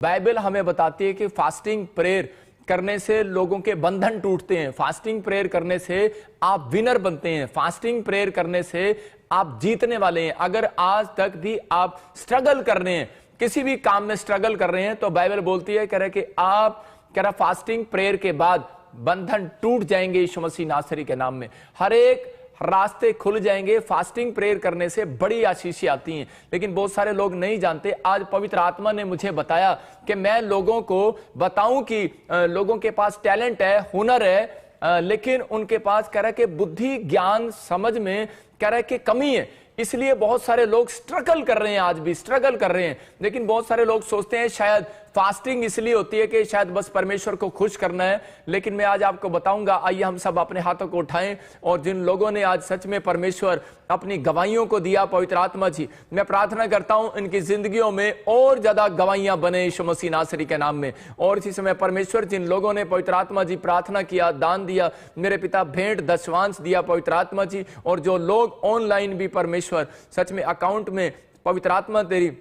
Bible हमें बताती है कि फास्टिंग प्रेयर करने से लोगों के बंधन टूटते हैं। फास्टिंग प्रेयर करने से आप विनर बनते हैं। फास्टिंग प्रेयर करने से आप जीतने वाले हैं। अगर आज तक भी आप स्ट्रगल कर रहे हैं, किसी भी काम में स्ट्रगल कर रहे हैं, तो बाइबल बोलती है कह रहा कि आप कह रहा फास्टिंग प्रेयर के बाद बंधन टूट जाएंगे यीशु मसीह नासरी के नाम में। हर एक रास्ते खुल जाएंगे। फास्टिंग प्रेयर करने से बड़ी आशीषें आती हैं, लेकिन बहुत सारे लोग नहीं जानते। आज पवित्र आत्मा ने मुझे बताया कि मैं लोगों को बताऊं कि लोगों के पास टैलेंट है, हुनर है, लेकिन उनके पास कह रहा कि बुद्धि ज्ञान समझ में कह रहा कि कमी है। इसलिए बहुत सारे लोग स्ट्रगल कर रहे हैं, आज भी स्ट्रगल कर रहे हैं। लेकिन बहुत सारे लोग सोचते हैं शायद फास्टिंग इसलिए होती है कि शायद बस परमेश्वर को खुश करना है। लेकिन मैं आज आपको बताऊंगा, आइए हम सब अपने हाथों को उठाएं। और जिन लोगों ने आज सच में परमेश्वर अपनी गवाहियों को दिया, पवित्र आत्मा जी, मैं प्रार्थना करता हूं इनकी जिंदगियों में और ज्यादा गवाहियां बने यीशु मसीह नासरी के नाम में। और इसी समय परमेश्वर जिन लोगों ने पवित्र आत्मा जी प्रार्थना किया, दान दिया, मेरे पिता भेंट दशवांश दिया पवित्र आत्मा जी, और जो लोग ऑनलाइन भी परमेश्वर सच में अकाउंट में पवित्र आत्मा तेरी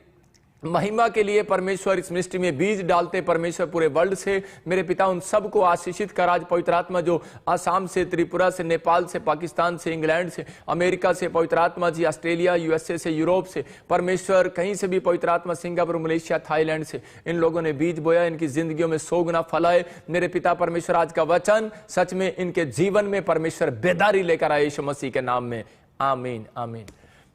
महिमा के लिए परमेश्वर इस मिनिस्ट्री में बीज डालते परमेश्वर पूरे वर्ल्ड से, मेरे पिता उन सबको आशीषित कर। आज पवित्र आत्मा जो आसाम से, त्रिपुरा से, नेपाल से, पाकिस्तान से, इंग्लैंड से, अमेरिका से, पवित्र आत्मा जी ऑस्ट्रेलिया, यूएसए से, यूरोप से, परमेश्वर कहीं से भी पवित्र आत्मा, सिंगापुर, मलेशिया, थाईलैंड से इन लोगों ने बीज बोया, इनकी जिंदगियों में 100 गुना फल आए। मेरे पिता परमेश्वर आज का वचन सच में इनके जीवन में परमेश्वर बेदारी लेकर आए यीशु मसीह के नाम में। आमीन आमीन।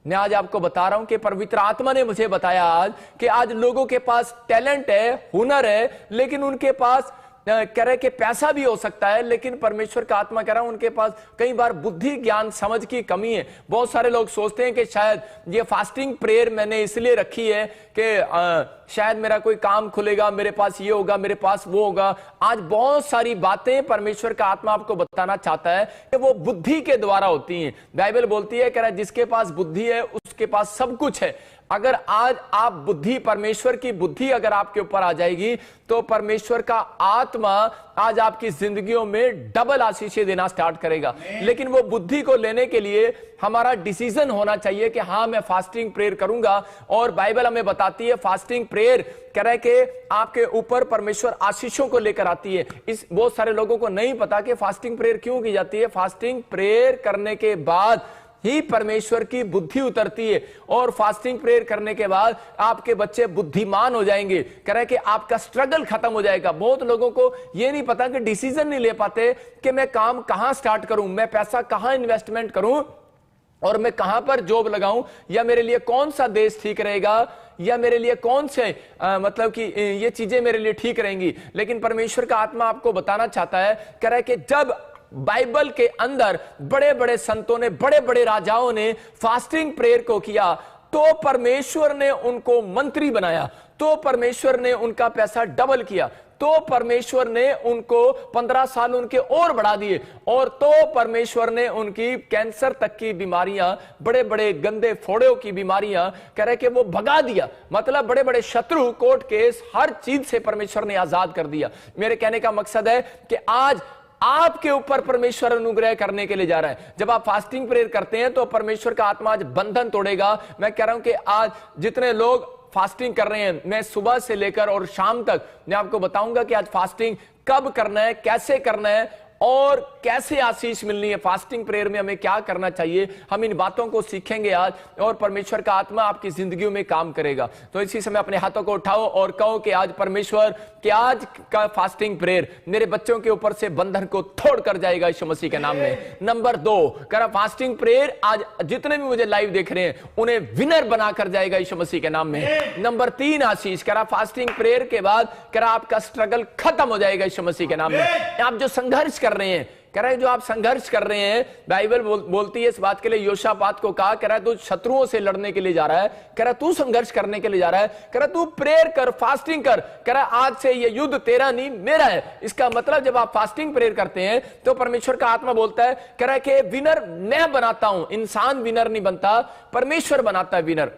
मैं आज आपको बता रहा हूं कि पवित्र आत्मा ने मुझे बताया आज कि आज लोगों के पास टैलेंट है, हुनर है, लेकिन उनके पास कह रहे कि पैसा भी हो सकता है, लेकिन परमेश्वर का आत्मा कह रहा है उनके पास कई बार बुद्धि ज्ञान समझ की कमी है। बहुत सारे लोग सोचते हैं कि शायद ये फास्टिंग प्रेयर मैंने इसलिए रखी है कि शायद मेरा कोई काम खुलेगा, मेरे पास ये होगा, मेरे पास वो होगा। आज बहुत सारी बातें परमेश्वर का आत्मा आपको बताना चाहता है कि वो बुद्धि के द्वारा होती हैं। बाइबल बोलती है कह रहा है जिसके पास बुद्धि है उसके पास सब कुछ है। अगर आज आप बुद्धि, परमेश्वर की बुद्धि अगर आपके ऊपर आ जाएगी, तो परमेश्वर का आत्मा आज आपकी जिंदगियों में डबल आशीषें देना स्टार्ट करेगा। लेकिन वो बुद्धि को लेने के लिए हमारा डिसीजन होना चाहिए कि हाँ मैं फास्टिंग प्रेयर करूंगा। और बाइबल हमें बताती है फास्टिंग प्रेयर कह रहा है कि आपके ऊपर परमेश्वर आशीषों को लेकर आती है। इस बहुत सारे लोगों को नहीं पता कि फास्टिंग प्रेयर क्यों की जाती है। फास्टिंग प्रेयर करने के बाद ही परमेश्वर की बुद्धि उतरती है, और फास्टिंग प्रेयर करने के बाद आपके बच्चे बुद्धिमान हो जाएंगे। कह रहे कि आपका स्ट्रगल खत्म हो जाएगा। बहुत लोगों को यह नहीं पता कि डिसीजन नहीं ले पाते कि मैं काम कहां स्टार्ट करूं, मैं पैसा कहां इन्वेस्टमेंट करूं, और मैं कहां पर जॉब लगाऊं, या मेरे लिए कौन सा देश ठीक रहेगा, या मेरे लिए कौन से मतलब कि ये चीजें मेरे लिए ठीक रहेंगी। लेकिन परमेश्वर का आत्मा आपको बताना चाहता है, कह रहा है कि जब बाइबल के अंदर बड़े बड़े संतों ने, बड़े बड़े राजाओं ने फास्टिंग प्रेयर को किया, तो परमेश्वर ने उनको मंत्री बनाया, तो परमेश्वर ने उनका पैसा डबल किया, तो परमेश्वर ने उनको 15 साल उनके और बढ़ा दिए, और तो परमेश्वर ने उनकी कैंसर तक की बीमारियां, बड़े बड़े गंदे फोड़ों की बीमारियां कह रहे कि वो भगा दिया। मतलब बड़े बड़े शत्रु, कोर्ट केस, हर चीज से परमेश्वर ने आजाद कर दिया। मेरे कहने का मकसद है कि आज आपके ऊपर परमेश्वर अनुग्रह करने के लिए जा रहा है। जब आप फास्टिंग प्रेयर करते हैं तो परमेश्वर का आत्मा आज बंधन तोड़ेगा। मैं कह रहा हूं कि आज जितने लोग फास्टिंग कर रहे हैं, मैं सुबह से लेकर और शाम तक मैं आपको बताऊंगा कि आज फास्टिंग कब करना है, कैसे करना है, और कैसे आशीष मिलनी है। फास्टिंग प्रेयर में हमें क्या करना चाहिए, हम इन बातों को सीखेंगे आज, और परमेश्वर का आत्मा आपकी जिंदगियों में काम करेगा। तो इसी समय अपने हाथों को उठाओ और कहो कि आज परमेश्वर, कि आज का फास्टिंग प्रेयर मेरे बच्चों के ऊपर से बंधन को तोड़ कर जाएगा यीशु मसीह के नाम में। नंबर 2 कह रहा फास्टिंग प्रेयर आज जितने भी मुझे लाइव देख रहे हैं उन्हें विनर बनाकर जाएगा यीशु मसीह के नाम में। नंबर 3 आशीष कह रहा फास्टिंग प्रेयर के बाद कह रहा आपका स्ट्रगल खत्म हो जाएगा यीशु मसीह के नाम में। आप जो संघर्ष कर रहे हैं, कह रहा है जो आप संघर्ष कर रहे हैं, बाइबल बोलती है इस बात के लिए, योशापात को कहा, कह रहा है तू शत्रुओं से लड़ने के लिए जा रहा है, कह रहा तू संघर्ष करने के लिए जा रहा है, कह रहा तू प्रेयर कर, फास्टिंग कर, कह रहा आज से ये युद्ध तेरा नहीं मेरा है। इसका मतलब जब आप फास्टिंग प्रेयर करते हैं तो परमेश्वर का आत्मा बोलता है, कह रहा है कि विनर मैं बनाता हूं। इंसान विनर नहीं बनता, परमेश्वर बनाता है विनर।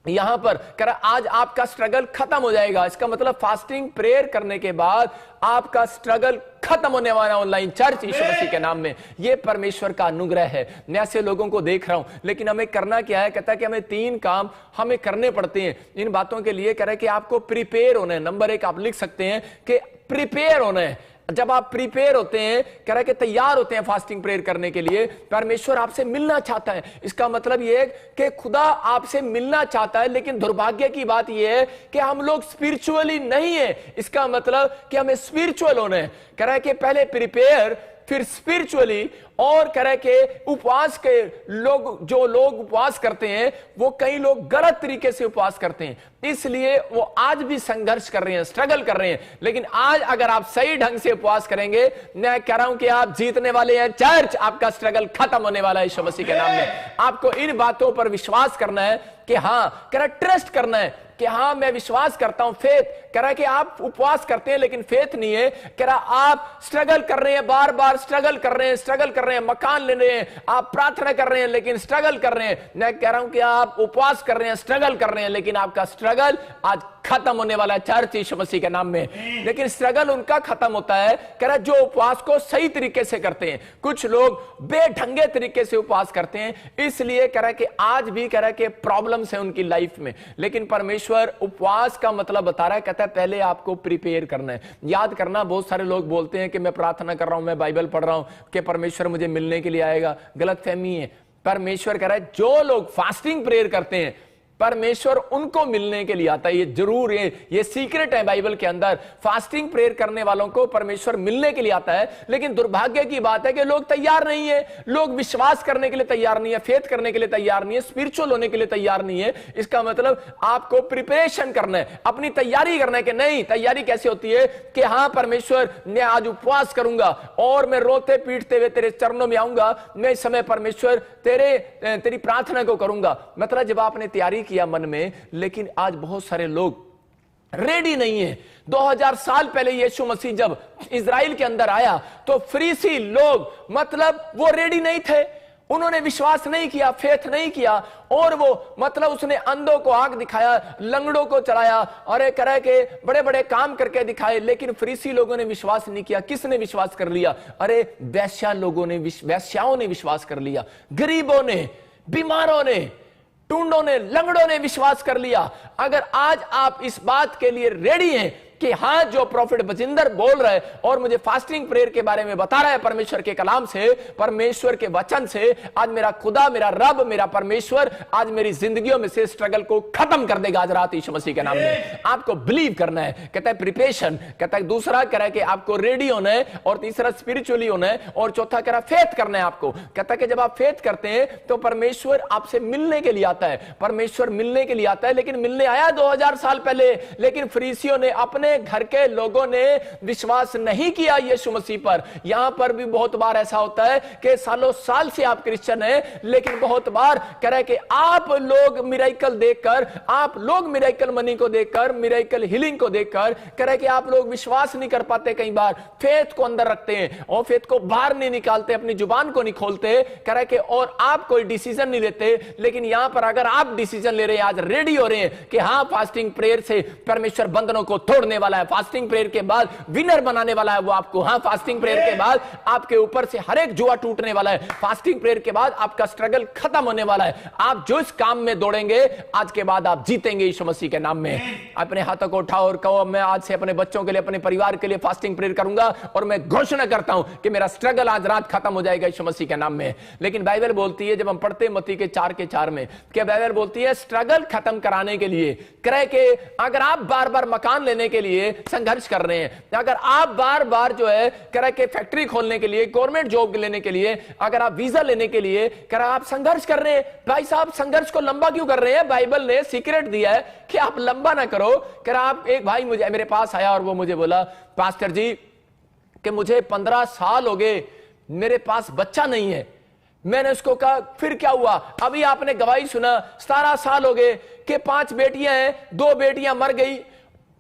यहां पर कह रहा आज आपका स्ट्रगल खत्म हो जाएगा। इसका मतलब फास्टिंग प्रेयर करने के बाद आपका स्ट्रगल खत्म होने वाला ऑनलाइन चर्च यीशु मसीह के नाम में। ये परमेश्वर का अनुग्रह है। मैं ऐसे लोगों को देख रहा हूं, लेकिन हमें करना क्या है? कहता है कि हमें 3 काम हमें करने पड़ते हैं इन बातों के लिए। कह रहा है कि आपको प्रिपेयर होना है। नंबर 1 आप लिख सकते हैं कि प्रिपेयर होना है। जब आप प्रिपेयर होते हैं, कह रहा है कि तैयार होते हैं फास्टिंग प्रेयर करने के लिए, परमेश्वर आपसे मिलना चाहता है। इसका मतलब यह है कि खुदा आपसे मिलना चाहता है, लेकिन दुर्भाग्य की बात यह है कि हम लोग स्पिरिचुअली नहीं है। इसका मतलब कि हमें स्पिरिचुअल होना है। कह रहा है कि पहले प्रिपेयर, फिर स्पिरिचुअली। और कह रहे कि उपवास के लोग, जो लोग उपवास करते हैं, वो कई लोग गलत तरीके से उपवास करते हैं, इसलिए वो आज भी संघर्ष कर रहे हैं, स्ट्रगल कर रहे हैं। लेकिन आज अगर आप सही ढंग से उपवास करेंगे, मैं कह रहा हूं कि आप जीतने वाले हैं। चर्च, आपका स्ट्रगल खत्म होने वाला है यीशु मसीह के नाम में। आपको इन बातों पर विश्वास करना है कि हां, कह रहा ट्रस्ट करना है कि हां मैं विश्वास करता हूं। फेथ, कह रहा है कि आप उपवास करते हैं लेकिन फेथ नहीं है। कह रहा आप स्ट्रगल कर रहे हैं, बार बार स्ट्रगल कर रहे हैं, मकान ले रहे हैं, आप प्रार्थना कर रहे हैं लेकिन स्ट्रगल कर रहे हैं। मैं कह रहा हूं कि आप उपवास कर रहे हैं, स्ट्रगल कर रहे हैं, लेकिन आपका स्ट्रगल आज खत्म होने वाला है चर्च यीशु मसीह के नाम में। लेकिन स्ट्रगल उनका खत्म होता है, कह रहा जो उपवास को सही तरीके से करते हैं। कुछ लोग बेढंगे तरीके से उपवास करते हैं, इसलिए कह रहा कि आज भी कह रहा कि प्रॉब्लम्स है उनकी लाइफ में। लेकिन परमेश्वर उपवास का मतलब बता रहा है, कहता है पहले आपको प्रिपेयर करना है। याद करना, बहुत सारे लोग बोलते हैं कि मैं प्रार्थना कर रहा हूं, मैं बाइबल पढ़ रहा हूं कि परमेश्वर मुझे मिलने के लिए आएगा। गलतफहमी है। परमेश्वर कह रहा है जो लोग फास्टिंग प्रेयर करते हैं, परमेश्वर उनको मिलने के लिए आता है। ये जरूर ये सीक्रेट है बाइबल के अंदर। फास्टिंग प्रेयर करने वालों को परमेश्वर मिलने के लिए आता है। लेकिन दुर्भाग्य की बात है कि लोग तैयार नहीं है, लोग विश्वास करने के लिए तैयार नहीं है, फेथ करने के लिए तैयार नहीं है, स्पिरिचुअल होने के लिए तैयार नहीं है। इसका मतलब आपको प्रिपरेशन करना है, अपनी तैयारी करना है। कि नहीं, तैयारी कैसे होती है? कि हां परमेश्वर, मैं आज उपवास करूंगा और मैं रोते पीटते हुए तेरे चरणों में आऊंगा। मैं इस समय परमेश्वर तेरी प्रार्थना को करूंगा। मतलब जब आपने तैयारी किया मन में, लेकिन आज बहुत सारे लोग रेडी नहीं है। 2000 साल पहले यीशु मसीह जब इजराइल के अंदर आया तो फरीसी लोग, मतलब वो रेडी नहीं थे, उन्होंने विश्वास नहीं किया, फेथ नहीं किया, और वो मतलब उसने अंधों को आंख दिखाया, लंगड़ों को चलाया, और एक तरह के बड़े बड़े काम करके दिखाए। लेकिन फरीसी लोगों ने विश्वास नहीं किया। किसने विश्वास कर लिया? अरे वेश्याओं ने विश्वास कर लिया, गरीबों ने, बीमारों ने, टूंडों ने, लंगड़ों ने विश्वास कर लिया। अगर आज आप इस बात के लिए रेडी हैं कि हां, जो प्रॉफिट बजिंदर बोल रहा है और मुझे फास्टिंग प्रेयर के बारे में बता रहा है परमेश्वर के कलाम से, परमेश्वर के वचन से, आज मेरा खुदा, मेरा रब, मेरा परमेश्वर आज मेरी जिंदगियों में से स्ट्रगल को खत्म कर देगा आज रात यीशु मसीह के नाम में। आपको बिलीव करना है। कहता है प्रिपरेशन, कहता है दूसरा कह रहा है कि आपको रेडी होना है, और तीसरा स्पिरिचुअली होना है, और चौथा कह रहा है फेथ करना है आपको। कहता है कि जब आप फेथ करते हैं तो परमेश्वर आपसे मिलने के लिए आता है। परमेश्वर मिलने के लिए आता है, लेकिन मिलने आया 2000 साल पहले, लेकिन फरीसियों ने, अपने घर के लोगों ने विश्वास नहीं किया यीशु मसीह पर। यहां पर भी बहुत बार ऐसा होता है कि सालों साल से आप क्रिश्चियन हैं, लेकिन बहुत बार कह रहे हैं कि आप लोग मिरेकल देखकर, आप लोग मिरेकल मनी को देखकर, मिरेकल हीलिंग को देखकर कह रहे हैं कि आप लोग विश्वास नहीं कर पाते। कई बार फेथ को अंदर रखते हैं और फेथ को बाहर नहीं निकालते, अपनी जुबान को नहीं खोलते, कह रहे हैं कि और आप कोई डिसीजन नहीं लेते। लेकिन यहां पर अगर आप डिसीजन ले रहे हैं, आज रेडी हो रहे हैं कि हां फास्टिंग प्रेयर से परमेश्वर बंधनों को तोड़ने वाला है, फास्टिंग प्रेयर के बाद विनर बनाने वाला है वो आपको। हां, फास्टिंग प्रेयर के बाद आपके ऊपर से हर एक जुआ टूटने वाला है। फास्टिंग प्रेयर के बाद आपका स्ट्रगल खत्म होने वाला है। आप जो इस काम में दौड़ेंगे, आज के बाद आप जीतेंगे यीशु मसीह के नाम में। अपने हाथों को उठाओ और कहो, मैं आज से अपने बच्चों के लिए, अपने परिवार के लिए फास्टिंग प्रेयर करूंगा, और मैं घोषणा करता हूं कि मेरा स्ट्रगल आज रात खत्म हो जाएगा यीशु मसीह के नाम में। लेकिन बाइबल बोलती है, जब हम पढ़ते हैं मत्ती के 4:4 में, कि बाइबल बोलती है स्ट्रगल खत्म कराने के लिए, कह के अगर आप बार बार मकान लेने के लिए संघर्ष कर रहे हैं, अगर आप बार बार जो है कह के फैक्ट्री खोलने के लिए, गवर्नमेंट जॉब लेने के लिए, अगर आप वीजा लेने के लिए कह आप संघर्ष कर रहे हैं, भाई साहब संघर्ष को लंबा क्यों कर रहे हैं? बाइबल ने सीक्रेट दिया है कि आप लंबा ना करो। कह आप, एक भाई मुझे मेरे पास आया और वो मुझे बोला, पास्टर जी कि मुझे 15 साल हो गए, मेरे पास बच्चा नहीं है। मैंने उसको कहा फिर क्या हुआ? अभी आपने गवाही सुना, 17 साल हो गए कि 5 बेटियां हैं, 2 बेटियां मर गई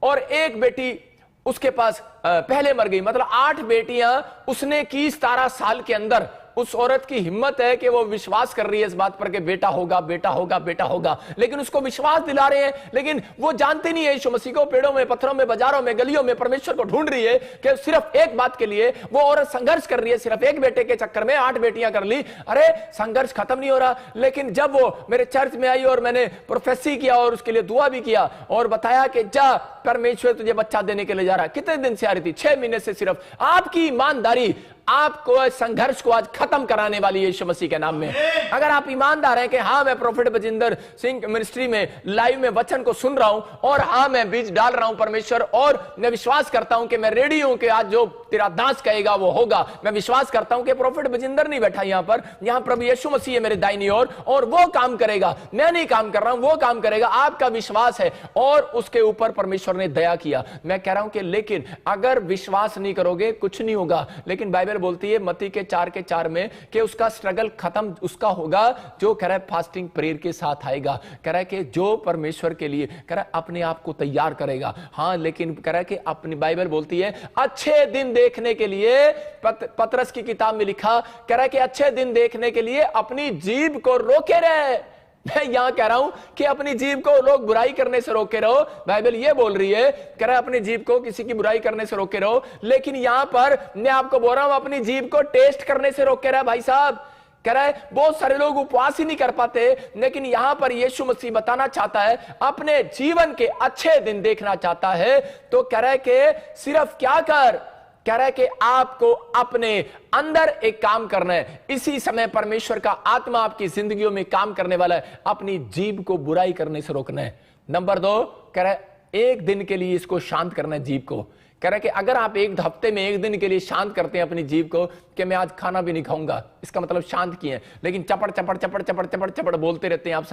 और 1 बेटी उसके पास पहले मर गई। मतलब 8 बेटियां उसने की 17 साल के अंदर, उस औरत की हिम्मत है कि वो विश्वास कर रही है इस बात पर कि बेटा होगा, बेटा होगा, बेटा होगा, लेकिन उसको विश्वास दिला रहे हैं, लेकिन वो जानते नहीं है यीशु मसीह को। पेड़ों में, पत्थरों में, बाजारों में, गलियों में परमेश्वर को ढूंढ रही है कि सिर्फ एक बात के लिए वो औरत संघर्ष कर रही है, सिर्फ एक बेटे के चक्कर में 8 बेटियां कर ली। अरे संघर्ष खत्म नहीं हो रहा। लेकिन जब वो मेरे चर्च में आई और मैंने प्रोफेसी किया और उसके लिए दुआ भी किया और बताया कि जा परमेश्वर तुझे बच्चा देने के लिए जा रहा है। कितने दिन से आ रही थी? 6 महीने से। सिर्फ आपकी ईमानदारी आपको संघर्ष को आज खत्म कराने वाली है यीशु मसीह के नाम में। अगर आप ईमानदार हैं कि हाँ मैं प्रोफेट बजिंदर सिंह मिनिस्ट्री में लाइव में वचन को सुन रहा हूं और हाँ मैं बीज डाल रहा हूं परमेश्वर, और मैं विश्वास करता हूं कि मैं रेडी हूं कि आज जो तेरा दास कहेगा वो होगा। मैं विश्वास करता हूं कि प्रोफेट बजिंदर नहीं बैठा यहां पर, यहां प्रभु यीशु मसीह है मेरे दाहिनी ओर और वो काम करेगा। मैं नहीं काम कर रहा हूं, वो काम करेगा। आपका विश्वास है और उसके ऊपर परमेश्वर ने दया किया। मैं कह रहा हूं कि लेकिन अगर विश्वास नहीं करोगे कुछ नहीं होगा। लेकिन बाइबल बोलती है मत्ती के 4:4 में कि उसका स्ट्रगल खत्म उसका होगा जो कह रहा है फास्टिंग प्रेयर के साथ आएगा। कह रहा है कि जो परमेश्वर के लिए कह रहा है अपने आप को तैयार करेगा। हाँ लेकिन कह रहा है कि अपनी बाइबल बोलती है अच्छे दिन देखने के लिए, पतरस की किताब में लिखा, कह रहा है कि अच्छे दिन देखने के लिए अपनी जीभ को रोके रहे। मैं यहां कह रहा हूं कि अपनी जीभ को लोग बुराई करने से रोके रहो। बाइबल ये बोल रही है, कह रहा है अपनी जीभ को किसी की बुराई करने से रोके रहो। लेकिन यहां पर मैं आपको बोल रहा हूं अपनी जीभ को टेस्ट करने से रोके रहे। भाई साहब कह रहा है बहुत सारे लोग उपवास ही नहीं कर पाते, लेकिन यहां पर यीशु मसीह बताना चाहता है अपने जीवन के अच्छे दिन देखना चाहता है। तो कह रहा है कि सिर्फ क्या कर, कह रहा है कि आपको अपने अंदर एक काम करना है। इसी समय परमेश्वर का आत्मा आपकी जिंदगियों में काम करने वाला है। अपनी जीभ को बुराई करने से रोकना है। नंबर 2 कह रहा है एक दिन के लिए इसको शांत करना है जीभ को। कह रहा है कि अगर आप एक हफ्ते में एक दिन के लिए शांत करते हैं अपनी जीभ को कि मैं आज खाना भी नहीं खाऊंगा, इसका मतलब शांत किए हैं। लेकिन चपड़ चपड़ चपड़ चपड़ चपड़ चपड़ बोलते रहते हैं आप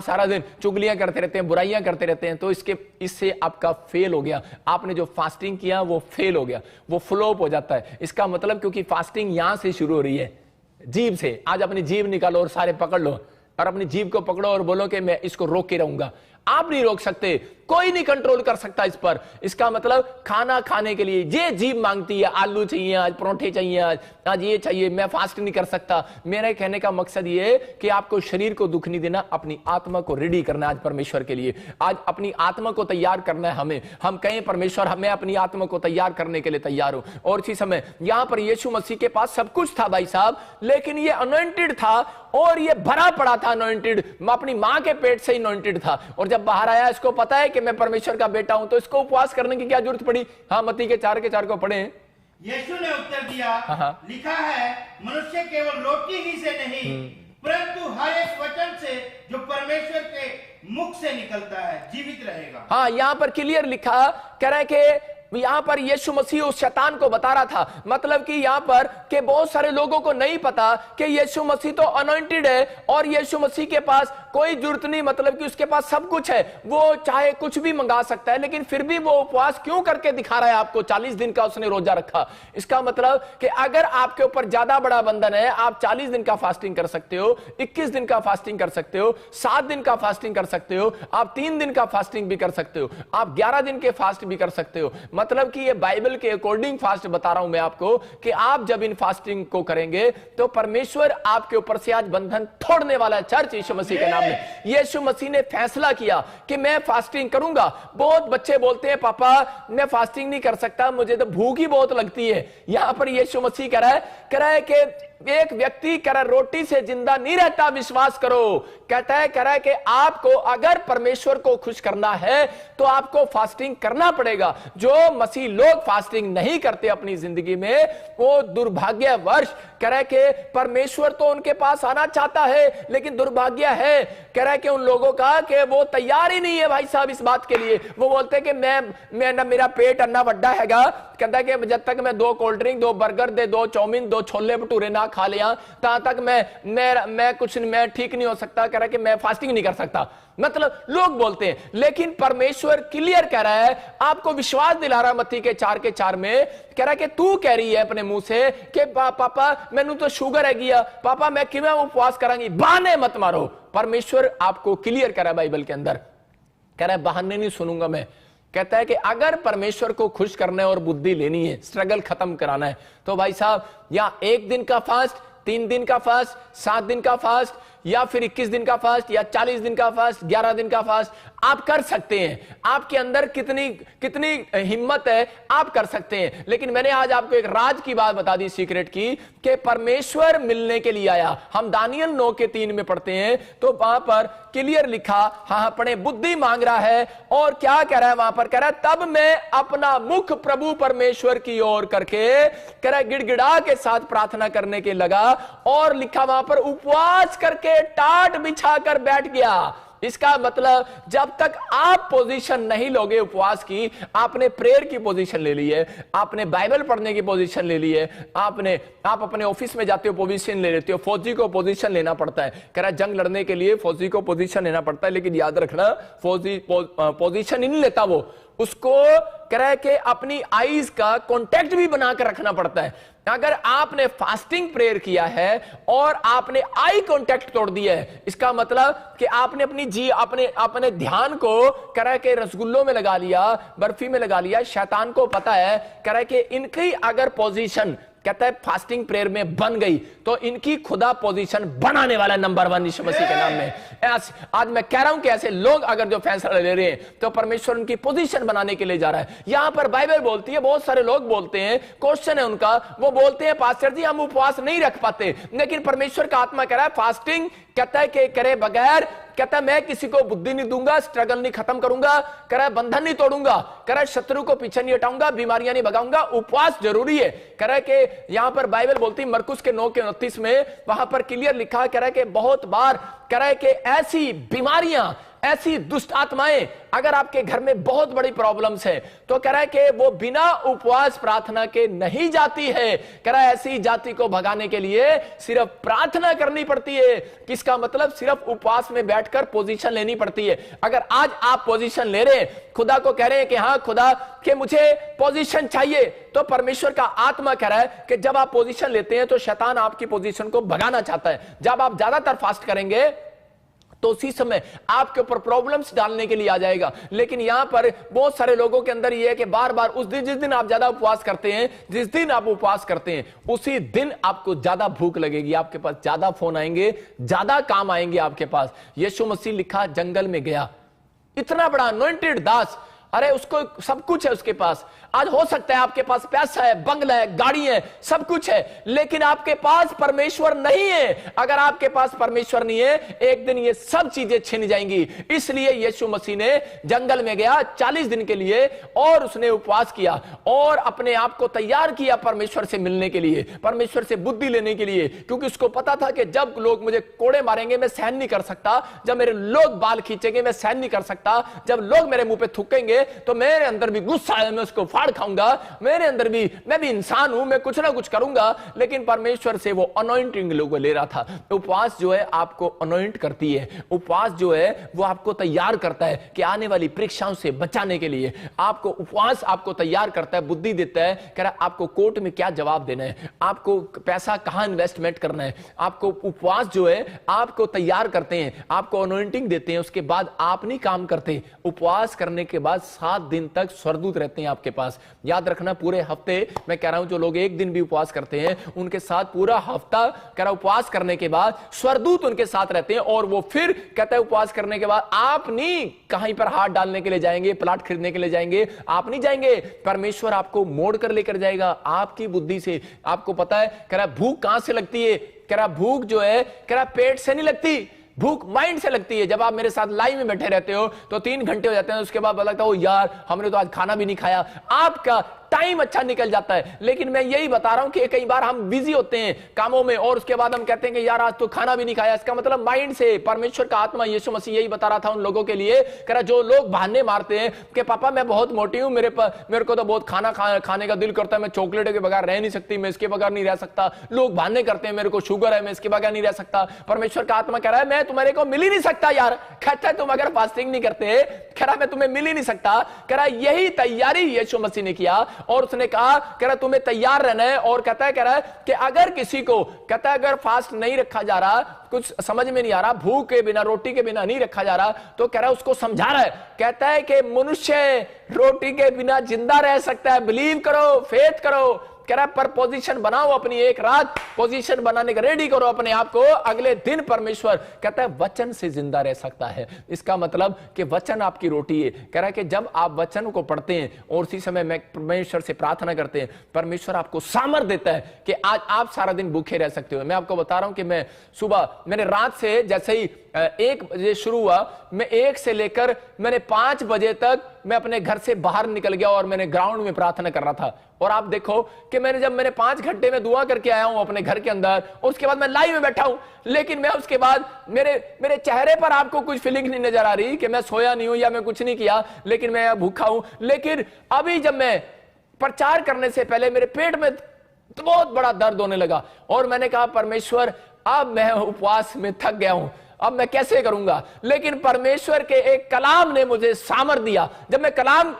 सारा दिन चुगलियां करते रहते हैं, बुराइयां करते रहते हैं, तो इससे आपका फेल हो गया। आपने जो फास्टिंग किया वो फेल हो गया, वो फ्लॉप हो जाता है। इसका मतलब क्योंकि फास्टिंग यहां से शुरू हो रही है, जीभ से। आज अपनी जीभ निकालो और सारे पकड़ लो और अपनी जीभ को पकड़ो और बोलो कि मैं इसको रोक के रहूंगा। आप नहीं रोक सकते, कोई नहीं कंट्रोल कर सकता इस पर। इसका मतलब खाना खाने के लिए ये जीभ मांगती है, आलू चाहिए आज, परोठे चाहिए आज ये चाहिए, मैं फास्ट नहीं कर सकता। मेरे कहने का मकसद ये है कि आपको शरीर को दुख नहीं देना, अपनी आत्मा को रेडी करना है आज परमेश्वर के लिए। आज अपनी आत्मा को तैयार करना है हमें। हम कहें परमेश्वर हमें अपनी आत्मा को तैयार करने के लिए तैयार हो। और इसी समय यहां पर यीशु मसीह के पास सब कुछ था भाई साहब, लेकिन ये अनॉइंटेड था और ये भरा पड़ा था अनॉइंटेड, अपनी मां के पेट से अनॉइंटेड था। और जब बाहर आया इसको पता है कि मैं परमेश्वर का बेटा हूं, तो इसको उपवास करने की क्या जरूरत पड़ी? हाँ मत्ती के 4:4 को पढ़े। यीशु ने उत्तर दिया, लिखा है मनुष्य केवल रोटी ही से नहीं परंतु हर एक वचन से जो परमेश्वर के मुख से निकलता है जीवित रहेगा। हाँ यहां पर क्लियर लिखा, कह रहा है कि यहां पर यीशु मसीह उस शैतान को बता रहा था, मतलब कि यहां पर के बहुत सारे लोगों को नहीं पता कि यीशु मसीह तो अनॉइंटेड है और यीशु मसीह के पास कोई जरूरत नहीं, मतलब कि उसके पास सब कुछ है, वो चाहे कुछ भी मंगा सकता है। लेकिन फिर भी वो उपवास क्यों करके दिखा रहा है आपको? 40 दिन का उसने रोजा रखा। इसका मतलब कि अगर आपके ऊपर ज्यादा बड़ा बंधन है, आप 40 दिन का फास्टिंग कर सकते हो, 21 दिन का फास्टिंग कर सकते हो, 7 दिन का फास्टिंग कर सकते हो, आप 3 दिन का फास्टिंग भी कर सकते हो, आप 11 दिन के फास्ट भी कर सकते हो। मतलब कि ये बाइबल के अकॉर्डिंग फास्ट बता रहा हूं मैं आपको कि आप जब इन फास्टिंग को करेंगे तो परमेश्वर आपके ऊपर से आज बंधन तोड़ने वाला है। चर्च यीशु मसीह के नाम में यीशु मसीह ने फैसला किया कि मैं फास्टिंग करूंगा। बहुत बच्चे बोलते हैं पापा मैं फास्टिंग नहीं कर सकता, मुझे तो भूख ही बहुत लगती है। यहां पर यीशु मसीह कह रहा है कि एक व्यक्ति कह रहा रोटी से जिंदा नहीं रहता, विश्वास करो। कह रहा है कि आपको अगर परमेश्वर को खुश करना है तो आपको फास्टिंग करना पड़ेगा। जो मसीह लोग फास्टिंग नहीं करते अपनी जिंदगी में वो दुर्भाग्यवश, कह रहा है कि परमेश्वर तो उनके पास आना चाहता है लेकिन दुर्भाग्य है कह रहा है कि उन लोगों का कि वो तैयार ही नहीं है भाई साहब इस बात के लिए। वो बोलते हैं कि मैं ना मेरा पेट अन्ना वड्डा हैगा, कहता है कि जब तक मैं 2 कोल्ड ड्रिंक, 2 बर्गर दे, 2 चाउमीन, 2 छोले भटूरे ना खा लिया तब तक मैं ठीक नहीं हो सकता। कह रहा है कि मैं फास्टिंग नहीं कर सकता। मतलब लोग बोलते हैं, लेकिन परमेश्वर क्लियर कह रहा है, आपको विश्वास दिला रहा है मत्ती के 4:4 में। कह रहा है कि तू कह रही है अपने मुंह से कि पापा मैनू तो शुगर है गया, पापा मैं किवें उपवास करांगी। बहाने मत मारो। परमेश्वर आपको क्लियर कह रहा है बाइबल के अंदर, कह रहा है बहाने नहीं सुनूंगा मैं। कहता है कि अगर परमेश्वर को खुश करना है और बुद्धि लेनी है, स्ट्रगल खत्म कराना है, तो भाई साहब या 1 दिन का फास्ट 3 दिन का फास्ट, 7 दिन का फास्ट, या फिर 21 दिन का फास्ट, या 40 दिन का फास्ट, 11 दिन का फास्ट आप कर सकते हैं। आपके अंदर कितनी कितनी हिम्मत है आप कर सकते हैं। लेकिन मैंने आज आपको एक राज की बात बता दी, सीक्रेट की, कि परमेश्वर मिलने के लिए आया। हम दानियल 9:3 में पढ़ते हैं तो वहां पर क्लियर लिखा, हाँ पढ़े, बुद्धि मांग रहा है और क्या कह रहा है वहां पर, कह रहा है तब मैं अपना मुख प्रभु परमेश्वर की ओर करके, कह रहा है गिड़गिड़ा के साथ प्रार्थना करने के लगा, और लिखा वहां पर उपवास करके टाट बिछाकर बैठ गया। इसका मतलब जब तक आप पोजीशन नहीं लोगे उपवास की, आपने प्रेयर की पोजीशन ले ली है, आपने बाइबल पढ़ने की पोजीशन ले ली है, आप अपने ऑफिस में जाते हो पोजीशन ले लेते हो। फौजी को पोजीशन लेना पड़ता है, कह रहा जंग लड़ने के लिए फौजी को पोजीशन लेना पड़ता है, लेकिन याद रखना फौजी पोजीशन ही नहीं लेता, वो उसको कह रहा है कि अपनी आईज का कांटेक्ट भी बनाकर रखना पड़ता है। अगर आपने फास्टिंग प्रेयर किया है और आपने आई कांटेक्ट तोड़ दिया है, इसका मतलब कि आपने अपने ध्यान को कह रहा है कि रसगुल्लों में लगा लिया, बर्फी में लगा लिया। शैतान को पता है, कह रहा है कि इनकी अगर पोजीशन कहता है फास्टिंग प्रेयर में बन गई तो इनकी खुदा पोजीशन बनाने वाला नंबर 1 यीशु मसीह के नाम में। आज मैं कह रहा हूं कि ऐसे लोग अगर जो फैसला ले रहे हैं तो परमेश्वर उनकी पोजीशन बनाने के लिए जा रहा है। यहां पर बाइबल बोलती है, बहुत सारे लोग बोलते हैं, क्वेश्चन है उनका, वो बोलते हैं पास्टर जी हम उपवास नहीं रख पाते, लेकिन परमेश्वर का आत्मा कह रहा है फास्टिंग कहता है कि करे बगैर, कहता है मैं किसी को बुद्धि नहीं दूंगा, स्ट्रगल नहीं खत्म करूंगा, कह रहा है बंधन नहीं तोड़ूंगा, कह रहा है शत्रु को पीछे नहीं हटाऊंगा, बीमारियां नहीं भगाऊंगा। उपवास जरूरी है। कह रहा है कि यहां पर बाइबल बोलती है मरकुस के 9:29 में, वहां पर क्लियर लिखा, कह रहा है कि बहुत बार कह रहा है कि ऐसी बीमारियां, ऐसी दुष्ट आत्माएं, अगर आपके घर में बहुत बड़ी प्रॉब्लम्स है तो कह रहा है कि वो बिना उपवास प्रार्थना के नहीं जाती है। कह रहा है ऐसी जाति को भगाने के लिए सिर्फ प्रार्थना करनी पड़ती है। किसका मतलब, सिर्फ उपवास में बैठकर पोजीशन लेनी पड़ती है। अगर आज आप पोजीशन ले रहे हैं, खुदा को कह रहे हैं कि हाँ खुदा कि मुझे पोजीशन चाहिए, तो परमेश्वर का आत्मा कह रहा है कि जब आप पोजीशन लेते हैं तो शैतान आपकी पोजीशन को भगाना चाहता है। जब आप ज्यादातर फास्ट करेंगे तो उसी समय आपके ऊपर प्रॉब्लम्स डालने के लिए आ जाएगा। लेकिन यहां पर बहुत सारे लोगों के अंदर यह है कि बार बार उस दिन, जिस दिन आप ज्यादा उपवास करते हैं, जिस दिन आप उपवास करते हैं उसी दिन आपको ज्यादा भूख लगेगी, आपके पास ज्यादा फोन आएंगे, ज्यादा काम आएंगे आपके पास। यीशु मसीह लिखा जंगल में गया, इतना बड़ा अनॉइंटेड दास, अरे उसको सब कुछ है उसके पास। आज हो सकता है आपके पास पैसा है, बंगला है, गाड़ी है, सब कुछ है, लेकिन आपके पास परमेश्वर नहीं है। अगर आपके पास परमेश्वर नहीं है, एक दिन ये सब चीजें छिन जाएंगी। इसलिए यीशु मसीह ने जंगल में गया 40 दिन के लिए और उसने उपवास किया और अपने आप को तैयार किया परमेश्वर से मिलने के लिए, परमेश्वर से बुद्धि लेने के लिए, क्योंकि उसको पता था कि जब लोग मुझे कोड़े मारेंगे मैं सहन नहीं कर सकता, जब मेरे लोग बाल खींचेंगे मैं सहन नहीं कर सकता, जब लोग मेरे मुंह पे थूकेंगे तो मेरे अंदर भी गुस्सा है, मैं उसको फाड़ खाऊंगा, मेरे अंदर भी, मैं भी इंसान हूं, मैं कुछ ना कुछ करूंगा। लेकिन परमेश्वर से वो अनॉइंटिंग लोगों ले रहा था। उपवास जो है आपको अनॉइंट करती है, उपवास जो है वो आपको तैयार करता है कि आने वाली परीक्षाओं से बचाने के लिए आपको उपवास आपको तैयार करता है, बुद्धि देता है, कह रहा है आपको कोर्ट में क्या जवाब देना है, आपको पैसा कहां इन्वेस्टमेंट करना है। आपको उपवास जो है आपको तैयार करते हैं, आपको अनॉइंटिंग देते हैं, उसके बाद आप नहीं काम करते। उपवास करने के बाद 7 दिन तक स्वर्गदूत रहते हैं आपके पास। याद रखना, पूरे हफ्ते, मैं कह रहा हूं जो लोग एक दिन भी उपवास करते हैं उनके साथ पूरा हफ्ता कह रहा उपवास करने के बाद स्वर्गदूत उनके साथ रहते हैं। और वो फिर कहता है उपवास करने के बाद आप नहीं कहीं पर हाथ डालने के लिए जाएंगे, प्लाट खरीदने के लिए जाएंगे, आप नहीं जाएंगे, परमेश्वर आपको मोड़ कर लेकर जाएगा आपकी बुद्धि से। आपको पता है, कह रहा भूख कहां से लगती है, कह रहा भूख जो है कह रहा पेट से नहीं लगती, भूख माइंड से लगती है। जब आप मेरे साथ लाइव में बैठे रहते हो तो 3 घंटे हो जाते हैं, उसके बाद लगता है ओ यार हमने तो आज खाना भी नहीं खाया, आपका टाइम अच्छा निकल जाता है। लेकिन मैं यही बता रहा हूं कि कई बार हम बिजी होते हैं कामों में और उसके बाद हम कहते हैं कि यार आज तो खाना भी नहीं खाया। इसका मतलब माइंड से, परमेश्वर का आत्मा यीशु मसीह यही बता रहा था उन लोगों के लिए, कह रहा जो लोग बहाने मारते हैं कि पापा मैं बहुत मोटी हूं, मेरे को तो बहुत खाना खाने का दिल करता है, मैं चॉकलेट के बगैर रह नहीं सकती, मैं इसके बगैर नहीं रह सकता। लोग बहाने करते हैं, मेरे को शुगर है, मैं इसके बगैर नहीं रह सकता। परमेश्वर का आत्मा कह रहा है मैं तुम्हारे को मिल ही नहीं सकता यार, कहता है तुम अगर फास्टिंग नहीं करते, कह रहा मैं तुम्हें मिल ही नहीं सकता। कह रहा यही तैयारी यीशु मसीह ने किया और उसने कहा कह रहा तुम्हें तैयार रहना है। और कहता है, कह रहा है कि अगर किसी को, कहता है अगर फास्ट नहीं रखा जा रहा, कुछ समझ में नहीं आ रहा, भूख के बिना, रोटी के बिना नहीं रखा जा रहा, तो कह रहा है उसको समझा रहा है, कहता है कि मनुष्य रोटी के बिना जिंदा रह सकता है, बिलीव करो, फेथ करो, कह रहा है पर पोजीशन बनाओ अपनी, एक रात पोजीशन बनाने का रेडी करो अपने आप को, अगले दिन परमेश्वर कहता है वचन से जिंदा रह सकता है। इसका मतलब कि वचन आपकी रोटी है। कह रहा है कि जब आप वचन को पढ़ते हैं और उसी समय में परमेश्वर से प्रार्थना करते हैं, परमेश्वर आपको सामर्थ देता है कि आज आप सारा दिन भूखे रह सकते हो। मैं आपको बता रहा हूं कि मैं सुबह, मैंने रात से जैसे ही 1 बजे शुरू हुआ, मैं 1 से लेकर मैंने 5 बजे तक मैं अपने घर से बाहर निकल गया और मैंने ग्राउंड में प्रार्थना कर रहा था। और आप देखो कि मैंने 5 घंटे में दुआ करके आया हूं अपने घर के अंदर, और उसके बाद मैं लाइव में बैठा हूं, लेकिन मैं उसके बाद मेरे चेहरे पर आपको कुछ फीलिंग नहीं नजर आ रही कि मैं सोया नहीं हूं या मैं कुछ नहीं किया, लेकिन मैं भूखा हूं। लेकिन अभी जब मैं प्रचार करने से पहले मेरे पेट में तो बहुत बड़ा दर्द होने लगा, और मैंने कहा परमेश्वर अब मैं उपवास में थक गया हूं, अब मैं कैसे करूंगा। लेकिन परमेश्वर के एक कलाम ने मुझे सामर्थ दिया। जब मैं कलाम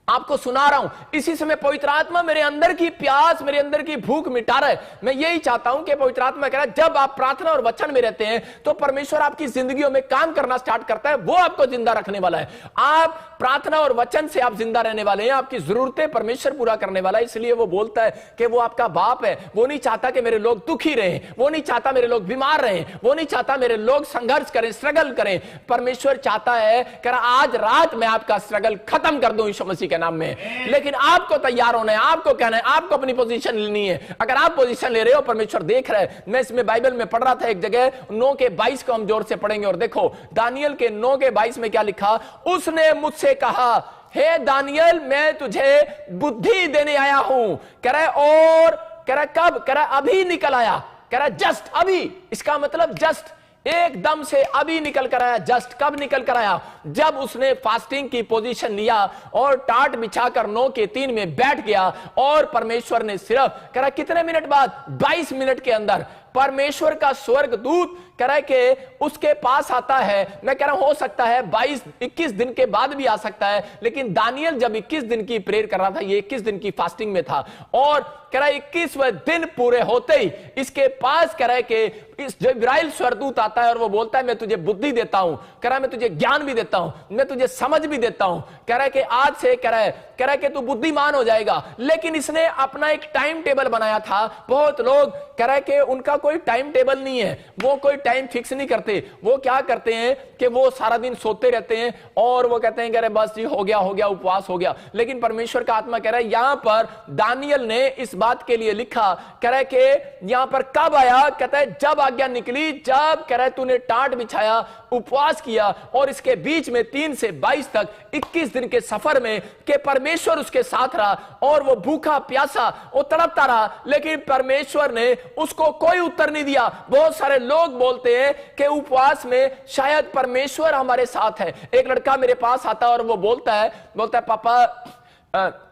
आपको सुना रहा हूं, इसी समय पवित्र आत्मा मेरे अंदर की प्यास, मेरे अंदर की भूख मिटा रहा है। मैं यही चाहता हूं कि पवित्र आत्मा कह रहा है जब आप प्रार्थना और वचन में रहते हैं तो परमेश्वर आपकी जिंदगियों में काम करना स्टार्ट करता है, वो आपको जिंदा रखने वाला है। आप प्रार्थना और वचन से आप जिंदा रहने वाले हैं, आपकी जरूरतें परमेश्वर पूरा करने वाला है। इसलिए वो बोलता है कि वो आपका बाप है। वो नहीं चाहता कि मेरे लोग दुखी रहें, वो नहीं चाहता मेरे लोग बीमार रहें, वो नहीं चाहता मेरे लोग संघर्ष करें, स्ट्रगल करें। परमेश्वर चाहता है कि आज रात में आपका स्ट्रगल खत्म कर दूं यीशु मसीह के नाम में। लेकिन आपको तैयार होना है, आपको कहना है, आपको अपनी पोजीशन लेनी है। अगर आप पोजीशन ले रहे हो, परमेश्वर देख रहा है। मैं इसमें बाइबल में पढ़ रहा था एक जगह 9 के 22 को हम जोर से पढ़ेंगे, और देखो दानियल के 9 के 22 में क्या लिखा। उसने मुझसे कहा, हे दानियल मैं तुझे बुद्धि देने आया हूं। कह रहा है, और कह रहा कब, कह रहा अभी निकल आया, कह रहा जस्ट अभी। इसका मतलब जस्ट एकदम से अभी निकल कर आया। जस्ट कब निकल कर आया, जब उसने फास्टिंग की पोजीशन लिया और टाट बिछाकर 9 के 3 में बैठ गया, और परमेश्वर ने सिर्फ कह रहा कितने मिनट बाद, 22 मिनट के अंदर परमेश्वर का स्वर्ग दूत कह रहा है कि उसके पास आता है। मैं कह रहा हूं हो सकता है 22-21 दिन के बाद भी आ सकता है, लेकिन दानियल जब 21 दिन की प्रेयर कर रहा था, ये 21 दिन की फास्टिंग में था, और कह रहा है 21वें दिन पूरे होते ही इसके पास कह रहा है कि इस जिब्राइल स्वर्गदूत आता है और वो बोलता है मैं तुझे बुद्धि देता हूं, कह रहा है मैं तुझे ज्ञान भी देता हूं, मैं तुझे समझ भी देता हूं। कह रहा है कि आज से कह रहा है कि तू बुद्धिमान हो जाएगा। लेकिन इसने अपना एक टाइम टेबल बनाया था। बहुत लोग कह रहा है कि उनका कोई टाइम टेबल नहीं है, वो कोई टाइम फिक्स नहीं करते। वो क्या करते हैं कि वो सारा दिन सोते रहते हैं और वो कहते हैं कि अरे बस जी हो गया उपवास हो गया। लेकिन परमेश्वर का आत्मा कह रहा है यहां पर दानियल ने इस बात के लिए लिखा, कह रहा है कि यहां पर कब आया, कहता है जब आज्ञा निकली, जब कह रहा है तूने टाट बिछाया, उपवास किया, और इसके बीच में 3 से 22 तक 21 दिन के सफर में कि परमेश्वर उसके साथ रहा, और वो भूखा प्यासा वो तड़पता रहा, लेकिन परमेश्वर ने उसको कोई उत्तर नहीं दिया। बहुत सारे लोग बोलते हैं कि उपवास में शायद परमेश्वर हमारे साथ है। एक लड़का मेरे पास आता है और वो बोलता है पापा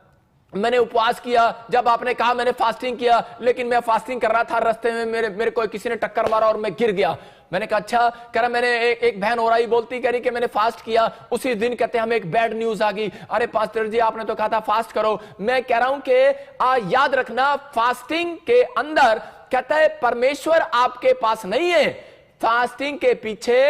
मैंने उपवास किया, जब आपने कहा मैंने फास्टिंग किया, लेकिन मैं फास्टिंग कर रहा था, रास्ते में मेरे को किसी ने टक्कर मारा और मैं गिर गया। मैंने कहा अच्छा। कह रहा मैंने एक बहन हो रही बोलती कह रही कि मैंने फास्ट किया, उसी दिन कहते हमें एक बैड न्यूज आ गई, अरे पास्टर जी आपने तो कहा था फास्ट करो। मैं कह रहा हूं कि याद रखना फास्टिंग के अंदर कहता है परमेश्वर आपके पास नहीं है, फास्टिंग के पीछे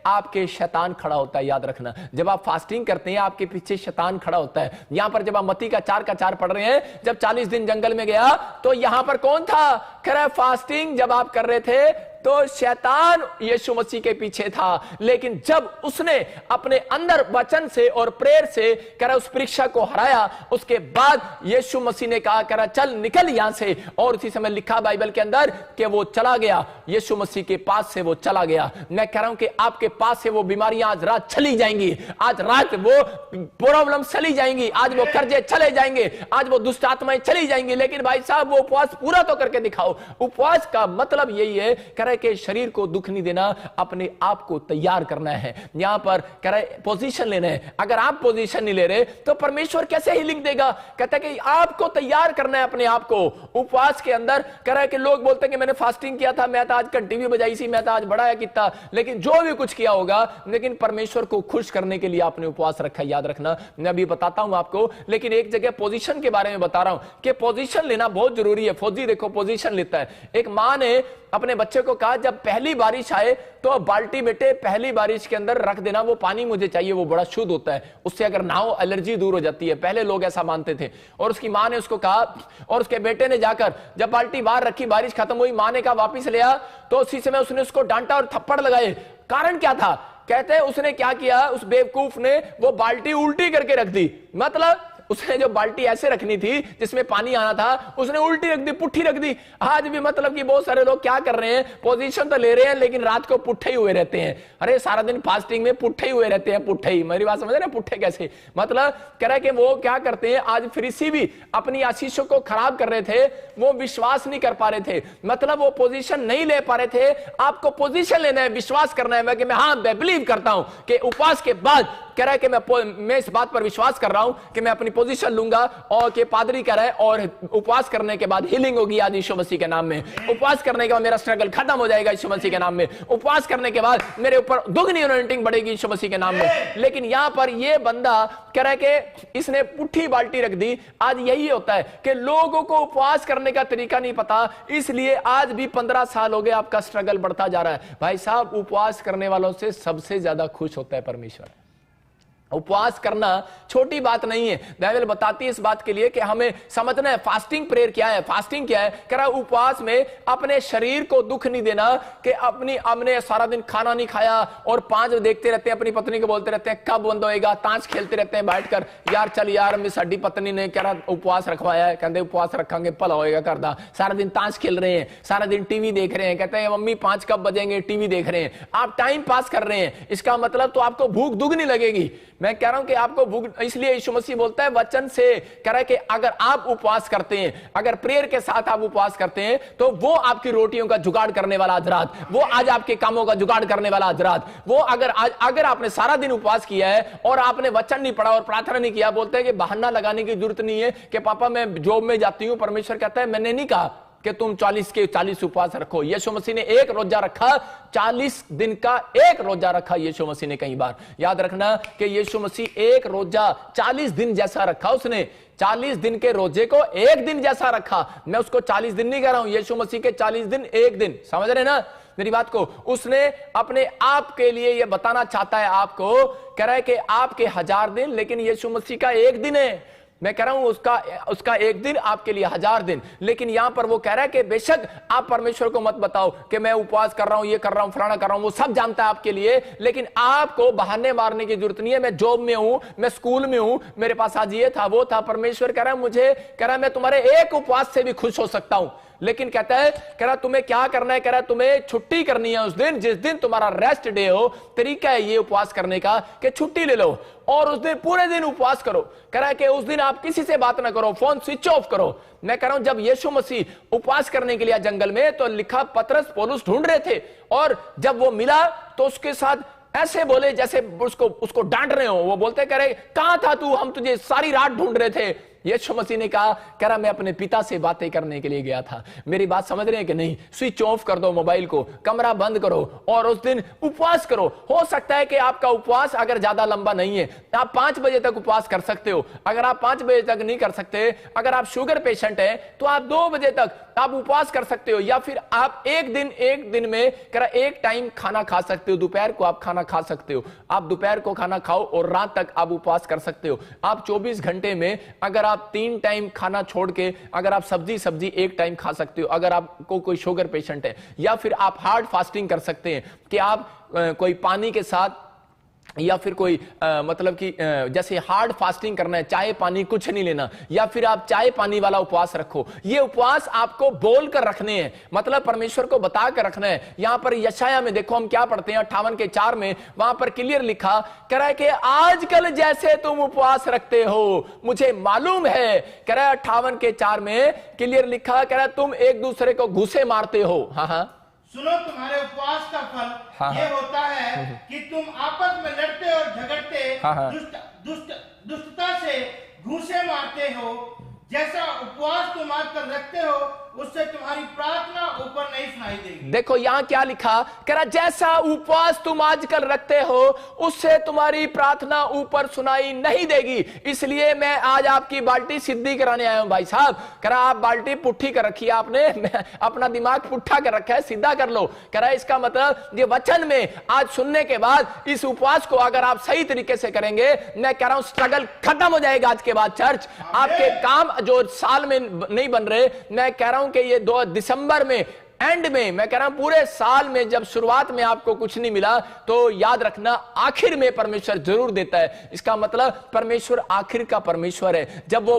आपके शैतान खड़ा होता है। याद रखना, जब आप फास्टिंग करते हैं आपके पीछे शैतान खड़ा होता है। यहां पर जब आप मत्ती का 4 पढ़ रहे हैं, जब 40 दिन जंगल में गया तो यहां पर कौन था, कह रहा है फास्टिंग जब आप कर रहे थे तो शैतान यीशु मसीह के पीछे था। लेकिन जब उसने अपने अंदर वचन से और प्रेयर से कह रहा उस परीक्षा को हराया, उसके बाद यीशु मसीह ने कहा कह रहा चल निकल यहां से, और उसी समय लिखा बाइबल के अंदर कि वो चला गया, यीशु मसीह के पास से वो चला गया। मैं कह रहा हूं कि आपके पास से वो बीमारियां आज रात चली जाएंगी, आज रात वो प्रॉब्लम चली जाएंगी, आज वो कर्जे चले जाएंगे, आज वो दुष्ट आत्माएं चली जाएंगी। लेकिन भाई साहब वो उपवास पूरा तो करके दिखाओ। उपवास का मतलब यही है कह रहा है कि शरीर को दुख नहीं देना, अपने आप को तैयार करना है। यहां पर कह रहा है पोजीशन लेना है। अगर आप पोजीशन नहीं ले रहे तो परमेश्वर कैसे हीलिंग देगा। कहता है कि आपको तैयार करना है अपने आप को उपवास के अंदर। कह रहा है कि लोग बोलते हैं कि मैंने फास्टिंग किया था, मैं तो आज घंटी भी बजाई सी, मैं तो आज बड़ा है कितना, लेकिन जो भी कुछ किया होगा, लेकिन परमेश्वर को खुश करने के लिए आपने उपवास रखा। याद रखना, मैं अभी बताता हूं आपको, लेकिन एक जगह पोजीशन के बारे में बता रहा हूं कि पोजीशन लेना बहुत जरूरी है। फौजी देखो पोजीशन लेता है। एक मां ने अपने बच्चे को कहा जब पहली बारिश आए तो बाल्टी बेटे पहली बारिश के अंदर रख देना, वो पानी मुझे चाहिए, वो बड़ा शुद्ध होता है, उससे अगर नहाओ एलर्जी दूर हो जाती है। पहले लोग ऐसा मानते थे। और उसकी मां ने उसको कहा, और उसके बेटे ने जाकर जब बाल्टी बाहर रखी, बारिश खत्म हुई, मां ने कहा वापिस ले आ, तो उसी समय उसने उसको डांटा और थप्पड़ लगाए। कारण क्या था? कहते हैं उसने क्या किया, उस बेवकूफ ने वो बाल्टी उल्टी करके रख दी। मतलब उसने जो बाल्टी ऐसे रखनी थी जिसमें पानी आना था, उसने उल्टी रख दी, पुट्ठी रख दी। आज भी मतलब कि बहुत सारे लोग क्या कर रहे हैं, पोजीशन तो ले रहे हैं लेकिन रात को पुट्ठे ही हुए रहते हैं। अरे सारा दिन फास्टिंग में पुट्ठे ही हुए रहते हैं, पुट्ठे ही। मेरी बात समझ रहे हैं? पुट्ठे कैसे? मतलब कह रहे कि वो क्या करते हैं, आज फरीसी भी अपनी आशीषों को खराब कर रहे थे, वो विश्वास नहीं कर पा रहे थे, मतलब वो पोजीशन नहीं ले पा रहे थे। आपको पोजीशन लेना है, विश्वास करना है कि मैं हाँ मैं बिलीव करता हूं कि उपवास के बाद कह रहा है कि मैं इस बात पर विश्वास कर रहा हूं कि मैं अपनी पोजीशन लूंगा, और कि पादरी कह रहा है और उपवास करने के बाद हीलिंग होगी आज यीशु मसीह के नाम में। उपवास करने के बाद मेरा स्ट्रगल खत्म हो जाएगा यीशु मसीह के नाम में। उपवास करने के बाद मेरे ऊपर दुगनी अनॉइंटिंग बढ़ेगी यीशु मसीह के नाम में। लेकिन यहां पर यह बंदा कह रहा है कि इसने पुट्ठी बाल्टी रख दी। आज यही होता है कि लोगों को उपवास करने का तरीका नहीं पता, इसलिए आज भी 15 साल हो गए आपका स्ट्रगल बढ़ता जा रहा है। भाई साहब, उपवास करने वालों से सबसे ज्यादा खुश होता है परमेश्वर। उपवास करना छोटी बात नहीं है। बाइबल बताती है इस बात के लिए कि हमें समझना है फास्टिंग प्रेयर क्या है। फास्टिंग क्या है? कह रहा उपवास में अपने शरीर को दुख नहीं देना कि हमने सारा दिन खाना नहीं खाया और 5 देखते रहते हैं, अपनी पत्नी को बोलते रहते हैं कब बंद होएगा, ताश खेलते रहते हैं बैठकर, यार चल यार मैं साडी पत्नी ने कह रहा उपवास रखवाया है, कहते उपवास रखेंगे भला होएगा घर दा। सारा दिन ताश खेल रहे हैं, सारा दिन टीवी देख रहे हैं, कहते हैं मम्मी 5 कब बजेंगे, टीवी देख रहे हैं, आप टाइम पास कर रहे हैं। इसका मतलब तो आपको भूख दुगनी लगेगी। मैं कह रहा हूं कि आपको भूख, इसलिए यीशु मसीह बोलता है वचन से, कह रहा है कि अगर आप उपवास करते हैं, अगर प्रेयर के साथ आप उपवास करते हैं, तो वो आपकी रोटियों का जुगाड़ करने वाला आज रात, वो आज आपके कामों का जुगाड़ करने वाला आज रात, वो अगर आपने सारा दिन उपवास किया है और आपने वचन नहीं पढ़ा और प्रार्थना नहीं किया, बोलते हैं कि बहाना लगाने की जरूरत नहीं है कि पापा मैं जॉब में जाती हूं। परमेश्वर कहता है मैंने नहीं कहा कि तुम 40 के 40 उपवास रखो। यीशु मसीह ने एक रोजा रखा, 40 दिन का एक रोजा रखा यीशु मसीह ने। कई बार याद रखना कि यीशु मसीह एक रोजा 40 दिन जैसा रखा। उसने 40 दिन के रोजे को एक दिन जैसा रखा। मैं उसको 40 दिन नहीं कह रहा हूं, यीशु मसीह के 40 दिन एक दिन। समझ रहे ना मेरी बात को? उसने अपने आप के लिए यह बताना चाहता है आपको, कह रहा है कि आपके 1000 दिन, लेकिन यीशु मसीह का एक दिन है। मैं कह रहा हूं उसका एक दिन आपके लिए 1000 दिन। लेकिन यहां पर वो कह रहा है कि बेशक आप परमेश्वर को मत बताओ कि मैं उपवास कर रहा हूं, ये कर रहा हूं, फलाना कर रहा हूं, वो सब जानता है आपके लिए, लेकिन आपको बहाने मारने की जरूरत नहीं है। मैं जॉब में हूं, मैं स्कूल में हूं, मेरे पास आज ये था वो था। परमेश्वर कह रहा है मुझे, कह रहा है मैं तुम्हारे एक उपवास से भी खुश हो सकता हूं। लेकिन कहता है, कह रहा तुम्हें क्या करना है, कह रहा तुम्हें छुट्टी करनी है उस दिन जिस दिन तुम्हारा रेस्ट डे हो। तरीका है ये उपवास करने का कि छुट्टी ले लो और उस दिन पूरे दिन उपवास करो। कह रहा है कि उस दिन आप किसी से बात ना करो, फोन स्विच ऑफ करो। मैं कह रहा हूं जब यीशु मसीह उपवास करने के लिए जंगल में, तो लिखा पतरस पौलुस ढूंढ रहे थे, और जब वो मिला तो उसके साथ ऐसे बोले जैसे उसको डांट रहे हो। वो बोलते कह रहे कहां था तू, हम तुझे सारी रात ढूंढ रहे थे। यीशु मसीह ने कहा, कह रहा मैं अपने पिता से बातें करने के लिए गया था। मेरी बात समझ रहे हैं कि नहीं? स्विच ऑफ कर दो मोबाइल को, कमरा बंद करो और उस दिन उपवास करो। हो सकता है कि आपका उपवास अगर ज्यादा लंबा नहीं है, आप 5 बजे तक उपवास कर सकते हो। अगर आप 5 बजे तक नहीं कर सकते, अगर आप शुगर पेशेंट हैं, तो आप 2 बजे तक आप उपवास कर सकते हो। या फिर आप एक दिन में कह रहा एक टाइम खाना खा सकते हो, दोपहर को आप खाना खा सकते हो। आप दोपहर को खाना खाओ और रात तक आप उपवास कर सकते हो। आप 24 घंटे में अगर आप 3 टाइम खाना छोड़ के अगर आप सब्जी एक टाइम खा सकते हो, अगर आपको कोई शुगर पेशेंट है। या फिर आप हार्ड फास्टिंग कर सकते हैं कि आप कोई पानी के साथ, या फिर कोई मतलब कि जैसे हार्ड फास्टिंग करना है, चाय पानी कुछ नहीं लेना, या फिर आप चाय पानी वाला उपवास रखो। ये उपवास आपको बोल कर रखने हैं, मतलब परमेश्वर को बता कर रखना है। यहां पर यशाया में देखो हम क्या पढ़ते हैं, 58:4 में, वहां पर क्लियर लिखा, कह रहा है कि आजकल जैसे तुम उपवास रखते हो मुझे मालूम है। कह रहा है 58:4 में क्लियर लिखा, कह रहा है तुम एक दूसरे को घूसे मारते हो। हाँ, सुनो तुम्हारे उपवास का फल ये होता है कि तुम आपस में लड़ते और झगड़ते, दुष्टता से घूंसे मारते हो, जैसा उपवास तुम आजकल रखते हो उससे तुम्हारी प्रार्थना ऊपर नहीं सुनाई देगी। देखो यहां क्या लिखा, कह रहा जैसा उपवास तुम आजकल रखते हो उससे तुम्हारी प्रार्थना ऊपर सुनाई नहीं देगी। इसलिए मैं आज आपकी बाल्टी सीधी कराने आया हूं भाई साहब। कह रहा आप बाल्टी पुट्ठी कर रखी है आपने, अपना दिमाग पुट्ठा कर रखा है, सीधा कर लो। कह रहा इसका मतलब ये वचन में आज सुनने के बाद इस उपवास को अगर आप सही तरीके से करेंगे, मैं कह रहा हूं स्ट्रगल खत्म हो जाएगा आज के बाद। चर्च आपके काम जो साल में नहीं बन रहे, मैं कह रहा हूं कि ये 2 दिसंबर में एंड में, मैं कह रहा हूं पूरे साल में जब शुरुआत में आपको कुछ नहीं मिला तो याद रखना आखिर में परमेश्वर जरूर देता है। इसका मतलब परमेश्वर आखिर का परमेश्वर है। जब वो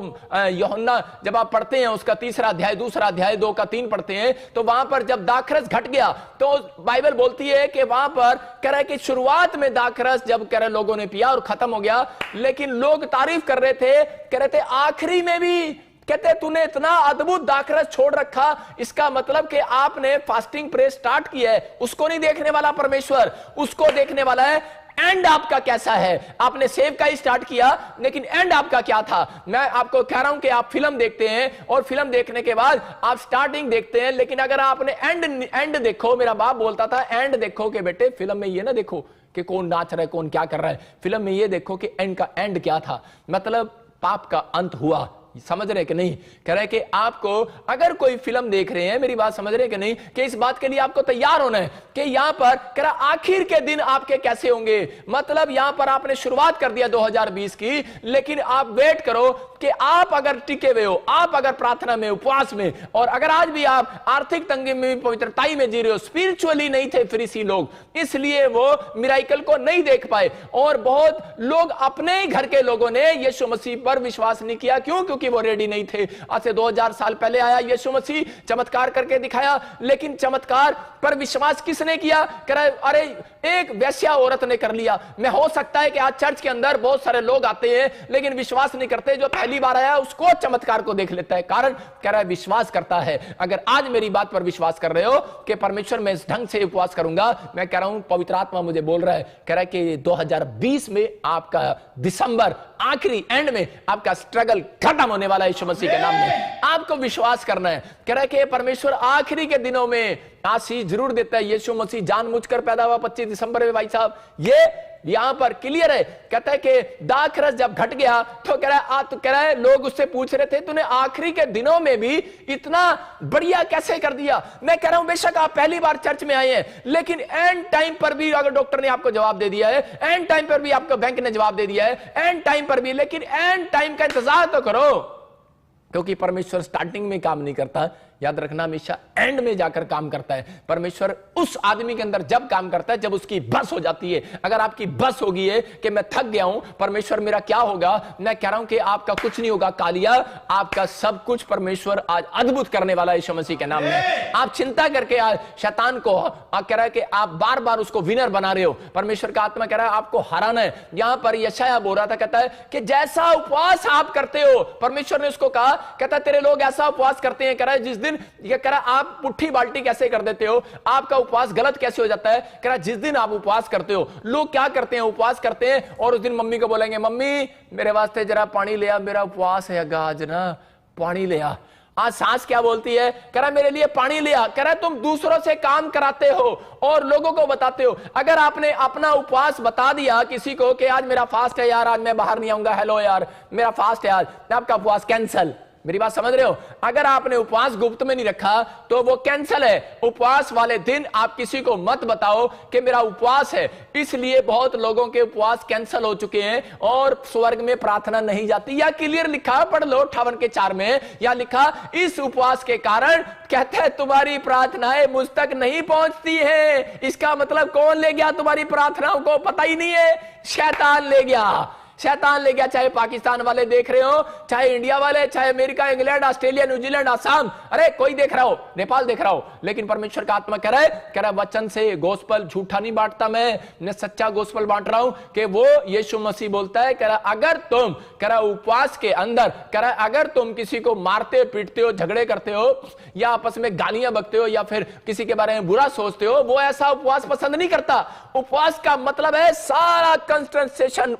यूहन्ना जब आप पढ़ते हैं उसका 3रा अध्याय 2रा अध्याय 2 का 3 पढ़ते हैं तो वहां पर जब दाखरस घट गया तो बाइबल बोलती है कि वहां पर कह रहा है कि शुरुआत में दाखरस जब कह रहे लोगों ने पिया और खत्म हो गया, लेकिन लोग तारीफ कर रहे थे, कह रहे थे आखिरी में भी कहते तूने इतना अद्भुत दाखरस छोड़ रखा। इसका मतलब कि आपने फास्टिंग प्रे स्टार्ट किया है, उसको नहीं देखने वाला परमेश्वर, उसको देखने वाला है एंड आपका कैसा है। आपने सेव का ही स्टार्ट किया लेकिन एंड आपका क्या था। मैं आपको कह रहा हूं कि आप फिल्म देखते हैं और फिल्म देखने के बाद आप स्टार्टिंग देखते हैं, लेकिन अगर आपने एंड देखो, मेरा बाप बोलता था एंड देखो कि बेटे फिल्म में ये ना देखो कि कौन नाच रहा है कौन क्या कर रहा है, फिल्म में ये देखो कि एंड का एंड क्या था, मतलब पाप का अंत हुआ। समझ रहे कि नहीं? कह रहे कि आपको अगर कोई फिल्म देख रहे हैं, मेरी बात समझ रहे कि नहीं, कि इस बात के लिए आपको तैयार होना है कि यहां पर कह रहा आखिर के दिन आपके कैसे होंगे। मतलब यहां पर आपने शुरुआत कर दिया 2020 की, लेकिन आप वेट करो कि आप अगर टिके हुए हो, आप अगर प्रार्थना में उपवास में, और अगर आज भी आप आर्थिक तंगी में पवित्रताई में जी रहे हो, स्पिरिचुअली नहीं थे फरीसी लोग, इसलिए वो मिराइकल को नहीं देख पाए। और बहुत लोग अपने ही घर के लोगों ने यीशु मसीह पर विश्वास नहीं किया। क्यों? क्योंकि वो रेडी नहीं थे। आज से 2000 साल पहले आया यीशु मसीह, चमत्कार करके दिखाया, लेकिन चमत्कार पर विश्वास किसने किया? कह रहा अरे एक वेश्या औरत ने कर लिया। मैं हो सकता है कि आज चर्च के अंदर बहुत सारे लोग आते हैं लेकिन विश्वास नहीं करते, जो पहली बार आया उसको चमत्कार को देख लेता है। कारण कह रहा है विश्वास करता है। अगर आज मेरी बात पर विश्वास कर रहे हो कि परमेश्वर मैं इस ढंग से उपवास करूंगा, मैं कह रहा हूं पवित्र आत्मा मुझे बोल रहा है, कह रहा है कि 2020 में आपका दिसंबर आखिरी एंड में आपका स्ट्रगल खत्म होने वाला है यीशु मसीह के नाम में। आपको विश्वास करना है। कह रहा है कि परमेश्वर आखिरी के दिनों में आशीष जरूर देता है। यीशु मसीह जानबूझकर पैदा हुआ 25 दिसंबर में। भाई साहब ये यहां पर क्लियर है। कहता है कि दाखरस जब घट गया तो कह रहा है लोग उससे पूछ रहे थे तूने आखिरी के दिनों में भी इतना बढ़िया कैसे कर दिया। मैं कह रहा हूं बेशक आप पहली बार चर्च में आए हैं, लेकिन एंड टाइम पर भी अगर डॉक्टर ने आपको जवाब दे दिया है, एंड टाइम पर भी आपको बैंक ने जवाब दे दिया है, एंड टाइम पर भी, लेकिन एंड टाइम का इंतजार तो करो, क्योंकि परमेश्वर स्टार्टिंग में काम नहीं करता। याद रखना हमेशा एंड में जाकर काम करता है। परमेश्वर उस आदमी के अंदर जब काम करता है जब उसकी बस हो जाती है। अगर आपकी बस होगी है कि मैं थक गया हूं, परमेश्वर मेरा क्या होगा, मैं कह रहा हूं कि आपका कुछ नहीं होगा कालिया, आपका सब कुछ परमेश्वर आज अद्भुत करने वाला है यीशु मसीह के नाम में। आप चिंता करके आज शैतान को कह रहा है कि आप बार बार उसको विनर बना रहे हो। परमेश्वर का आत्मा कह रहा है आपको हराना है। यहां पर यशायाह बोल रहा था, कहता है कि जैसा उपवास आप करते हो, परमेश्वर ने उसको कहा, कहता तेरे लोग ऐसा उपवास करते हैं, कह रहा है जिस दिन ये कह रहा आप पुट्ठी बाल्टी कैसे कर देते हो, आपका उपवास गलत कैसे हो जाता है। कह रहा जिस दिन आप उपवास करते हो, लोग क्या करते हैं, उपवास करते हैं और उस दिन मम्मी को बोलेंगे मम्मी मेरे वास्ते जरा पानी ले आ, मेरा उपवास है आज ना, पानी ले आ। आज सास क्या बोलती है, कह रहा मेरे लिए पानी ले आ। कह रहा तुम दूसरों से काम कराते हो और लोगों को बताते हो। अगर आपने अपना उपवास बता दिया किसी को कि आज मेरा फास्ट है यार, आज मैं बाहर नहीं आऊंगा, हेलो यार मेरा फास्ट है आज, आपका उपवास कैंसल। मेरी बात समझ रहे हो? अगर आपने उपवास गुप्त में नहीं रखा तो वो कैंसल है। उपवास वाले दिन आप किसी को मत बताओ कि मेरा उपवास है। इसलिए बहुत लोगों के उपवास कैंसल हो चुके हैं और स्वर्ग में प्रार्थना नहीं जाती। या क्लियर लिखा, पढ़ लो 58 के 4 में, या लिखा इस उपवास के कारण कहते हैं तुम्हारी प्रार्थनाएं मुझ तक नहीं पहुंचती है। इसका मतलब कौन ले गया तुम्हारी प्रार्थनाओं को? पता ही नहीं है, शैतान ले गया। शैतान ले गया। चाहे पाकिस्तान वाले देख रहे हो, चाहे इंडिया वाले, चाहे America, England, Australia, New Zealand, Assam, अरे कोई देख रहा हो, नेपाल देख रहा हो, लेकिन परमेश्वर का आत्मा कह रहा है वचन से गोस्पल झूठा नहीं बांटता, मैं सच्चा गोस्पल बांट रहा हूं कि वो यीशु मसीह बोलता है, कह रहा अगर तुम उपवास के अंदर कह रहा अगर तुम किसी को मारते पीटते हो, झगड़े करते हो या आपस में गालियां बकते हो या फिर किसी के बारे में बुरा सोचते हो, वो ऐसा उपवास पसंद नहीं करता। उपवास का मतलब है सारा कंसंट्रेशन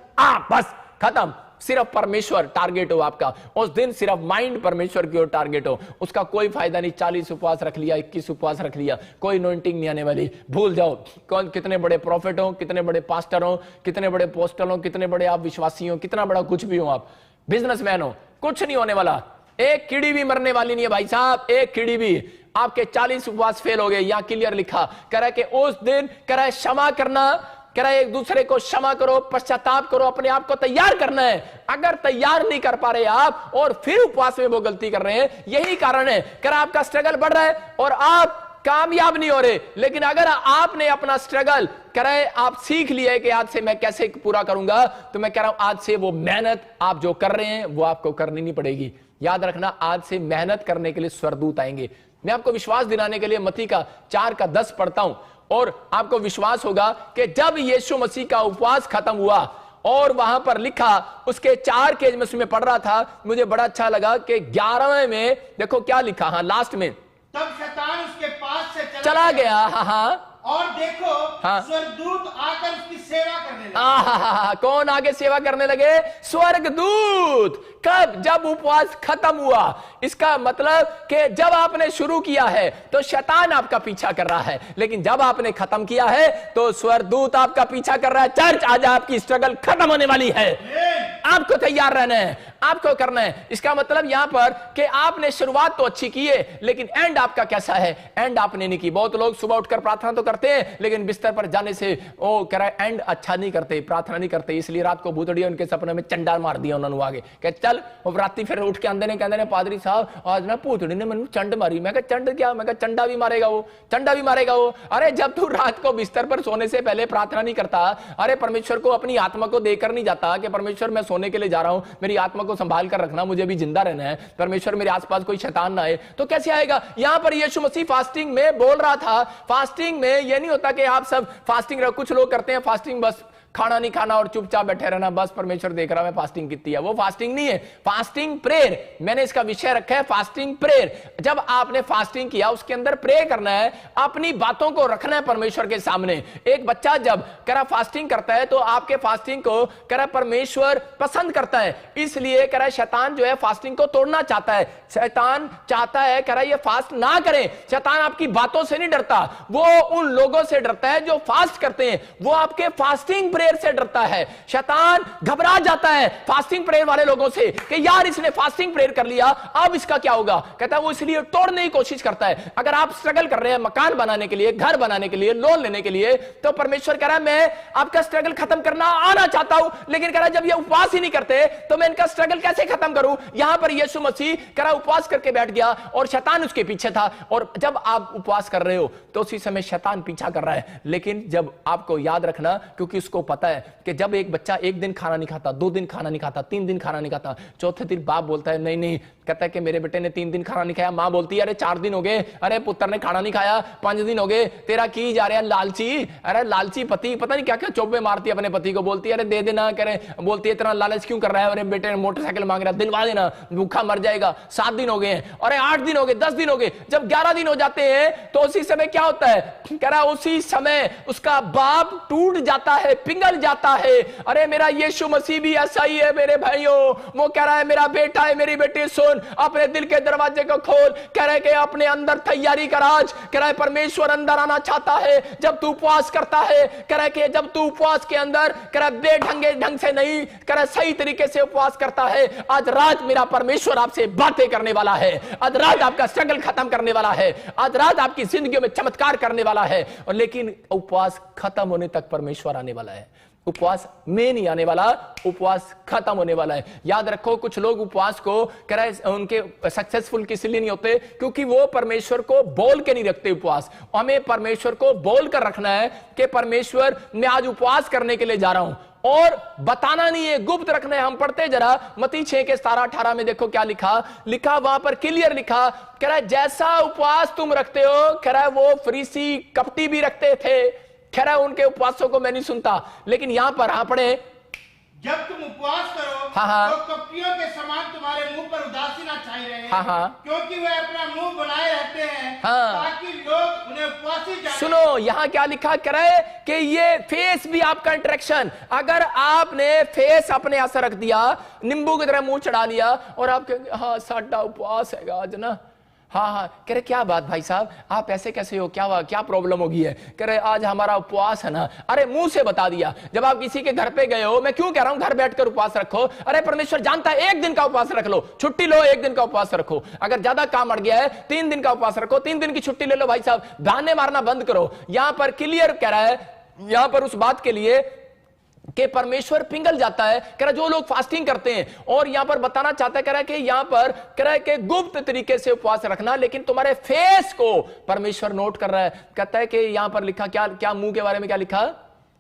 बस खत्म, सिर्फ परमेश्वर टारगेट हो आपका, उस दिन सिर्फ माइंड परमेश्वर की ओर टारगेट हो, उसका कोई फायदा नहीं। 40 उपवास रख लिया, 21 उपवास रख लिया, कोई अनॉइंटिंग नहीं आने वाली। भूल जाओ कौन कितने बड़े प्रॉफिट हो, कितने बड़े पास्टर हो, कितने बड़े पोस्टर हो, कितने बड़े आप विश्वासी हो, कितना बड़ा कुछ भी हो, आप बिजनेसमैन हो, कुछ नहीं होने वाला। एक कीड़ी भी मरने वाली नहीं है भाई साहब, एक कीड़ी भी। आपके 40 उपवास फेल हो गए, यहां क्लियर लिखा कह रहा है कि उस दिन कह रहा है क्षमा करना, कह रहा है एक दूसरे को क्षमा करो, पश्चाताप करो, अपने आप को तैयार करना है। अगर तैयार नहीं कर पा रहे आप और फिर उपवास में वो गलती कर रहे हैं, यही कारण है। कह रहा आपका स्ट्रगल बढ़ रहा है और आप कामयाब नहीं हो रहे। लेकिन अगर आपने अपना स्ट्रगल कह रहे आप सीख लिया है कि आज से मैं कैसे पूरा करूंगा, तो मैं कह रहा हूं आज से वो मेहनत आप जो कर रहे हैं वो आपको करनी नहीं पड़ेगी। याद रखना, आज से मेहनत करने के लिए स्वर्गदूत आएंगे। मैं आपको विश्वास दिलाने के लिए मत्ती का 4:10 पढ़ता हूं और आपको विश्वास होगा कि जब यीशु मसीह का उपवास खत्म हुआ और वहां पर लिखा, उसके 4 के में पढ़ रहा था, मुझे बड़ा अच्छा लगा कि 11वें में देखो क्या लिखा, हाँ लास्ट में, तब शैतान उसके पास से चला गया। हाँ और देखो हाँ, स्वर्गदूत आकर उसकी सेवा करने लगे। कौन आगे सेवा करने लगे? स्वर्गदूत। कब? जब उपवास खत्म हुआ। इसका मतलब कि जब आपने शुरू किया है तो शैतान आपका पीछा कर रहा है, लेकिन जब आपने खत्म किया है तो स्वर्गदूत आपका पीछा कर रहा है। चर्च, आज आपकी स्ट्रगल खत्म होने वाली है, आपको तैयार रहना है, आपको करना है। इसका मतलब यहां पर कि आपने शुरुआत तो अच्छी की है, लेकिन एंड आपका कैसा है? एंड आपने नहीं की। बहुत लोग सुबह उठकर प्रार्थना तो करते हैं, लेकिन बिस्तर पर जाने से वो कह रहा है एंड अच्छा नहीं करते, प्रार्थना नहीं करते, इसलिए रात को भूतड़िया उनके सपने में चंडा मार दिया उन्होंने आगे। कह चल, और राती फिर उठ के आंदे ने कहते हैं पादरी साहब आज ना भूतड़ी ने मैंने चंड मारी। मैं कहा चंड क्या? मैं कहा चंडा भी मारेगा वो, चंडा भी मारेगा वो। अरे जब तू रात को बिस्तर पर सोने से पहले प्रार्थना नहीं करता, अरे परमेश्वर को अपनी आत्मा को देकर नहीं जाता कि परमेश्वर मैं सोने के लिए जा रहा हूं, मेरी आत्मा को संभाल कर रखना, मुझे भी जिंदा रहना है, परमेश्वर मेरे आसपास कोई शैतान ना आए, तो कैसे आएगा? यहां पर यीशु मसीह फास्टिंग में बोल रहा था। फास्टिंग में यह नहीं होता कि आप सब फास्टिंग रहो। कुछ लोग करते हैं फास्टिंग, बस खाना नहीं खाना और चुपचाप बैठे रहना, बस परमेश्वर देख रहा है फास्टिंग कितनी है। वो फास्टिंग नहीं है, फास्टिंग प्रेयर। मैंने इसका विषय रखा है फास्टिंग प्रेयर। जब आपने फास्टिंग किया उसके अंदर प्रे करना है, अपनी बातों को रखना है परमेश्वर के सामने। एक बच्चा जब कह रहा फास्टिंग करता है तो आपके फास्टिंग को कह रहा परमेश्वर पसंद करता है, इसलिए कह रहा शैतान जो है फास्टिंग को तोड़ना चाहता है। शैतान चाहता है कह रहा ये फास्ट ना करें। शैतान आपकी बातों से नहीं डरता, वो उन लोगों से डरता है जो फास्ट करते हैं, वो आपके फास्टिंग प्रेयर से डरता है। शैतान घबरा जाता है फास्टिंग प्रेयर वाले लोगों से कि यार इसने फास्टिंग प्रेयर कर लिया, अब इसका क्या होगा? कहता है वो इसलिए तोड़ने की कोशिश करता है। अगर आप स्ट्रगल कर रहे हैं मकान बनाने के लिए, घर बनाने के लिए, लोन लेने के लिए, तो परमेश्वर कह रहा है मैं आपका स्ट्रगल खत्म करना आना चाहता हूं, लेकिन कह रहा है जब ये उपवास ही नहीं करते तो मैं इनका स्ट्रगल कैसे खत्म करूं? यहां पर यीशु मसीह कह रहा उपवास करके बैठ गया और शैतान उसके पीछे था। और जब आप उपवास कर रहे हो तो उसी समय शैतान पीछा कर रहा है, लेकिन जब आपको याद रखना, क्योंकि उसको पता है कि जब एक बच्चा एक दिन खाना नहीं खाता, 2 दिन खाना नहीं खाता, 3 दिन खाना नहीं खाता, चौथे दिन बाप बोलता है नहीं नहीं, कहता है कि मेरे बेटे ने 3 दिन खाना नहीं खाया। मां बोलती है अरे 4 दिन हो गए, अरे पुत्र ने खाना नहीं खाया, 5 दिन हो गए, तेरा की जा रहा है लालची। अरे लालची पति पता नहीं क्या क्या चौबे मारती है अपने पति को, बोलती है अरे दे देना, करे बोलती है इतना लालच क्यों कर रहा है, अरे बेटे ने मोटरसाइकिल मांग रहा है दिलवा देना, भूखा मर जाएगा। 7 दिन हो गए हैं, अरे 8 दिन हो गए, 10 दिन हो गए, जब 11 दिन हो जाते हैं तो उसी समय क्या होता है? कह रहा उसी समय उसका बाप टूट जाता है, पिघल जाता है। अरे मेरा यीशु मसीह भी ऐसा ही है मेरे भाइयों। वो कह रहा है मेरा बेटा है, मेरी बेटी सुन, अपने दिल के दरवाजे को खोल। कह रहे कि अपने अंदर तैयारी कर आज। कह रहा है परमेश्वर अंदर आना चाहता है जब तू उपवास करता है। कह रहा कि जब तू उपवास के अंदर कह रहा बेढंगे ढंग से नहीं, कह रहा सही तरीके से उपवास करता है। आज रात मेरा परमेश्वर आपसे बातें करने वाला है, आज रात आपका स्ट्रगल खत्म करने वाला है, आज रात आपकी जिंदगी में चमत्कार करने वाला है। और लेकिन उपवास खत्म होने तक परमेश्वर आने वाला है, उपवास में नहीं आने वाला, उपवास खत्म होने वाला है। याद रखो कुछ लोग उपवास को कह रहे उनके सक्सेसफुल किसलिए नहीं होते, क्योंकि वो परमेश्वर को बोल के नहीं रखते उपवास। हमें परमेश्वर को बोल कर रखना है कि परमेश्वर मैं आज उपवास करने के लिए जा रहा हूं, और बताना नहीं है, गुप्त रखना है। हम पढ़ते जरा मत्ती 6 के 17-18 में देखो क्या लिखा वहां पर क्लियर लिखा, कह रहा है जैसा उपवास तुम रखते हो, कह रहा है वो फरीसी कपटी भी रखते थे, कह रहा है उनके उपवासों को मैं नहीं सुनता। लेकिन यहां पर पढ़े जब तुम उपवास करो तो कपटियों के समान तुम्हारे मुंह पर उदासी ना छाई रहे, क्योंकि वे अपना मुंह बनाए रहते हैं ताकि लोग उन्हें उपवासी जाने। सुनो यहाँ क्या लिखा करे कि ये फेस भी आपका इंटरेक्शन, अगर आपने फेस अपने असर रख दिया, नींबू की तरह मुंह चढ़ा लिया और आप कहेंगे हाँ साडा उपवास है आज ना, हाँ कह रहे क्या बात भाई साहब आप ऐसे कैसे हो, क्या हुआ, क्या प्रॉब्लम होगी है, कह रहे आज हमारा उपवास है ना। अरे मुंह से बता दिया। जब आप किसी के घर पे गए हो, मैं क्यों कह रहा हूं घर बैठकर उपवास रखो, अरे परमेश्वर जानता है 1 दिन का उपवास रख लो, छुट्टी लो, 1 दिन का उपवास रखो। अगर ज्यादा काम अड़ गया है 3 दिन का उपवास रखो, 3 दिन की छुट्टी ले लो। भाई साहब बहाने मारना बंद करो। यहां पर क्लियर कह रहा है, यहां पर उस बात के लिए कि परमेश्वर पिघल जाता है। कह रहा जो लोग फास्टिंग करते हैं, और यहां पर बताना चाहता है, कह रहा है कि यहां पर कह रहा है कि गुप्त तरीके से उपवास रखना, लेकिन तुम्हारे फेस को परमेश्वर नोट कर रहा है। कहता है कि यहां पर लिखा क्या, क्या मुंह के बारे में क्या लिखा,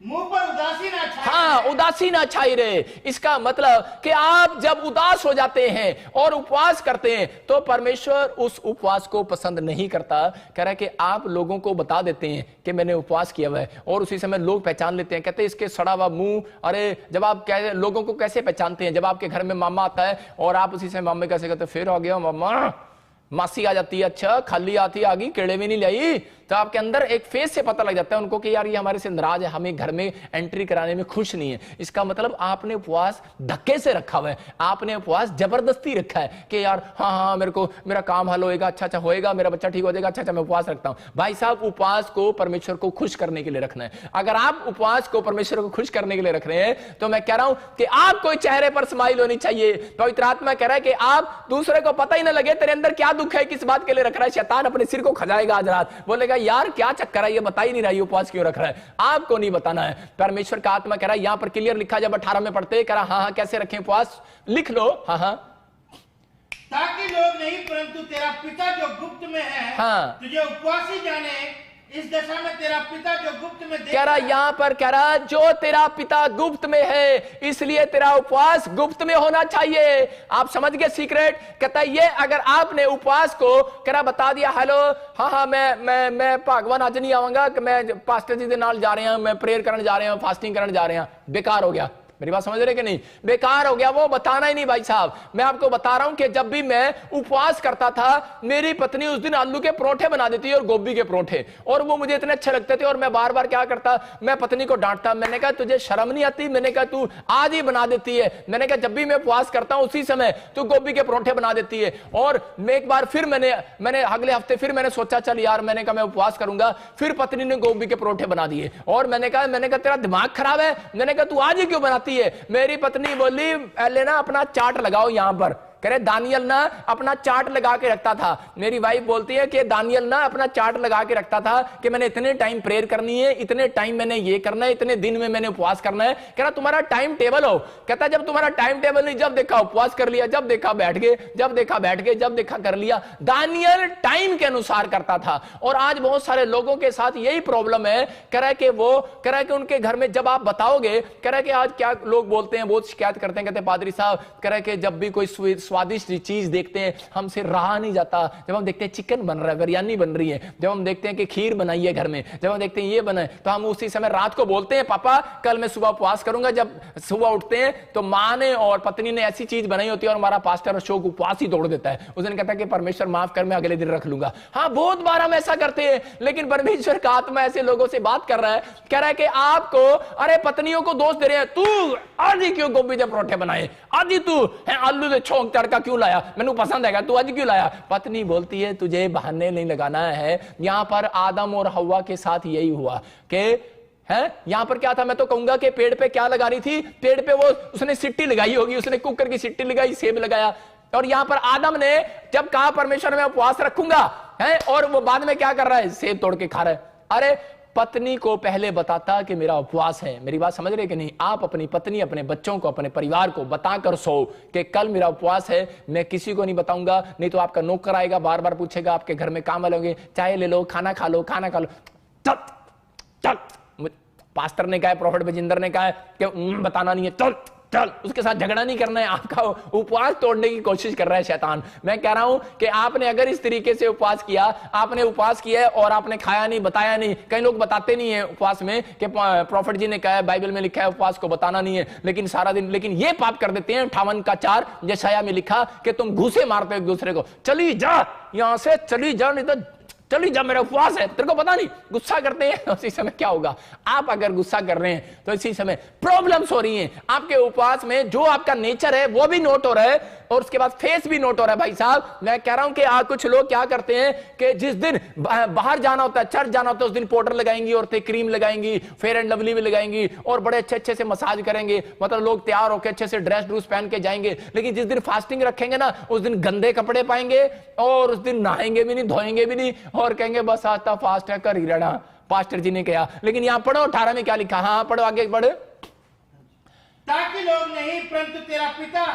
मुंह पर उदासी ना छाई। हाँ उदासी ना छाई रहे। इसका मतलब कि आप जब उदास हो जाते हैं और उपवास करते हैं तो परमेश्वर उस उपवास को पसंद नहीं करता। कह रहा है कि आप लोगों को बता देते हैं कि मैंने उपवास किया हुआ है, और उसी समय लोग पहचान लेते हैं, कहते हैं इसके सड़ा हुआ मुंह। अरे जब आप लोगों को कैसे पहचानते हैं, जब आपके घर में मामा आता है और आप उसी समय मामे कैसे कहते फिर आ गया मामा, मासी आ जाती है, अच्छा खाली आती आ गई, केड़े भी नहीं लाई, तो आपके अंदर एक फेस से पता लग जाता है उनको कि यार ये हमारे से नाराज है, हमें घर में एंट्री कराने में खुश नहीं है। इसका मतलब आपने उपवास धक्के से रखा हुआ है, आपने उपवास जबरदस्ती रखा है कि यार हाँ मेरे को मेरा काम हल होएगा, अच्छा होएगा, मेरा बच्चा ठीक हो जाएगा, अच्छा मैं उपवास रखता हूं। भाई साहब उपवास को परमेश्वर को खुश करने के लिए रखना है। अगर आप उपवास को परमेश्वर को खुश करने के लिए रख रहे हैं तो मैं कह रहा हूं कि आपको चेहरे पर स्माइल होनी चाहिए। पवित्र आत्मा कह रहा है कि आप दूसरे को पता ही ना लगे तेरे अंदर क्या दुख है, किस बात के लिए रख रहा है। शैतान अपने सिर को खजाएगा आज रात, बोलेगा यार क्या चक्कर है, ये बता ही नहीं रहा, ये उपवास क्यों रख रहा है। आपको नहीं बताना है। परमेश्वर का आत्मा कह रहा है, यहां पर क्लियर लिखा, जब 18 में पढ़ते कह रहा हाँ कैसे रखें उपवास, लिख लो हाँ ताकि लोग नहीं परंतु तेरा पिता जो गुप्त में है तुझे उपवासी जाने। इस दशा में तेरा पिता जो गुप्त में कह रहा, यहां पर कह रहा जो तेरा पिता गुप्त में है इसलिए तेरा उपवास गुप्त में होना चाहिए। आप समझ गए सीक्रेट। कहता है ये अगर आपने उपवास को कह रहा बता दिया, हेलो हाँ मैं भगवान आज नहीं आऊंगा, मैं पास्टर जी के नाल जा रहे हैं, मैं प्रेयर करने जा रहे हैं, फास्टिंग करने जा रहे हैं, बेकार हो गया। मेरी बात समझ रहे कि नहीं, बेकार हो गया, वो बताना ही नहीं। भाई साहब मैं आपको बता रहा हूं कि जब भी मैं उपवास करता था मेरी पत्नी उस दिन आलू के परोठे बना देती और गोभी के परोठे, और वो मुझे इतने अच्छे लगते थे, और मैं बार बार क्या करता, मैं पत्नी को डांटता, मैंने कहा तुझे शर्म नहीं आती, मैंने कहा तू आज ही बना देती है, मैंने कहा जब भी मैं उपवास करता हूं उसी समय तू गोभी के परोठे बना देती है। और मैं एक बार फिर मैंने अगले हफ्ते फिर मैंने सोचा चल यार, मैंने कहा मैं उपवास करूंगा, फिर पत्नी ने गोभी के परोठे बना दिए, और मैंने कहा तेरा दिमाग खराब है, मैंने कहा तू आज ही क्यों बनाती है। मेरी पत्नी बोली पहले ना अपना चार्ट लगाओ यहां पर, करे दानियल ना अपना चार्ट लगा के रखता था। मेरी वाइफ बोलती है कि दानियल ना अपना चार्ट लगा के रखता था कि मैंने इतने टाइम प्रेयर करनी है, इतने टाइम मैंने ये करना है, इतने दिन में मैंने उपवास करना है। कह रहा तुम्हारा टाइम टेबल हो। कहता जब तुम्हारा टाइम टेबल नहीं, जब देखा उपवास कर लिया, जब देखा बैठ गए, जब देखा बैठ गए, जब देखा कर लिया। दानियल टाइम के अनुसार करता था। और आज बहुत सारे लोगों के साथ यही प्रॉब्लम है। कह रहा है कि वो कह रहा है कि उनके घर में जब आप बताओगे, कह रहा है कि आज क्या लोग बोलते हैं, बहुत शिकायत करते हैं, कहते हैं पादरी साहब, कह रहा है कि जब भी कोई स्वादिष्ट चीज देखते हैं हमसे रहा नहीं जाता। जब हम देखते हैं चिकन बन रहा है, बिरयानी बन रही है, जब हम देखते हैं कि खीर बनाई है घर में, जब हम देखते हैं ये बनाए, तो हम उसी समय रात को बोलते हैं पापा कल मैं सुबह उपवास करूंगा। जब सुबह उठते हैं तो मां ने और पत्नी ने ऐसी चीज बनाई होती है और हमारा पास्टर अशोक उपवास ही तोड़ देता है। उस दिन कहता है कि परमेश्वर माफ कर, मैं अगले दिन रख लूंगा। हाँ बहुत बार हम ऐसा करते हैं, लेकिन परमेश्वर का आत्मा ऐसे लोगों से बात कर रहा है, कह रहा है कि आपको अरे पत्नियों को दोष दे रहे हैं, तू आज ही क्यों गोभी के परोठे बनाए, आज ही तू आलू से छोंक तड़का क्यों लाया, मैंने पसंद है, तू आज क्यों लाया। पत्नी बोलती है तुझे बहाने नहीं लगाना है। यहां पर आदम और हव्वा के साथ यही हुआ कि है, यहां पर क्या था, मैं तो कहूंगा कि पेड़ पे क्या लगा रही थी, पेड़ पे वो उसने सिट्टी लगाई होगी, उसने कुकर की सिट्टी लगाई, सेब लगाया। और यहां पर आदम ने जब कहा परमेश्वर मैं उपवास रखूंगा है, और वो बाद में क्या कर रहा है, सेब तोड़ के खा रहा है। अरे पत्नी को पहले बताता कि मेरा उपवास है। मेरी बात समझ रहे कि नहीं। आप अपनी पत्नी, अपने बच्चों को, अपने परिवार को बताकर सो कि कल मेरा उपवास है, मैं किसी को नहीं बताऊंगा, नहीं तो आपका नौकर आएगा बार बार पूछेगा, आपके घर में काम लगेंगे, चाय ले लो, खाना खा लो, खाना खा लो। चल पास्टर ने कहा है, प्रोफेट बजिंदर ने कहा है कि बताना नहीं है, चल चल उसके साथ झगड़ा नहीं करना है, आपका उपवास तोड़ने की कोशिश कर रहा है शैतान। मैं कह रहा हूं कि आपने अगर इस तरीके से उपवास किया, आपने उपवास किया है और आपने खाया नहीं, बताया नहीं। कई लोग बताते नहीं है उपवास में कि प्रॉफिट जी ने कहा है, बाइबल में लिखा है उपवास को बताना नहीं है, लेकिन सारा दिन, लेकिन ये पाप कर देते हैं 58:4 यशायाह में लिखा कि तुम घूसे मारते हो एक दूसरे को, चली जा यहां से, चली जा, नहीं तो चली जा, मेरा उपवास है, तेरे को पता नहीं। गुस्सा करते हैं, उसी समय क्या होगा, आप अगर गुस्सा कर रहे हैं तो इसी समय प्रॉब्लम्स हो रही हैं आपके उपवास में। जो आपका नेचर है वो भी नोट हो रहा है और उसके बाद फेस भी नोट हो रहा है। भाई साहब मैं कह रहा हूं कि कुछ लोग क्या करते हैं कि जिस दिन बाहर जाना होता है, चर्च जाना होता है, उस दिन पाउडर लगाएंगी, औरतें क्रीम लगाएंगी, फेयर एंड लवली भी लगाएंगी और बड़े अच्छे अच्छे से मसाज करेंगे, मतलब लोग तैयार होकर अच्छे से ड्रेस ड्रूस पहन के जाएंगे। लेकिन जिस दिन फास्टिंग रखेंगे ना, उस दिन गंदे कपड़े पाएंगे और उस दिन नहाएंगे भी नहीं, धोएंगे भी नहीं और कहेंगे बस आज तो फास्ट है, कर ही रहना, पास्टर जी ने कहा। लेकिन यहां पढ़ो 18 में क्या लिखा, हाँ पढ़ो आगे पढ़ो। ताकि लोग नहीं परंतु तेरा पिता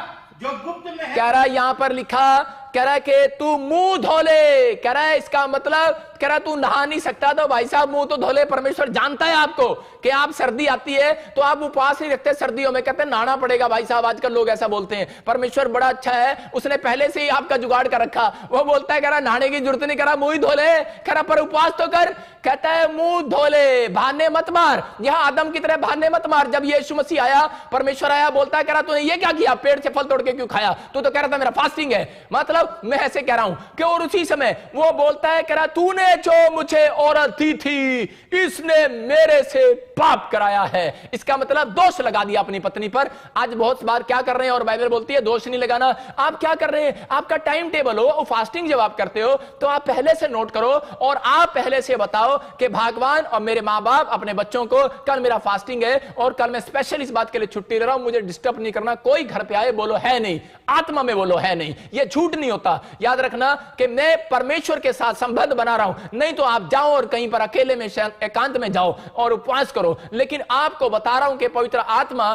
जो गुप्त में है, कह रहा है यहां पर लिखा, कह रहा है कि तू मुंह धो ले, कह रहा है इसका मतलब, कह रहा है तू नहा नहीं सकता तो भाई साहब मुंह तो धो ले। परमेश्वर जानता है आपको कि आप सर्दी आती है तो आप उपवास नहीं रखते सर्दियों में, कहते हैं नहाना पड़ेगा। भाई साहब आजकल लोग ऐसा बोलते हैं। परमेश्वर बड़ा अच्छा है, उसने पहले से ही आपका जुगाड़ कर रखा। वो बोलता है कह रहा नहाने की जरूरत नहीं, कह रहा मुंह ही धो ले, कह रहा पर उपवास तो कर, कहता है मुंह धो ले, बहाने मत मार। यहां आदम की तरह बहाने मत मार। जब यीशु मसीह आया, परमेश्वर आया, बोलता है कह रहा तूने ये क्या किया, पेड़ से फल तोड़ के क्यों खाया, तू तो कह रहा था मेरा फास्टिंग है। मतलब मैं ऐसे कह रहा हूं कि और उसी समय वो बोलता है कह रहा तूने जो मुझे औरत दी थी इसने मेरे से पाप कराया है। इसका मतलब दोष लगा दिया अपनी पत्नी पर। आज बहुत बार क्या कर रहे हैं, और बाइबल बोलती है दोष नहीं लगाना। आप क्या कर रहे हैं, आपका टाइम टेबल हो, फास्टिंग जब आप करते हो तो आप पहले से नोट करो और आप पहले से बताओ कि भगवान और मेरे मां बाप अपने बच्चों को कल मेरा फास्टिंग है और कल मैं स्पेशल इस बात के लिए छुट्टी ले रहा हूं, मुझे डिस्टर्ब नहीं करना। कोई घर पे आए बोलो है नहीं, आत्मा में बोलो है नहीं, यह झूठ नहीं होता। याद रखना कि मैं परमेश्वर के साथ संबंध बना रहा हूं। नहीं तो आप जाओ और कहीं पर अकेले में एकांत में जाओ और उपवास करो। लेकिन आपको बता रहा हूं कि पवित्र आत्मा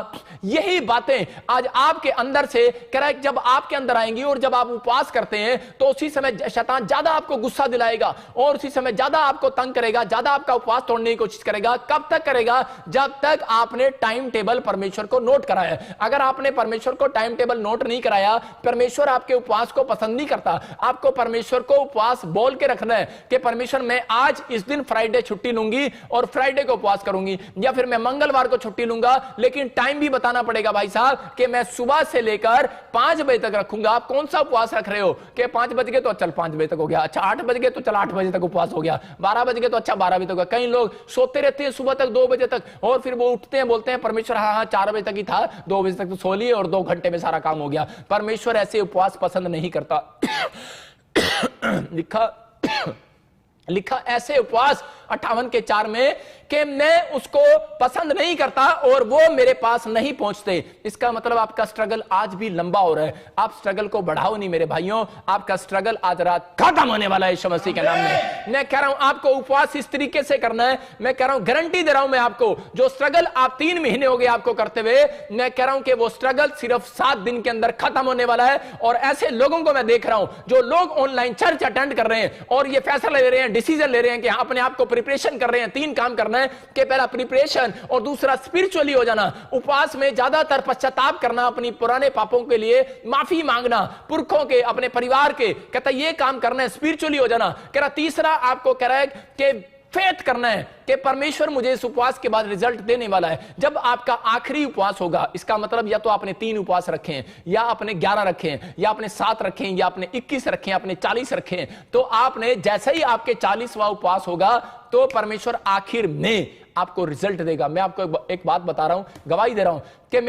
यही बातें आज आपके अंदर से कह रहा है, जब आपके अंदर आएंगी और जब आप उपवास करते हैं तो उसी समय शैतान ज्यादा आपको गुस्सा दिलाएगा और उसी समय ज्यादा आपको तंग करेगा, ज्यादा आपका उपवास तोड़ने की कोशिश करेगा। कब तक करेगा, जब तक आपने टाइम टेबल परमेश्वर को नोट कराया है। अगर आपने परमेश्वर को टाइम टेबल नोट नहीं कराया, परमेश्वर आपके उपवास को पसंद नहीं करता। आपको परमेश्वर को उपवास बोल के रखना है कि परमेश्वर मैं आज इस दिन फ्राइडे छुट्टी लूंगी और फ्राइडे को उपवास करूंगी, या फिर मैं मंगलवार को छुट्टी लूंगा। लेकिन टाइम भी बताना पड़ेगा भाई साहब कि मैं सुबह से लेकर 5 बजे तक रखूंगा। आप कौन सा उपवास रख रहे हो कि 5 बज गए तो चल 5 बजे तक हो गया, अच्छा 8 बज गए तो चल 8 बजे तक उपवास हो गया, 12 बज गए तो अच्छा 12 बजे तक हो गया। कई लोग सोते रहते हैं सुबह तक 2 बजे तक और फिर वो उठते हैं बोलते हैं परमेश्वर हाँ 4 बजे तक ही था, 2 बजे तक तो सो लिए और 2 घंटे में सारा काम हो गया। परमेश्वर ऐसे उपवास पसंद नहीं करता। लिखा ऐसे उपवास 58:4 में कि मैं उसको पसंद नहीं करता और वो मेरे पास नहीं पहुंचते। इसका मतलब आपका स्ट्रगल आज भी लंबा हो रहा है। आप स्ट्रगल को बढ़ाओ नहीं मेरे भाइयों, आपका स्ट्रगल आज रात खत्म होने वाला है यीशु मसीह के नाम में। मैं कह रहा हूं आपको उपवास इस तरीके से करना है। मैं कह रहा हूं गारंटी दे रहा हूं मैं आपको, जो स्ट्रगल आप 3 महीने हो गए आपको करते हुए, मैं कह रहा हूं कि वो स्ट्रगल सिर्फ 7 दिन के अंदर खत्म होने वाला है। और ऐसे लोगों को मैं देख रहा हूं जो लोग ऑनलाइन चर्च अटेंड कर रहे हैं और ये फैसला ले रहे हैं, डिसीजन ले रहे हैं कि अपने आप को प्रिपरेशन कर रहे हैं। 3 काम करना है कि पहला प्रिपरेशन और दूसरा स्पिरिचुअली हो जाना। उपवास में ज्यादातर पश्चाताप करना, अपनी पुराने पापों के लिए माफी मांगना, पुरखों के, अपने परिवार के, कहता ये काम करना है, स्पिरिचुअली हो जाना। कह रहा तीसरा आपको कह रहा है कि फेथ करना है कि परमेश्वर मुझे इस उपवास के बाद रिजल्ट देने वाला है। जब आपका आखिरी उपवास होगा, इसका मतलब या तो आपने 3 उपवास रखे हैं, या आपने 11 रखे हैं, या आपने 7 रखे हैं, या आपने 21 रखे हैं, आपने 40 रखे हैं, तो आपने जैसे ही आपके 40वां उपवास होगा तो परमेश्वर आखिर में आपको रिजल्ट देगा। मैं आपको एक बात बता रहा हूं, गवाही दे रहा हूं कि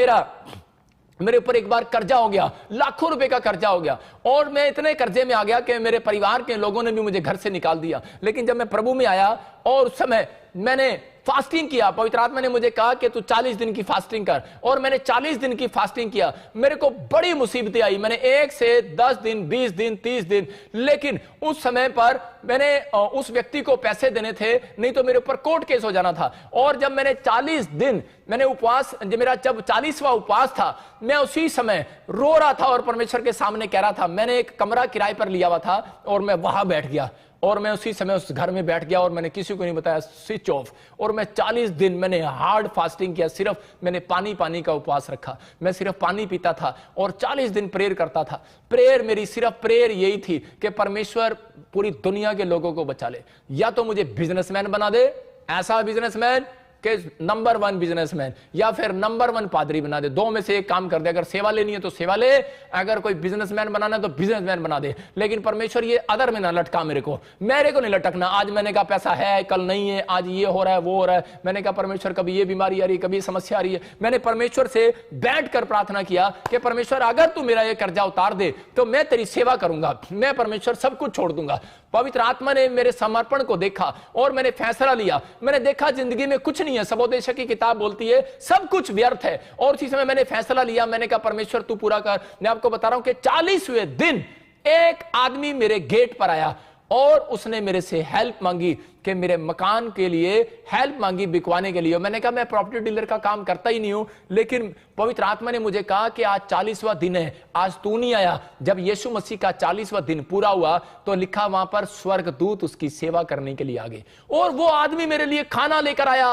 मेरे ऊपर एक बार कर्जा हो गया, लाखों रुपए का कर्जा हो गया और मैं इतने कर्जे में आ गया कि मेरे परिवार के लोगों ने भी मुझे घर से निकाल दिया। लेकिन जब मैं प्रभु में आया और उस समय मैंने फास्टिंग किया, पवित्र आत्मा ने मुझे कहा कि तू 40 दिन की फास्टिंग कर, और मैंने 40 दिन की फास्टिंग किया। मेरे को बड़ी मुसीबतें आई, मैंने 1 से 10 दिन, 20 दिन, 30 दिन, लेकिन उस समय पर मैंने उस व्यक्ति को पैसे देने थे, नहीं तो मेरे ऊपर कोर्ट केस हो जाना था। और जब मैंने 40 दिन मैंने उपवास, मेरा जब 40वां उपवास था, मैं उसी समय रो रहा था और परमेश्वर के सामने कह रहा था। मैंने एक कमरा किराए पर लिया हुआ था और मैं वहां बैठ गया और मैं उसी समय उस घर में बैठ गया और मैंने किसी को नहीं बताया, स्विच ऑफ। और मैं 40 दिन मैंने हार्ड फास्टिंग किया, सिर्फ मैंने पानी का उपवास रखा, मैं सिर्फ पानी पीता था और 40 दिन प्रेयर करता था। प्रेयर मेरी सिर्फ प्रेयर यही थी कि परमेश्वर पूरी दुनिया के लोगों को बचा ले, या तो मुझे बिजनेसमैन बना दे, ऐसा बिजनेसमैन कि नंबर 1 बिजनेसमैन, या फिर नंबर 1 पादरी बना दे। दो में से एक काम कर दे। अगर सेवा लेनी है तो सेवा ले, अगर कोई बिजनेसमैन बनाना है तो बिजनेसमैन बना दे। लेकिन परमेश्वर ये अदर में ना लटका मेरे को नहीं लटकना। आज मैंने कहा पैसा है, कल नहीं है, आज ये हो रहा है, वो हो रहा है। मैंने कहा परमेश्वर कभी ये बीमारी आ रही है, कभी समस्या आ रही है। मैंने परमेश्वर से बैठ कर प्रार्थना किया कि परमेश्वर अगर तू मेरा ये कर्जा उतार दे तो मैं तेरी सेवा करूंगा, मैं परमेश्वर सब कुछ छोड़ दूंगा। पवित्र आत्मा ने मेरे समर्पण को देखा और मैंने फैसला लिया। मैंने देखा जिंदगी में कुछ नहीं है, सबोदेश की किताब बोलती है सब कुछ व्यर्थ है। और उसी समय मैंने फैसला लिया, मैंने कहा परमेश्वर तू पूरा कर। मैं आपको बता रहा हूं कि 40वें दिन एक आदमी मेरे गेट पर आया और उसने मेरे से हेल्प मांगी कि मेरे मकान के लिए हेल्प मांगी, बिकवाने के लिए। मैंने कहा मैं प्रॉपर्टी डीलर का काम करता ही नहीं हूं, लेकिन पवित्र आत्मा ने मुझे कहा कि आज 40वां दिन है, आज तू नहीं आया। जब यीशु मसीह का 40वां दिन पूरा हुआ तो लिखा वहां पर स्वर्गदूत उसकी सेवा करने के लिए आ गए और वो आदमी मेरे लिए खाना लेकर आया।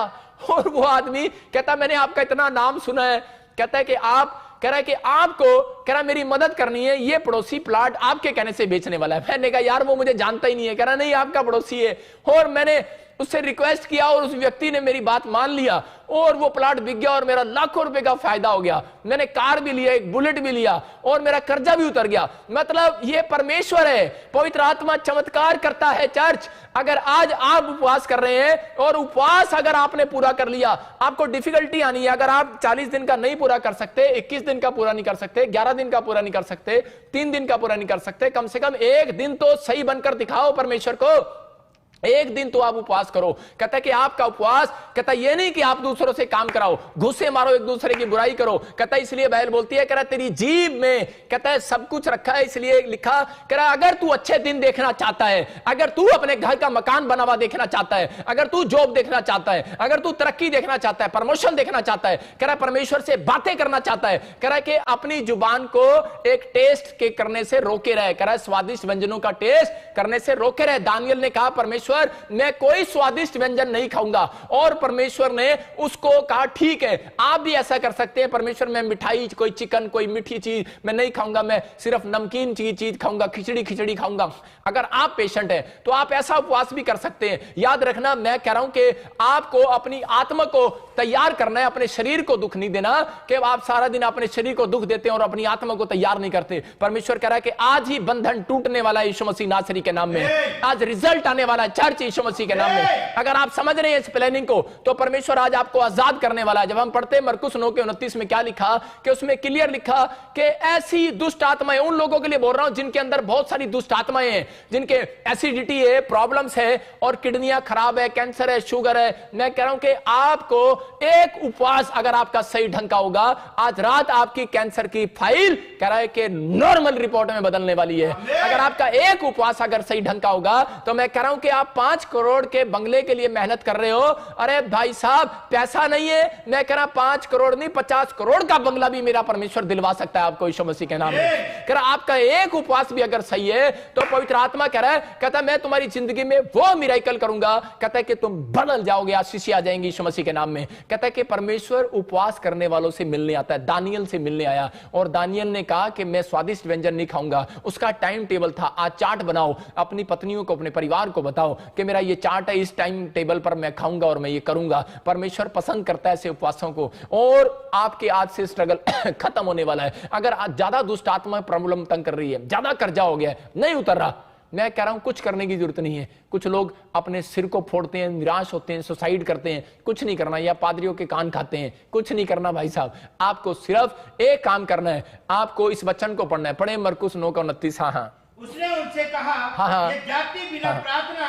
और वो आदमी कहता मैंने आपका इतना नाम सुना है, कहता है कि आप कह रहा है कि आपको कह रहा मेरी मदद करनी है, ये पड़ोसी प्लाट आपके कहने से बेचने वाला है। मैंने कहा यार वो मुझे जानता ही नहीं है। कह रहा नहीं आपका पड़ोसी है। और मैंने उससे रिक्वेस्ट किया और उस व्यक्ति ने मेरी बात मान लिया और वो प्लाट बिक गया और मेरा लाखों रुपए का फायदा हो गया। मैंने कार भी लिया, एक बुलेट भी लिया और मेरा कर्जा भी उतर गया। मतलब ये परमेश्वर है, पवित्र आत्मा चमत्कार करता है। चर्च, अगर आज आप उपवास कर रहे हैं और उपवास अगर आपने पूरा कर लिया, आपको डिफिकल्टी आनी है। अगर आप 40 दिन का नहीं पूरा कर सकते, 21 दिन का पूरा नहीं कर सकते, 11 दिन का पूरा नहीं कर सकते, 3 दिन का पूरा नहीं कर सकते, कम से कम एक दिन तो सही बनकर दिखाओ परमेश्वर को। एक दिन तो आप उपवास करो। कहता है कि आपका उपवास, कहता है ये नहीं कि आप दूसरों से काम कराओ, घुसे मारो, एक दूसरे की बुराई करो। कहता है इसलिए बाइबल बोलती है, कह रहा तेरी जीभ में कहता है सब कुछ रखा है, इसलिए लिखा, कह रहा अगर तू अच्छे दिन देखना चाहता है, अगर तू अपने घर का मकान बना हुआ देखना चाहता है, अगर तू जॉब देखना चाहता है, अगर तू तरक्की देखना चाहता है, प्रमोशन देखना चाहता है, कह रहा परमेश्वर से बातें करना चाहता है, कह रहा कि अपनी जुबान को एक टेस्ट के करने से रोके रहे। कह रहा स्वादिष्ट व्यंजनों का टेस्ट करने से रोके रहे। दानियल ने कहा परमेश्वर मैं कोई स्वादिष्ट व्यंजन नहीं खाऊंगा, और परमेश्वर ने उसको कहा ठीक है आप भी ऐसा कर सकते हैं। परमेश्वर मैं मिठाई, कोई चिकन, कोई मीठी चीज मैं नहीं खाऊंगा, मैं सिर्फ नमकीन चीज खाऊंगा, खिचड़ी खाऊंगा। अगर आप पेशेंट हैं तो आप ऐसा उपवास भी कर सकते हैं। याद रखना मैं कह रहा हूं कि आपको अपनी आत्मा को तैयार करना है, अपने शरीर को दुख नहीं देना कि आप सारा दिन अपने शरीर को दुख देते हैं और अपनी आत्मा को तैयार नहीं करते। परमेश्वर कह रहा है कि आज ही बंधन टूटने वाला है यीशु मसीह नासरी के नाम में, आज रिजल्ट आने वाला है चर्च यीशु मसीह के नाम में। अगर आप समझ रहे हैं इस प्लानिंग को तो परमेश्वर आज आपको आजाद करने वाला है। जब हम पढ़ते हैं मरकुस 9:29 में क्या लिखा कि उसमें क्लियर लिखा कि ऐसी दुष्ट आत्माएं, उन लोगों के लिए बोल रहा हूं जिनके अंदर बहुत सारी दुष्ट आत्माएं हैं, जिनके एसिडिटी है, प्रॉब्लम्स है और किडनियां खराब है, कैंसर है, शुगर है। मैं कह रहा हूं कि आपको एक उपवास अगर आपका सही ढंग का होगा, आज रात आपकी कैंसर की फाइल कह रहा है कि नॉर्मल रिपोर्ट में बदलने वाली है। अगर आपका एक उपवास अगर सही ढंग का होगा तो मैं कह रहा हूं कि आप 5 करोड़ के बंगले के लिए मेहनत कर रहे हो। अरे भाई साहब पैसा नहीं है, मैं कह रहा 5 करोड़ नहीं 50 करोड़ का बंगला भी मेरा परमेश्वर दिलवा सकता है आपको यीशु मसीह के नाम में। कह रहा आपका एक उपवास भी अगर सही है तो पवित्र आत्मा कह रहा है, कहता है मैं तुम्हारी जिंदगी में वो मिरेकल करूंगा, कहता है कि तुम बदल जाओगे, आशीष आ जाएंगी यीशु मसीह के नाम में। कहता है कि परमेश्वर उपवास करने वालों से मिलने आता है। दानियल से मिलने आया और दानियल ने कहा कि मैं स्वादिष्ट व्यंजन नहीं खाऊंगा। उसका टाइम टेबल था, आज चार्ट बनाओ, अपनी पत्नियों को, अपने परिवार को बताओ कि मेरा ये चार्ट है, इस टाइम टेबल पर मैं खाऊंगा और मैं ये करूंगा। परमेश्वर पसंद करता है ऐसे उपवासों को और आपके आज से स्ट्रगल खत्म होने वाला है। अगर आज ज्यादा दुष्ट आत्मा प्रॉब्लम तंग कर रही है, ज्यादा कर्जा हो गया है, नहीं उतर रहा, मैं कह रहा हूं कुछ करने की जरूरत नहीं है। कुछ लोग अपने सिर को फोड़ते हैं, निराश होते हैं, सुसाइड करते हैं, कुछ नहीं करना, या पादरियों के कान खाते हैं, कुछ नहीं करना भाई साहब। आपको सिर्फ एक काम करना है, आपको इस वचन को पढ़ना है। पढ़े मरकुस 9:29। हाँ, उसने उनसे कहा, हाँ, ये जाति बिना प्रार्थना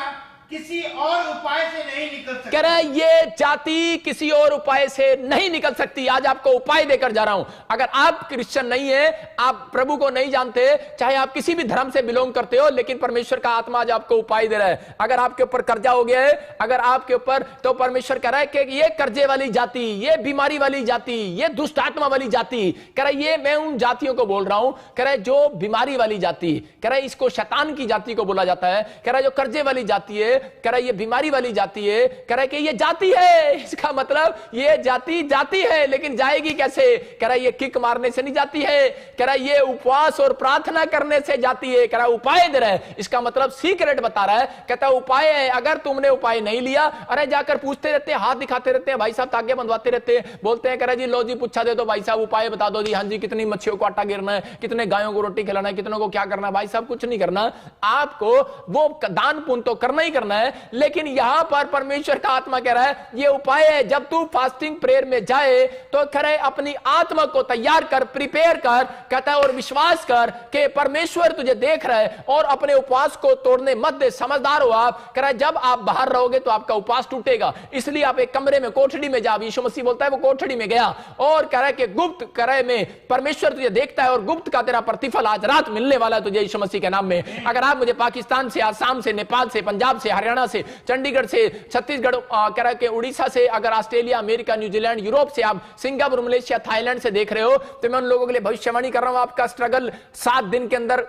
किसी और उपाय से नहीं निकल सकती। कह रहा है ये जाति किसी और उपाय से नहीं निकल सकती। आज आपको उपाय देकर जा रहा हूं। अगर आप क्रिश्चियन नहीं है, आप प्रभु को नहीं जानते, चाहे आप किसी भी धर्म से बिलोंग करते हो, लेकिन परमेश्वर का आत्मा आज आपको उपाय दे रहा है। अगर आपके ऊपर कर्जा हो गया है, अगर आपके ऊपर, तो परमेश्वर कह रहा है कि ये कर्जे वाली जाति, ये बीमारी वाली जाति, ये दुष्ट आत्मा वाली जाति, कह रहा है ये मैं उन जातियों को बोल रहा हूं। कह रहा है जो बीमारी वाली जाति, कह रहा है इसको शैतान की जाति को बोला जाता है। कह रहा है जो कर्जे वाली जाति है, कह रहा है ये बीमारी वाली जाति है, कह रहा है कि ये जाति है। इसका मतलब ये जाति है, लेकिन जाएगी कैसे? कह रहा है ये किक मारने से नहीं जाती है, कह रहा है ये उपवास और प्रार्थना करने से जाती है। कह रहा है उपाय दे रहा है, इसका मतलब सीक्रेट बता रहा है। कहता है उपाय है, अगर तुमने उपाय नहीं लिया, अरे जाकर पूछते रहते हैं, हाथ दिखाते रहते हैं, भाई साहब तागे बंधवाते रहते हैं, बोलते हैं कह रहा जी लो जी पूछा दे दो भाई साहब, उपाय बता दो जी। हाँ जी, कितनी मच्छियों को आटा गिरना है, कितने गायों को रोटी खिलाना है, कितनों को क्या करना है? भाई साहब कुछ नहीं करना, आपको वो दान पुण्य तो करना ही करना है, लेकिन यहां पर परमेश्वर का आत्मा कह रहा है ये उपाय है। जब तू फास्टिंग प्रेयर में जाए तो करे अपनी आत्मा को तैयार कर, प्रिपेयर कर, कहता है और विश्वास कर कि परमेश्वर तुझे देख रहा है, और अपने उपवास को तोड़ने मत दे। समझदार हो आप। कह रहा है जब आप बाहर रहोगे तो आपका उपवास टूटेगा, इसलिए आप एक कमरे में, कोठड़ी में जा। यीशु मसीह बोलता है वो कोठड़ी में गया और कह रहा है कि गुप्त करे में परमेश्वर तुझे देखता है, और गुप्त का तेरा प्रतिफल आज रात मिलने वाला है तुझे यीशु मसीह के नाम में। अगर आप मुझे पाकिस्तान से, आसाम से, नेपाल से, पंजाब से, हरियाणा से, चंडीगढ़ से, छत्तीसगढ़, कह रहा है कि उड़ीसा से, अगर ऑस्ट्रेलिया, अमेरिका, न्यूजीलैंड, यूरोप से, आप सिंगापुर, मलेशिया, थाईलैंड से देख रहे हो, तो मैं उन लोगों के लिए भविष्यवाणी कर रहा हूं, आपका स्ट्रगल 7 दिन के अंदर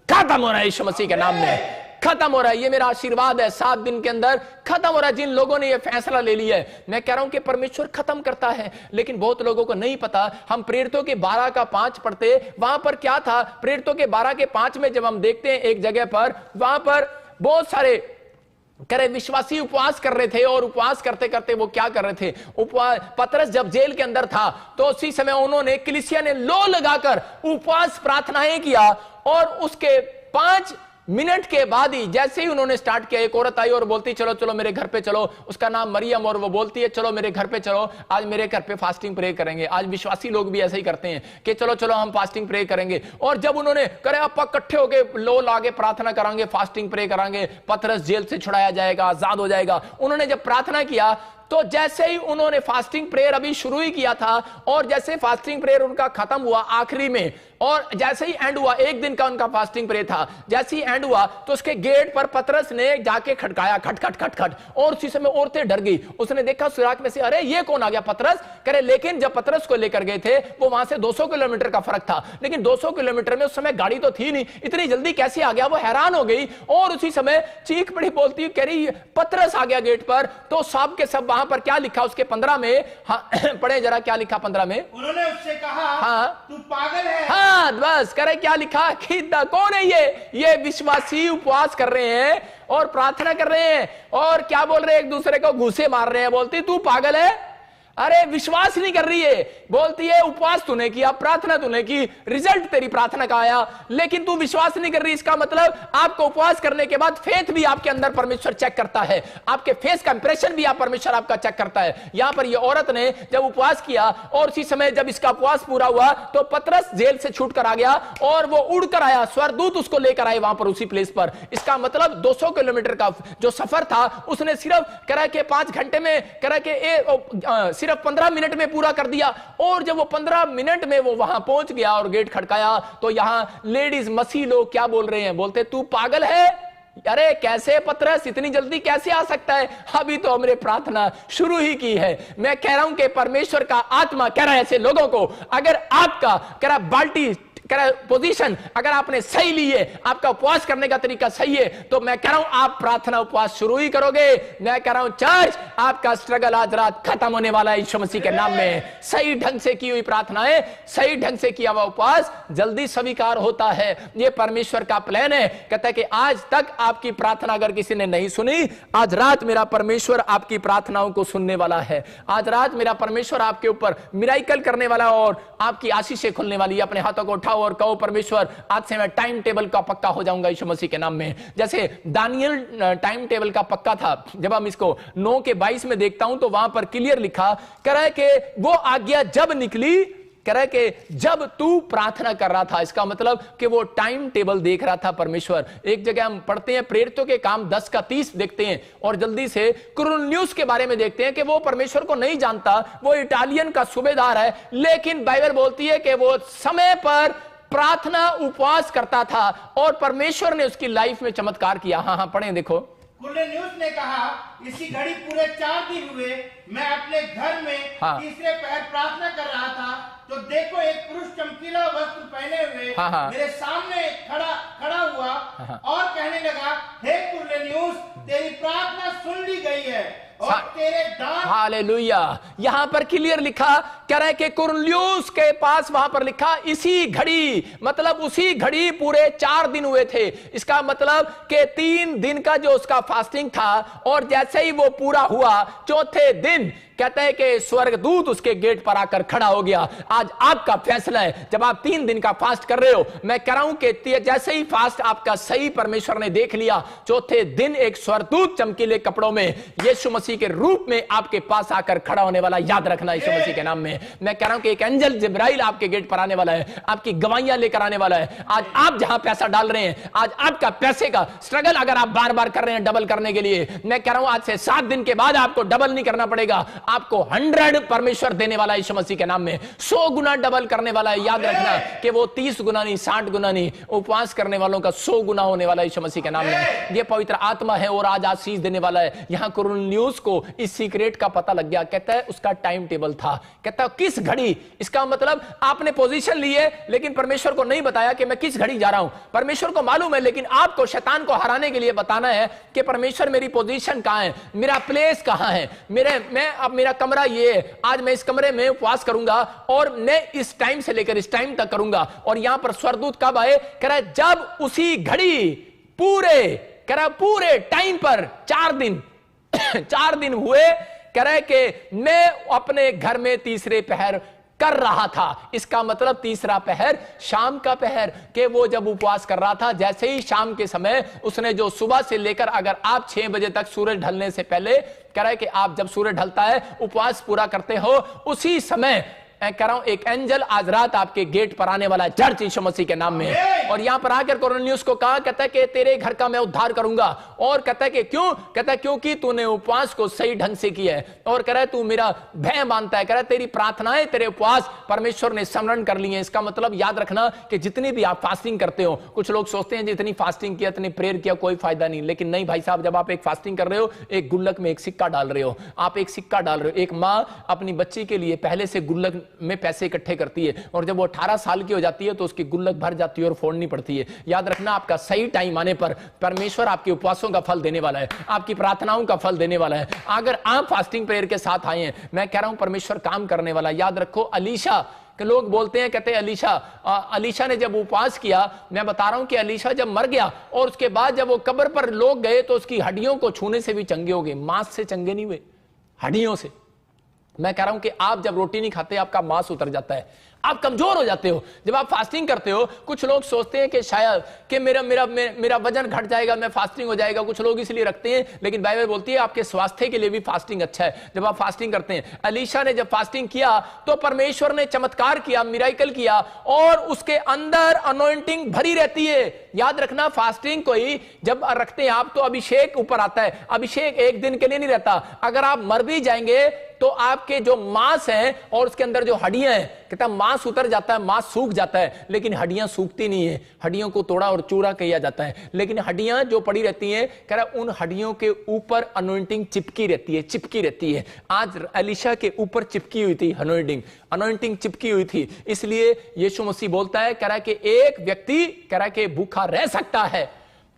खत्म हो रहा है यीशु मसीह के नाम में। खत्म हो रहा है, ये मेरा आशीर्वाद है। 7 दिन के अंदर खत्म हो रहा है। जिन लोगों ने ये फैसला ले लिया है, मैं कह रहा हूं कि परमेश्वर खत्म करता है, लेकिन बहुत लोगों को नहीं पता। हम प्रेरितों के 12 का 5 पढ़ते, वहां पर क्या था? प्रेरितों के 12 के 5 में जब हम देखते हैं एक जगह पर, वहां पर बहुत सारे करे विश्वासी उपवास कर रहे थे, और उपवास करते करते वो क्या कर रहे थे? उपवास, पतरस जब जेल के अंदर था तो उसी समय उन्होंने, कलीसिया ने लो लगाकर उपवास प्रार्थनाएं किया, और उसके 5 मिनट के बाद ही, जैसे ही उन्होंने स्टार्ट किया, एक औरत आई और बोलती चलो चलो मेरे घर पे चलो। उसका नाम मरियम, और वो बोलती है चलो मेरे घर पे चलो, आज मेरे घर पे फास्टिंग प्रे करेंगे। आज विश्वासी लोग भी ऐसे ही करते हैं कि चलो चलो हम फास्टिंग प्रे करेंगे। और जब उन्होंने करे आप इकट्ठे होके लो लागे प्रार्थना करांगे, फास्टिंग प्रे करांगे, पतरस जेल से छुड़ाया जाएगा, आजाद हो जाएगा। उन्होंने जब प्रार्थना किया तो जैसे ही उन्होंने फास्टिंग प्रेयर अभी शुरू ही किया था, और जैसे फास्टिंग प्रेयर उनका खत्म हुआ आखिरी में, और जैसे ही एंड हुआ, 1 दिन का उनका फास्टिंग प्रेयर था, जैसे ही एंड हुआ तो उसके गेट पर पतरस ने जाके खटकाया, खट खट खट खट, और उसी समय औरतें डर गई। उसने देखा सुराख में से, अरे ये कौन आ गया? पतरस। करे लेकिन जब पतरस को लेकर गए थे, वो वहां से 200 किलोमीटर का फर्क था, लेकिन 200 किलोमीटर में उस समय गाड़ी तो थी नहीं, इतनी जल्दी कैसे आ गया? वो हैरान हो गई, और उसी समय चीख पड़ी, बोलती कह रही पतरस आ गया गेट पर। तो सब के सब वहां पर क्या लिखा उसके 15 में, हाँ पढ़े जरा क्या लिखा 15 में? उन्होंने उससे कहा हाँ तू पागल है। हाँ बस करे क्या लिखा कि कौन है ये विश्वासी उपवास कर रहे हैं और प्रार्थना कर रहे हैं, और क्या बोल रहे हैं? एक दूसरे को घूसे मार रहे हैं। बोलती तू पागल है, अरे विश्वास नहीं कर रही है। बोलती है उपवास तूने किया, प्रार्थना तूने की, रिजल्ट तेरी प्रार्थना का आया, लेकिन तू विश्वास नहीं कर रही। इसका मतलब आपको उपवास करने के बाद फेथ भी आपके अंदर परमेश्वर चेक करता है, आपके फेस का इंप्रेशन भी आप परमेश्वर आपका चेक करता है। यहां पर ये औरत ने जब उपवास किया, और उसी समय जब इसका उपवास पूरा हुआ तो पतरस जेल से छूट कर आ गया, और वो उड़कर आया, स्वर्गदूत उसको लेकर आए वहां पर उसी प्लेस पर। इसका मतलब 200 किलोमीटर का जो सफर था उसने सिर्फ करा के 5 घंटे में, करा के सिर्फ 15 मिनट में पूरा कर दिया। और जब वो 15 मिनट में वो वहां पहुंच गया और गेट खटकाया, तो यहां लेडीज मसीह लोग क्या बोल रहे हैं? बोलते तू पागल है, अरे कैसे पतरस इतनी जल्दी कैसे आ सकता है? अभी तो हमने प्रार्थना शुरू ही की है। मैं कह रहा हूं कि परमेश्वर का आत्मा कह रहा है ऐसे लोगों को, अगर आपका कह रहा बाल्टी पोजीशन अगर आपने सही ली है, आपका उपवास करने का तरीका सही है, तो मैं कह रहा हूं आप प्रार्थना उपवास शुरू ही करोगे। मैं कह रहा हूं चर्च, आपका स्ट्रगल आज रात खत्म होने वाला है यीशु मसीह के नाम में। सही ढंग से की हुई प्रार्थनाएं, सही ढंग से किया हुआ उपवास जल्दी स्वीकार होता है। यह परमेश्वर का प्लान है। कहता है कि आज तक आपकी प्रार्थना अगर किसी ने नहीं सुनी, आज रात मेरा परमेश्वर आपकी प्रार्थनाओं को सुनने वाला है। आज रात मेरा परमेश्वर आपके ऊपर मिराइकल करने वाला और आपकी आशीषें खुलने वाली है। अपने हाथों को उठाओ और कहो परमेश्वर आज से मैं टाइम टेबल का पक्का हो जाऊंगा यीशु मसीह के नाम में। जैसे दानियल टाइम टेबल का पक्का था। जब हम इसको 9 के 22 में देखता हूं तो वहां पर क्लियर लिखा कर है कि वो आज्ञा जब निकली कह रहा है कि जब तू प्रार्थना कर रहा था, इसका मतलब कि वो टाइम टेबल देख रहा था परमेश्वर। एक जगह हम पढ़ते हैं प्रेरितों के काम 10:30 देखते हैं और जल्दी से कुरनेलियुस के बारे में देखते हैं कि वो परमेश्वर को नहीं जानता, वो इटालियन का सूबेदार है, लेकिन बाइबल बोलती है कि वो समय पर प्रार्थना उपवास करता था और परमेश्वर ने उसकी लाइफ में चमत्कार किया। हाँ, पढ़ें, देखो। कुरनेलियुस ने कहा, इसी घड़ी पूरे 4 दिन हुए, मैं अपने घर में तीसरे पहर प्रार्थना कर रहा था, तो देखो एक पुरुष चमकीला वस्त्र पहने हुए मेरे सामने खड़ा हुआ और कहने लगा, हे कुरनेलियुस, तेरी प्रार्थना सुन ली गई है और तेरे दान। हालेलुया। यहां पर क्लियर लिखा, कह रहे कि कुरनेलियुस के पास वहां पर लिखा इसी घड़ी, मतलब उसी घड़ी पूरे 4 दिन हुए थे। इसका मतलब कि 3 दिन का जो उसका फास्टिंग था और जैसे ही वो पूरा हुआ, चौथे दिन कहते हैं कि स्वर्गदूत उसके गेट पर आकर खड़ा हो गया। आज आपका फैसला है, जब आप 3 दिन का फास्ट कर रहे हो, मैं कह रहा हूं कि जैसे ही फास्ट आपका सही परमेश्वर ने देख लिया, चौथे दिन एक स्वर्गदूत चमकीले कपड़ों में यीशु मसीह के रूप में आपके पास आकर खड़ा होने वाला। याद रखना, यीशु मसीह के नाम में मैं कह रहा हूं कि एक एंजल जिब्राइल आपके गेट पर आने वाला है, आपकी गवाहियां लेकर आने वाला है। आज आप जहां पैसा डाल रहे हैं, आज आपका पैसे का स्ट्रगल अगर आप बार बार कर रहे हैं डबल करने के लिए, मैं कह रहा हूं आज से 7 दिन के बाद आपको डबल नहीं करना पड़ेगा, आपको 100 परमेश्वर देने वाला है यीशु मसीह के नाम में, 100 गुना डबल करने वाला है। याद रखना कि वो 30 गुना नहीं, 60 गुना नहीं, उपवास करने वालों का 100 गुना होने वाला है यीशु मसीह के नाम में। ये पवित्र आत्मा है और आज आशीष देने वाला है। यहां कुरनेलियुस को इस सीक्रेट का पता लग गया। कहता है उसका टाइम टेबल था, कहता है किस घड़ी। इसका मतलब आपने पोजीशन ली है लेकिन परमेश्वर को नहीं बताया कि मैं किस घड़ी जा रहा हूं। परमेश्वर को मालूम है, लेकिन आपको शैतान को हराने के लिए बताना है कि परमेश्वर मेरी पोजीशन कहां है, मेरा प्लेस कहां है, मेरा कमरा ये है, आज मैं इस कमरे में उपवास करूंगा और मैं इस टाइम से लेकर इस टाइम तक करूंगा। और यहां पर स्वर्गदूत कब आए, कह रहा है जब उसी घड़ी पूरे टाइम पर 4 दिन हुए, कह रहा है कि मैं अपने घर में तीसरे पहर कर रहा था। इसका मतलब तीसरा पहर शाम का पहर, कि वो जब उपवास कर रहा था, जैसे ही शाम के समय उसने जो सुबह से लेकर, अगर आप 6 बजे तक सूरज ढलने से पहले, कह रहा है कि आप जब सूरज ढलता है उपवास पूरा करते हो, उसी समय मैं कह रहा हूं एक एंजल आज रात आपके गेट पर आने वाला है, चर्च यीशु मसीह के नाम में। और यहां पर आकर कुरनेलियुस को कहा, कहता है कि तेरे घर का मैं उद्धार करूंगा। और कहता है कि क्यों, कहता है क्योंकि तूने उपवास को सही ढंग से किया है। और कह रहा है तू मेरा भय मानता है, कह रहा है तेरी प्रार्थनाएं, तेरे उपवास परमेश्वर ने स्मरण कर लिए हैं। इसका मतलब याद रखना कि जितनी भी आप फास्टिंग करते हो, कुछ लोग सोचते हैं जितनी फास्टिंग किया, इतनी प्रेयर किया, कोई फायदा नहीं। लेकिन नहीं भाई साहब, जब आप एक फास्टिंग कर रहे हो, एक गुल्लक में एक सिक्का डाल रहे हो, आप एक सिक्का डाल रहे हो। एक मां अपनी बच्ची के लिए पहले से गुल्लक में पैसे इकट्ठे करती है और जब वो 18 साल की हो जाती है तो उसकी गुल्लक भर जाती है और फोड़नी पड़ती है। याद रखना, आपका सही टाइम आने पर परमेश्वर आपके उपवासों का फल देने वाला है, आपकी प्रार्थनाओं का फल देने वाला है। अगर आप फास्टिंग प्रेयर के साथ आए हैं, मैं कह रहा हूं परमेश्वर काम करने वाला है। याद रखो, अलीशा के लोग बोलते हैं, कहते हैं अलीशा ने जब उपवास किया, मैं बता रहा हूं कि अलीशा जब मर गया और उसके बाद जब वो कब्र पर लोग गए तो उसकी हड्डियों को छूने से भी चंगे हो गए, मांस से चंगे नहीं हुए, हड्डियों से। मैं कह रहा हूं कि आप जब रोटी नहीं खाते आपका मांस उतर जाता है, आप कमजोर हो जाते हो जब आप फास्टिंग करते हो। कुछ लोग सोचते हैं कि शायद कि मेरा वजन घट जाएगा, मैं फास्टिंग हो जाएगा, कुछ लोग इसलिए रखते हैं। लेकिन बाइबल बोलती है आपके स्वास्थ्य के लिए भी फास्टिंग अच्छा है जब आप फास्टिंग करते हैं। अलीशा ने जब फास्टिंग किया तो परमेश्वर ने चमत्कार किया, मिराकल किया और उसके अंदर अनॉइंटिंग भरी रहती है। याद रखना, फास्टिंग को ही जब रखते हैं आप तो अभिषेक ऊपर आता है। अभिषेक एक दिन के लिए नहीं रहता। अगर आप मर भी जाएंगे तो आपके जो मांस है और उसके अंदर जो हड्डियां हैं, कहता मांस उतर जाता है, मांस सूख जाता है, लेकिन हड्डियां सूखती नहीं है। हड्डियों को तोड़ा और चूरा किया जाता है, लेकिन हड्डियां जो पड़ी रहती हैं, कह रहा उन हड्डियों के ऊपर अनॉइंटिंग चिपकी रहती है। आज अलीशा के ऊपर चिपकी हुई थी अनॉइंटिंग चिपकी हुई थी। इसलिए यीशु मसीह बोलता है, कह रहा कि एक व्यक्ति कह रहा कि भूखा रह सकता है,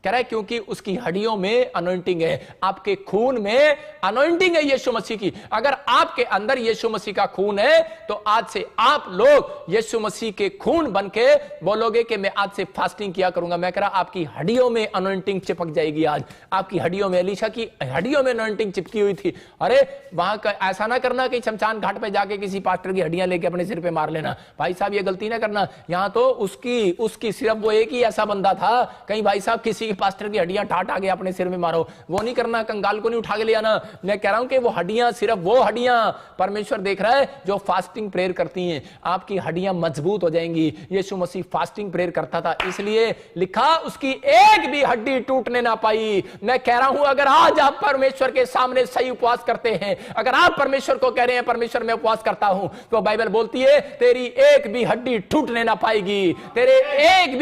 कह रहा है क्योंकि उसकी हड्डियों में अनॉइंटिंग है, आपके खून में अनॉइंटिंग है यीशु मसीह की। अगर आपके अंदर यीशु मसीह का खून है तो आज से आप लोग यीशु मसीह के खून बनके बोलोगे कि मैं आज से फास्टिंग किया करूंगा। मैं कह रहा आपकी हड्डियों में अनॉइंटिंग चिपक जाएगी। आज आपकी हड्डियों में, अलीशा की हड्डियों में अनॉइंटिंग चिपकी हुई थी। अरे वहां का ऐसा ना करना कि शमशान घाट पे जाके किसी पास्टर की हड्डियां लेके अपने सिर पे मार लेना। भाई साहब ये गलती ना करना। यहां तो उसकी सिर्फ वो एक ही ऐसा बंदा था, कहीं भाई साहब किसी पास्टर की हड्डियां ठाट आगे अपने सिर में मारो, वो नहीं करना, कंगाल को नहीं उठा के ले आना। मैं कह रहा हूं कि वो हड्डियां, सिर्फ वो हड्डियां परमेश्वर देख रहा है जो फास्टिंग प्रेयर करती हैं, आपकी हड्डियां मजबूत हो जाएंगी। यीशु मसीह फास्टिंग प्रेयर करता था, इसलिए लिखा उसकी एक भी हड्डी टूटने ना पाई। मैं कह रहा हूं अगर आज आप परमेश्वर के सामने सही उपवास करते हैं, अगर आप परमेश्वर को कह रहे हैं परमेश्वर मैं उपवास करता हूं, तो बाइबल बोलती है तेरी एक भी हड्डी टूटने ना पाएगी, तेरे एक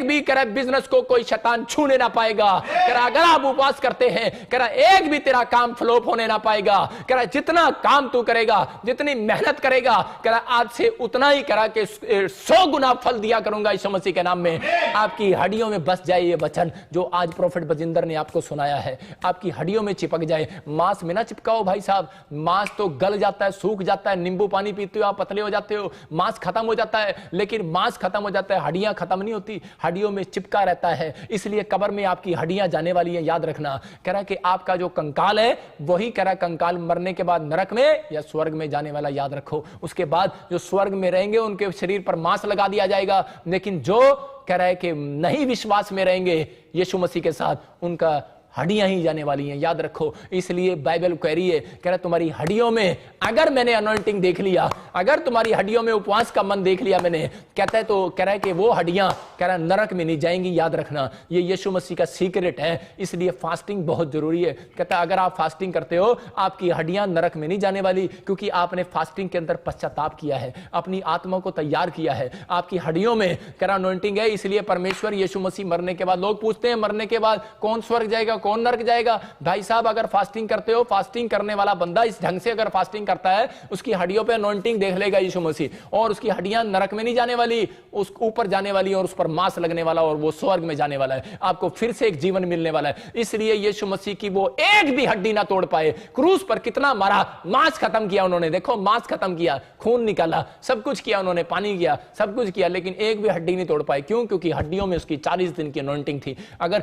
भी कर बिजनेस को कोई शैतान छूने ना पाएगा। कर अगर आप उपवास करते हैं, कर एक भी तेरा काम फ्लॉप होने ना पाएगा। कर जितना काम तू करेगा, जितनी मेहनत करेगा, कर आज से उतना ही करा के 100 गुना फल दिया करूंगा यीशु मसीह के नाम में। आपकी हड्डियों में बस जाए ये वचन जो आज प्रोफेट बजिंदर ने आपको सुनाया है, आपकी हड्डियों में चिपक जाए। मांस में ना चिपकाओ भाई साहब, मांस तो गल जाता है, सूख जाता है, नींबू पानी पीते हो आप पतले हो जाते हो, मांस खत्म हो जाता है, लेकिन मांस खत्म हो जाता है, हड्डियां खत्म नहीं होती, हड्डियों में चिपका रहता है। इसलिए कब्र में आपकी हड्डियां जाने वाली हैं, याद रखना। कह रहा कि आपका जो कंकाल है वही कह रहा कंकाल मरने के बाद नरक में या स्वर्ग में जाने वाला, याद रखो। उसके बाद जो स्वर्ग में रहेंगे उनके शरीर पर मांस लगा दिया जाएगा, लेकिन जो कह रहा है कि नहीं विश्वास में रहेंगे यीशु मसीह के साथ, उनका हड्डियां ही जाने वाली हैं, याद रखो। इसलिए बाइबल कह रही है, कह रहा तुम्हारी हड्डियों में अगर मैंने अनॉइंटिंग देख लिया, अगर तुम्हारी हड्डियों में उपवास का मन देख लिया मैंने, कहता है तो कह रहा है कि वो हड्डियां कह रहा नरक में नहीं जाएंगी, याद रखना। ये यीशु मसीह का सीक्रेट है, इसलिए फास्टिंग बहुत जरूरी है। कहता है अगर आप फास्टिंग करते हो आपकी हड्डियां नरक में नहीं जाने वाली, क्योंकि आपने फास्टिंग के अंदर पश्चाताप किया है, अपनी आत्मा को तैयार किया है। आपकी हड्डियों में कह रहा अनॉइंटिंग है, इसलिए परमेश्वर यीशु मसीह मरने के बाद, लोग पूछते हैं मरने के बाद कौन स्वर्ग जाएगा कौन नरक जाएगा। भाई साहब अगर फास्टिंग करते हो, फास्टिंग करने वाला बंदा इस ढंग से अगर फास्टिंग करता है, उसकी हड्डियों पे अनॉइंटिंग देख लेगा यीशु मसीह, और उसकी हड्डियां नरक में नहीं जाने वाली, उस ऊपर जाने वाली और उस पर मांस लगने वाला और वो स्वर्ग में जाने वाला है, आपको फिर से एक जीवन मिलने वाला है। इसलिए यीशु मसीह की वो एक भी हड्डी ना तोड़ पाए। क्रूस पर कितना मारा, मांस खत्म किया उन्होंने, देखो मांस खत्म किया, खून निकाला, सब कुछ किया उन्होंने, पानी किया, सब कुछ किया, लेकिन एक भी हड्डी नहीं तोड़ पाए। क्यों? क्योंकि हड्डियों में उसकी 40 दिन की अनॉइंटिंग थी। अगर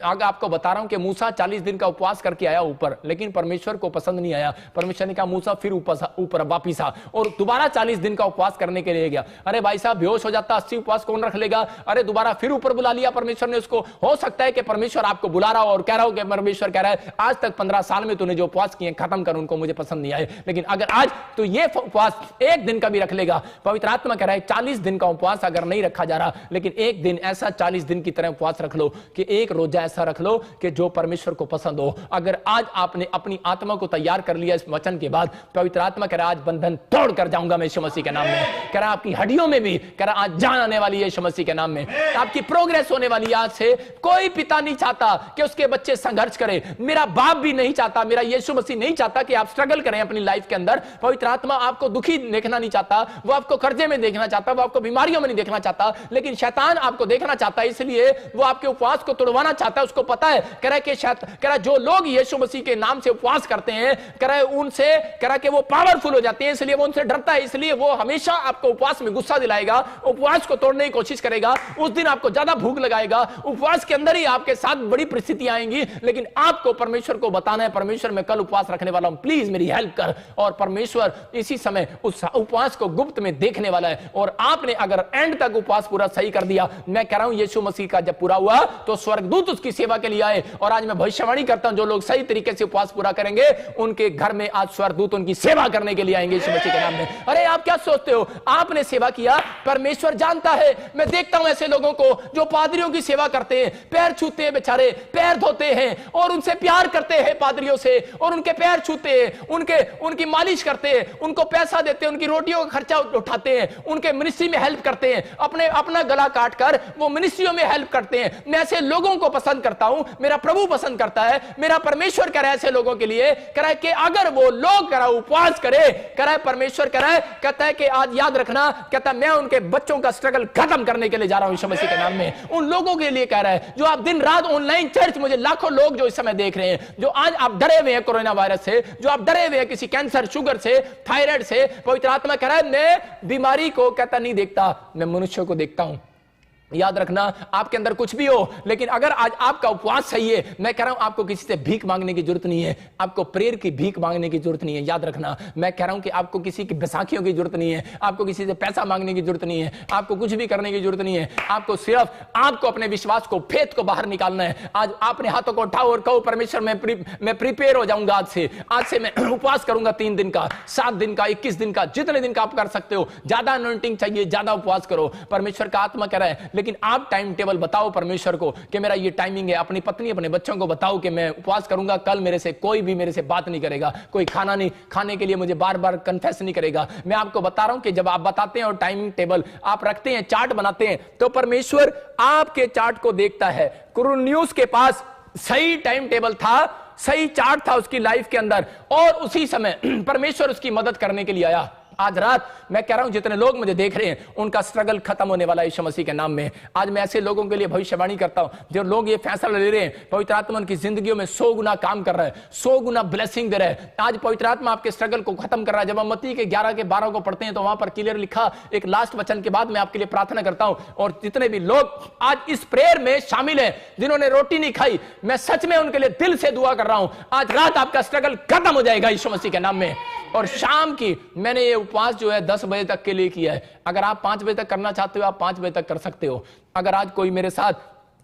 आपको बता रहा हूं कि मूसा 40 दिन का उपवास करके आया ऊपर, लेकिन परमेश्वर को पसंद नहीं आया। परमेश्वर ने कहा मूसा फिर ऊपर वापिस आ, और दोबारा 40 दिन का उपवास करने के लिए गया। अरे भाई साहब बेहोश हो जाता, 80 उपवास कौन रख लेगा। अरे दोबारा फिर ऊपर बुला लिया परमेश्वर ने उसको। हो सकता है कि परमेश्वर आपको बुला रहा हो और कह रहा हो कि परमेश्वर कह रहा है आज तक 15 साल में तूने जो उपवास किए खत्म कर, उनको मुझे पसंद नहीं आए, लेकिन अगर आज तो ये उपवास एक दिन का भी रख लेगा। पवित्र आत्मा कह रहा है 40 दिन का उपवास अगर नहीं रखा जा रहा, लेकिन एक दिन ऐसा 40 दिन की तरह उपवास रख लो कि एक रोजा ऐसा रख लो कि जो परमेश्वर को पसंद हो। अगर आज आपने अपनी आत्मा को तैयार कर लिया इस वचन के बाद, पवित्र आत्मा कह रहा है आज बंधन तोड़ कर जाऊंगा मैं यीशु मसीह के नाम में। कह रहा आपकी हड्डियों में भी कह रहा आज जान आने वाली है यीशु मसीह के नाम में, आपकी प्रोग्रेस होने वाली है। आज से कोई पिता नहीं चाहता कि उसके बच्चे संघर्ष करें, मेरा बाप भी नहीं चाहता, मेरा यीशु मसीह नहीं चाहता कि आप स्ट्रगल करें अपनी लाइफ के अंदर। पवित्र आत्मा आपको दुखी देखना नहीं चाहता, वो आपको कर्जे में देखना चाहता, वो आपको बीमारियों में नहीं देखना चाहता, लेकिन शैतान आपको देखना चाहता है, इसलिए वो आपके उपवास को तोड़वाना चाहता है। उसको पता है कह रहा है कि कह रहा जो लोग यीशु मसीह के नाम से उपवास करते हैं, कह रहा है उनसे कह रहा कि वो पावरफुल हो जाते हैं, इसलिए वो उनसे डरता है, इसलिए वो हमेशा आपको उपवास में गुस्सा दिलाएगा, उपवास को तोड़ने की कोशिश करेगा। उस दिन आपको ज्यादा भूख लगाएगा, उपवास के अंदर ही आपके साथ बड़ी परिस्थितियां आएंगी, लेकिन आपको परमेश्वर को बताना है परमेश्वर मैं कल उपवास रखने वाला हूं, प्लीज मेरी हेल्प कर। और परमेश्वर इसी समय उस उपवास को गुप्त में देखने वाला है, और आपने अगर एंड तक उपवास पूरा सही कर दिया, मैं कह रहा हूं यीशु मसीह का जब पूरा हुआ तो स्वर्गदूत उसकी सेवा के लिए आए। और आज मैं भविष्यवाणी करता हूं जो लोग सही तरीके से उपवास पूरा करेंगे उनके घर में आज स्वर्गदूत उनकी सेवा करने के लिए आएंगे यीशु मसीह के नाम में। अरे आप क्या सोचते हो, आपने सेवा किया, परमेश्वर जानता है। मैं देखता हूं ऐसे लोगों को जो पादरियों की सेवा करते हैं, पैर छूते हैं, बेचारे पैर धोते हैं और उनसे प्यार करते हैं पादरियों से, और उनके पैर छूते हैं, उनकी मालिश करते हैं, उनको पैसा देते हैं, उनकी रोटियों का खर्चा उठाते हैं, उनके मिनिस्ट्री में हेल्प करते हैं, अपना गला काट कर वो मिनिस्ट्रियों में हेल्प करते हैं। मैं ऐसे लोगों को पसंद करता हूं, मेरा प्रभु पसंद करता है, मेरा परमेश्वर कह रहा है ऐसे लोगों के लिए, कह रहा है कि अगर वो लोग कह रहा उपवास करे, कह रहा है परमेश्वर कह रहा है, कहता है कि आज याद रखना, कहता है मैं उनके बच्चों का स्ट्रगल खत्म करने के लिए जा रहा हूं यीशु मसीह के नाम में। उन लोगों के लिए कह रहा है जो आप दिन रात ऑनलाइन चर्च, मुझे लाखों लोग जो इस समय देख रहे हैं, जो आज आप डरे हुए हैं कोरोना वायरस से, जो आप डरे हुए हैं किसी कैंसर, शुगर से, थायराइड से, पवित्र आत्मा कह रहा है मैं बीमारी को कहता नहीं देखता, मैं मनुष्य को देखता हूं। याद रखना, आपके अंदर कुछ भी हो, लेकिन अगर आज आपका उपवास सही है, मैं कह रहा हूं आपको किसी से भीख मांगने की जरूरत नहीं है, आपको प्रेयर की भीख मांगने की जरूरत नहीं है। याद रखना, मैं कह रहा हूं कि आपको किसी की बैसाखियों की जरूरत नहीं है, आपको किसी से पैसा मांगने की जरूरत नहीं है, आपको कुछ भी करने की जरूरत नहीं है। आपको सिर्फ आपको अपने विश्वास को, फेथ को बाहर निकालना है। आज अपने हाथों को उठाओ और कहो, परमेश्वर मैं प्रिपेयर हो जाऊंगा, आज से मैं उपवास करूंगा 3 दिन का, 7 दिन का, 21 दिन का, जितने दिन का आप कर सकते हो। ज्यादा अनॉइंटिंग चाहिए, ज्यादा उपवास करो। परमेश्वर का आत्मा कह रहा है, लेकिन आप टाइम टेबल बताओ परमेश्वर को कि मेरा ये टाइमिंग है। अपनी पत्नी, अपने बच्चों को बताओ कि मैं उपवास करूंगा, कल मेरे से कोई भी मेरे से बात नहीं करेगा, कोई खाना नहीं खाने के लिए मुझे बार बार कन्फेस नहीं करेगा। मैं आपको बता रहा हूं कि जब आप बताते हैं और टाइमिंग टेबल आप रखते हैं, चार्ट बनाते हैं, तो परमेश्वर आपके चार्ट को देखता है। कुरनेलियुस के पास सही टाइम टेबल था, सही चार्ट था उसकी लाइफ के अंदर, और उसी समय परमेश्वर उसकी मदद करने के लिए आया। आज रात मैं कह रहा हूं, जितने लोग मुझे देख रहे हैं उनका स्ट्रगल खत्म होने वाला है यीशु मसीह के नाम में। आज मैं ऐसे लोगों के लिए भविष्यवाणी करता हूं, जो लोग ये फैसला ले रहे हैं, पवित्र आत्मा उनकी जिंदगियों में 100 गुना काम कर रहा है, 100 गुना ब्लेसिंग दे रहा है। आज पवित्र आत्मा आपके स्ट्रगल को खत्म कर रहा है। जब हम मत्ती के 11 के 12 को पढ़ते हैं तो वहां पर क्लियर लिखा, एक लास्ट वचन के बाद मैं आपके लिए प्रार्थना करता हूं, और जितने भी लोग आज इस प्रेयर में शामिल हैं, जिन्होंने रोटी नहीं खाई, मैं सच में उनके लिए दिल से दुआ कर रहा हूं। आज रात आपका स्ट्रगल खत्म हो जाएगा यीशु मसीह के नाम में। और शाम की मैंने ये उपवास जो है 10 बजे तक के लिए किया है। अगर आप 5 बजे तक करना चाहते हो, आप 5 बजे तक कर सकते हो। अगर आज कोई मेरे साथ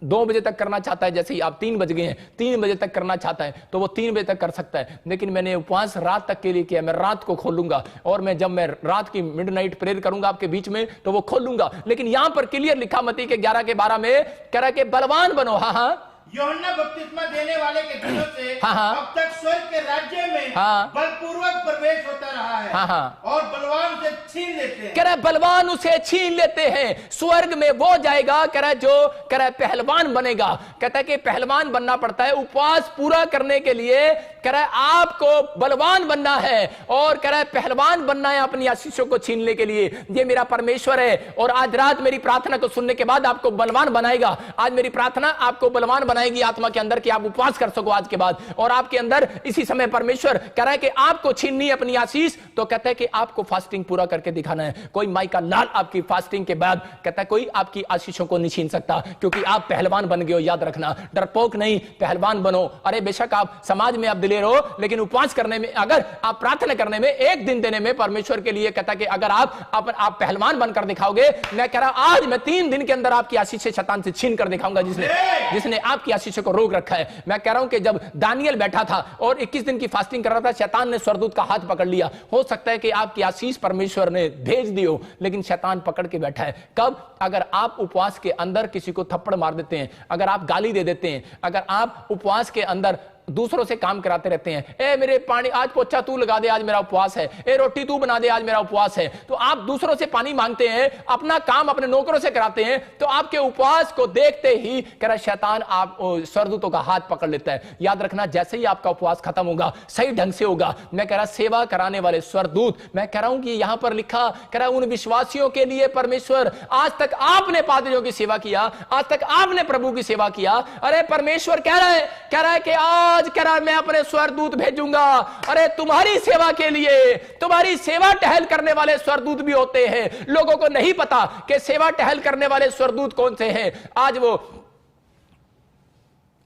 2 बजे तक करना चाहता है, जैसे ही आप 3 बज गए हैं, 3 बजे तक करना चाहता है, तो वो 3 बजे तक कर सकता है। लेकिन मैंने उपवास रात तक के लिए किया। मैं रात को खोलूंगा, और मैं जब मैं रात की मिडनाइट प्रेयर करूंगा आपके बीच में, तो वो खोलूंगा। लेकिन यहां पर क्लियर लिखा मत्ती के 11 के 12 में, कह रहा कि बलवान बनो। हाँ, यूहन्ना बपतिस्मा देने वाले के दिनों से अब तक स्वर्ग के राज्य में बलपूर्वक प्रवेश होता रहा है, और बलवान उसे छीन लेते हैं। कह रहा बलवान उसे छीन लेते हैं। स्वर्ग में वो जाएगा, कह रहा जो कह रहा पहलवान बनेगा। कहता है कि पहलवान बनना पड़ता है उपवास पूरा करने के लिए। कह रहा है आपको बलवान बनना है, और कह रहा है पहलवान बनना है अपनी आशीषों को छीनने के लिए। ये मेरा परमेश्वर है, और आज रात मेरी प्रार्थना को सुनने के बाद आपको बलवान बनाएगा। आज मेरी प्रार्थना आपको बलवान बनाएगी आत्मा के अंदर, कि आप उपवास कर सको आज के बाद। और आपके अंदर इसी समय परमेश्वर कह रहा है कि आपको छीननी है अपनी आशीष, तो कहता है कि आपको फास्टिंग पूरा करके दिखाना है। कोई माई का लाल आपकी फास्टिंग के बाद, कहता है कोई आपकी आशीषों को नहीं छीन सकता, क्योंकि आप पहलवान बन गए हो। याद रखना, डरपोक नहीं, पहलवान बनो। अरे बेशक आप समाज में आप दिलेर हो, लेकिन उपवास करने में, अगर आप प्रार्थना करने में, एक दिन देने में परमेश्वर के लिए कहता है कि अगर आप पहलवान बनकर दिखाओगे, मैं कह रहा आज मैं 3 दिन के अंदर आपकी आशीषें शैतान से छीन कर दिखाऊंगा, जिसने आपकी आशीषों को रोक रखा है। मैं कह रहा हूं कि जब दानियल बैठा था और 21 दिन की फास्टिंग कर रहा था, शैतान ने स्वर्गदूत का हाथ पकड़ लिया। हो सकता है कि आपकी आशीष परमेश्वर ने भेज दी हो, लेकिन शैतान पकड़ के बैठा है। कब? अगर आप उपवास के अंदर किसी को थप्पड़ मार देते हैं, अगर आप गाली दे देते हैं, अगर आप उपवास के अंदर दूसरों से काम कराते रहते हैं, ए मेरे पानी आज पोछा तू लगा दे, आज मेरा उपवास है, ए रोटी तू बना दे, आज मेरा उपवास है, तो आप दूसरों से पानी मांगते हैं, अपना काम अपने नौकरों से कराते हैं, तो आपके उपवास को देखते ही कह रहा शैतान आप स्वर्गदूतों का हाथ पकड़ लेता है। याद रखना, जैसे ही आपका उपवास खत्म होगा, सही ढंग से होगा, मैं कह रहा सेवा कराने वाले स्वर्गदूत, मैं कह रहा हूं कि यहां पर लिखा, कह रहा उन विश्वासियों के लिए परमेश्वर, आज तक आपने पादरियों की सेवा किया, आज तक आपने प्रभु की सेवा किया, अरे परमेश्वर कह रहा है कि आज कह रहा है मैं अपने स्वर्गदूत भेजूंगा। अरे तुम्हारी सेवा के लिए, तुम्हारी सेवा टहल करने वाले स्वर्गदूत भी होते हैं। लोगों को नहीं पता कि सेवा टहल करने वाले स्वर्गदूत कौन से हैं। आज वो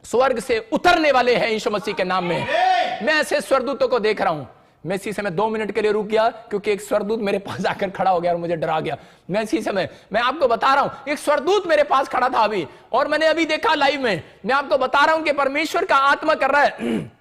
स्वर्ग से उतरने वाले हैं यीशु मसीह के नाम में। मैं ऐसे स्वर्गदूतों को देख रहा हूं। मैं इसी समय 2 मिनट के लिए रुक गया, क्योंकि एक स्वर्गदूत मेरे पास आकर खड़ा हो गया और मुझे डरा गया। मैं इसी समय, मैं आपको बता रहा हूं, एक स्वर्गदूत मेरे पास खड़ा था अभी, और मैंने अभी देखा लाइव में। मैं आपको बता रहा हूं कि परमेश्वर का आत्मा कर रहा है।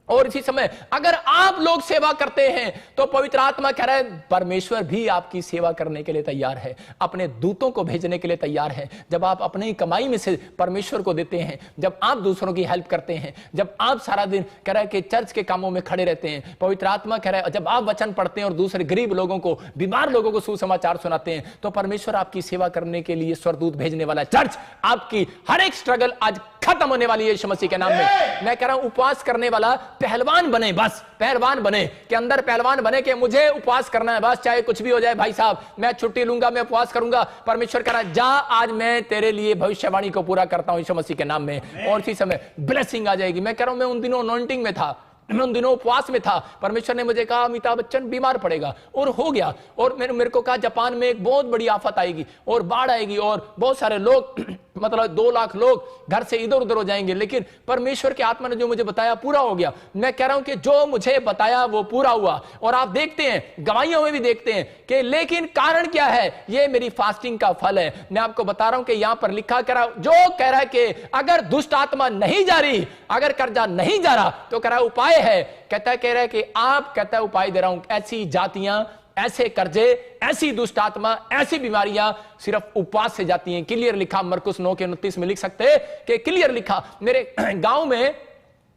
और इसी समय अगर आप लोग सेवा करते हैं, तो पवित्र आत्मा कह रहा है परमेश्वर भी आपकी सेवा करने के लिए तैयार है, अपने दूतों को भेजने के लिए तैयार है। जब आप अपनी कमाई में से परमेश्वर को देते हैं, जब आप दूसरों की हेल्प करते हैं, जब आप सारा दिन कह रहा है कि चर्च के कामों में खड़े रहते हैं, पवित्र आत्मा कह रहा है जब आप वचन पढ़ते हैं और दूसरे गरीब लोगों को, बीमार लोगों को सुसमाचार सुनाते हैं, तो परमेश्वर आपकी सेवा करने के लिए स्वर्गदूत भेजने वाला है। चर्च, आपकी हर एक स्ट्रगल आज खत्म होने वाली है यीशु मसीह के नाम में। मैं कह रहा हूं उपवास करने वाला पहलवान बने, बस पहलवान बने, के अंदर पहलवान बने कि मुझे उपवास करना है, बस चाहे कुछ भी हो जाए भाई साहब, मैं छुट्टी लूंगा, मैं उपवास करूंगा। परमेश्वर कह रहा है जा, आज मैं तेरे लिए भविष्यवाणी को पूरा करता हूं यीशु मसीह के नाम में, और इसी समय ब्लेसिंग आ जाएगी। मैं कह रहा हूं मैं उन दिनों अनॉइंटिंग में था, मैं उन दिनों उपवास में था। परमेश्वर ने मुझे कहा अमिताभ बच्चन बीमार पड़ेगा, और हो गया। और मेरे को कहा जापान में एक बहुत बड़ी आफत आएगी और बाढ़ आएगी और बहुत सारे लोग मतलब 2 लाख लोग घर से इधर उधर हो जाएंगे। लेकिन परमेश्वर की आत्मा ने जो मुझे बताया पूरा हो गया। मैं कह रहा हूं कि जो मुझे बताया वो पूरा हुआ। और आप देखते हैं गवाहियों में भी देखते हैं कि लेकिन कारण क्या है, ये मेरी फास्टिंग का फल है। मैं आपको बता रहा हूं कि यहां पर लिखा करा जो कह रहा है कि अगर दुष्ट आत्मा नहीं जा रही, अगर कर्जा नहीं जा रहा, तो कह रहा है उपाय है। कह रहा है कि आप, कहता है उपाय दे रहा हूं, ऐसी जातियां, ऐसे कर्जे, ऐसी दुष्ट आत्मा, ऐसी बीमारियां सिर्फ उपवास से जाती हैं। क्लियर लिखा मरकुस 9:29 में लिख सकते कि क्लियर लिखा। मेरे गांव में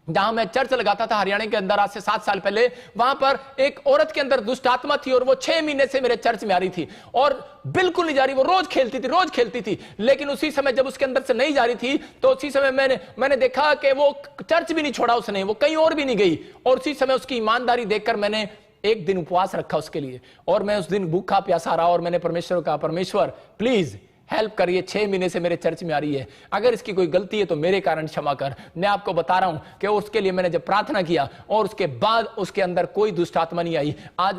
जहां मैं चर्च लगाता था हरियाणा के अंदर, आज से 7 साल पहले, वहां पर एक औरत के अंदर दुष्ट आत्मा थी और वो 6 महीने से मेरे चर्च में आ रही थी और बिल्कुल नहीं जा रही। वो रोज खेलती थी। लेकिन उसी समय जब उसके अंदर से नहीं जा रही थी तो उसी समय मैंने देखा कि वो चर्च भी नहीं छोड़ा उसने, वो कहीं और भी नहीं गई। और उसी समय उसकी ईमानदारी देखकर मैंने एक दिन उपवास रखा उसके लिए, और मैं उस दिन भूखा प्यासा रहा और मैंने परमेश्वर को कहा, परमेश्वर प्लीज हेल्प करिए, 6 महीने से मेरे चर्च में आ रही है, अगर इसकी कोई गलती है तो मेरे कारण क्षमा कर। मैं आपको बता रहा हूं कि उसके लिए मैंने जब प्रार्थना किया और उसके बाद उसके अंदर कोई दुष्ट आत्मा नहीं आई। आज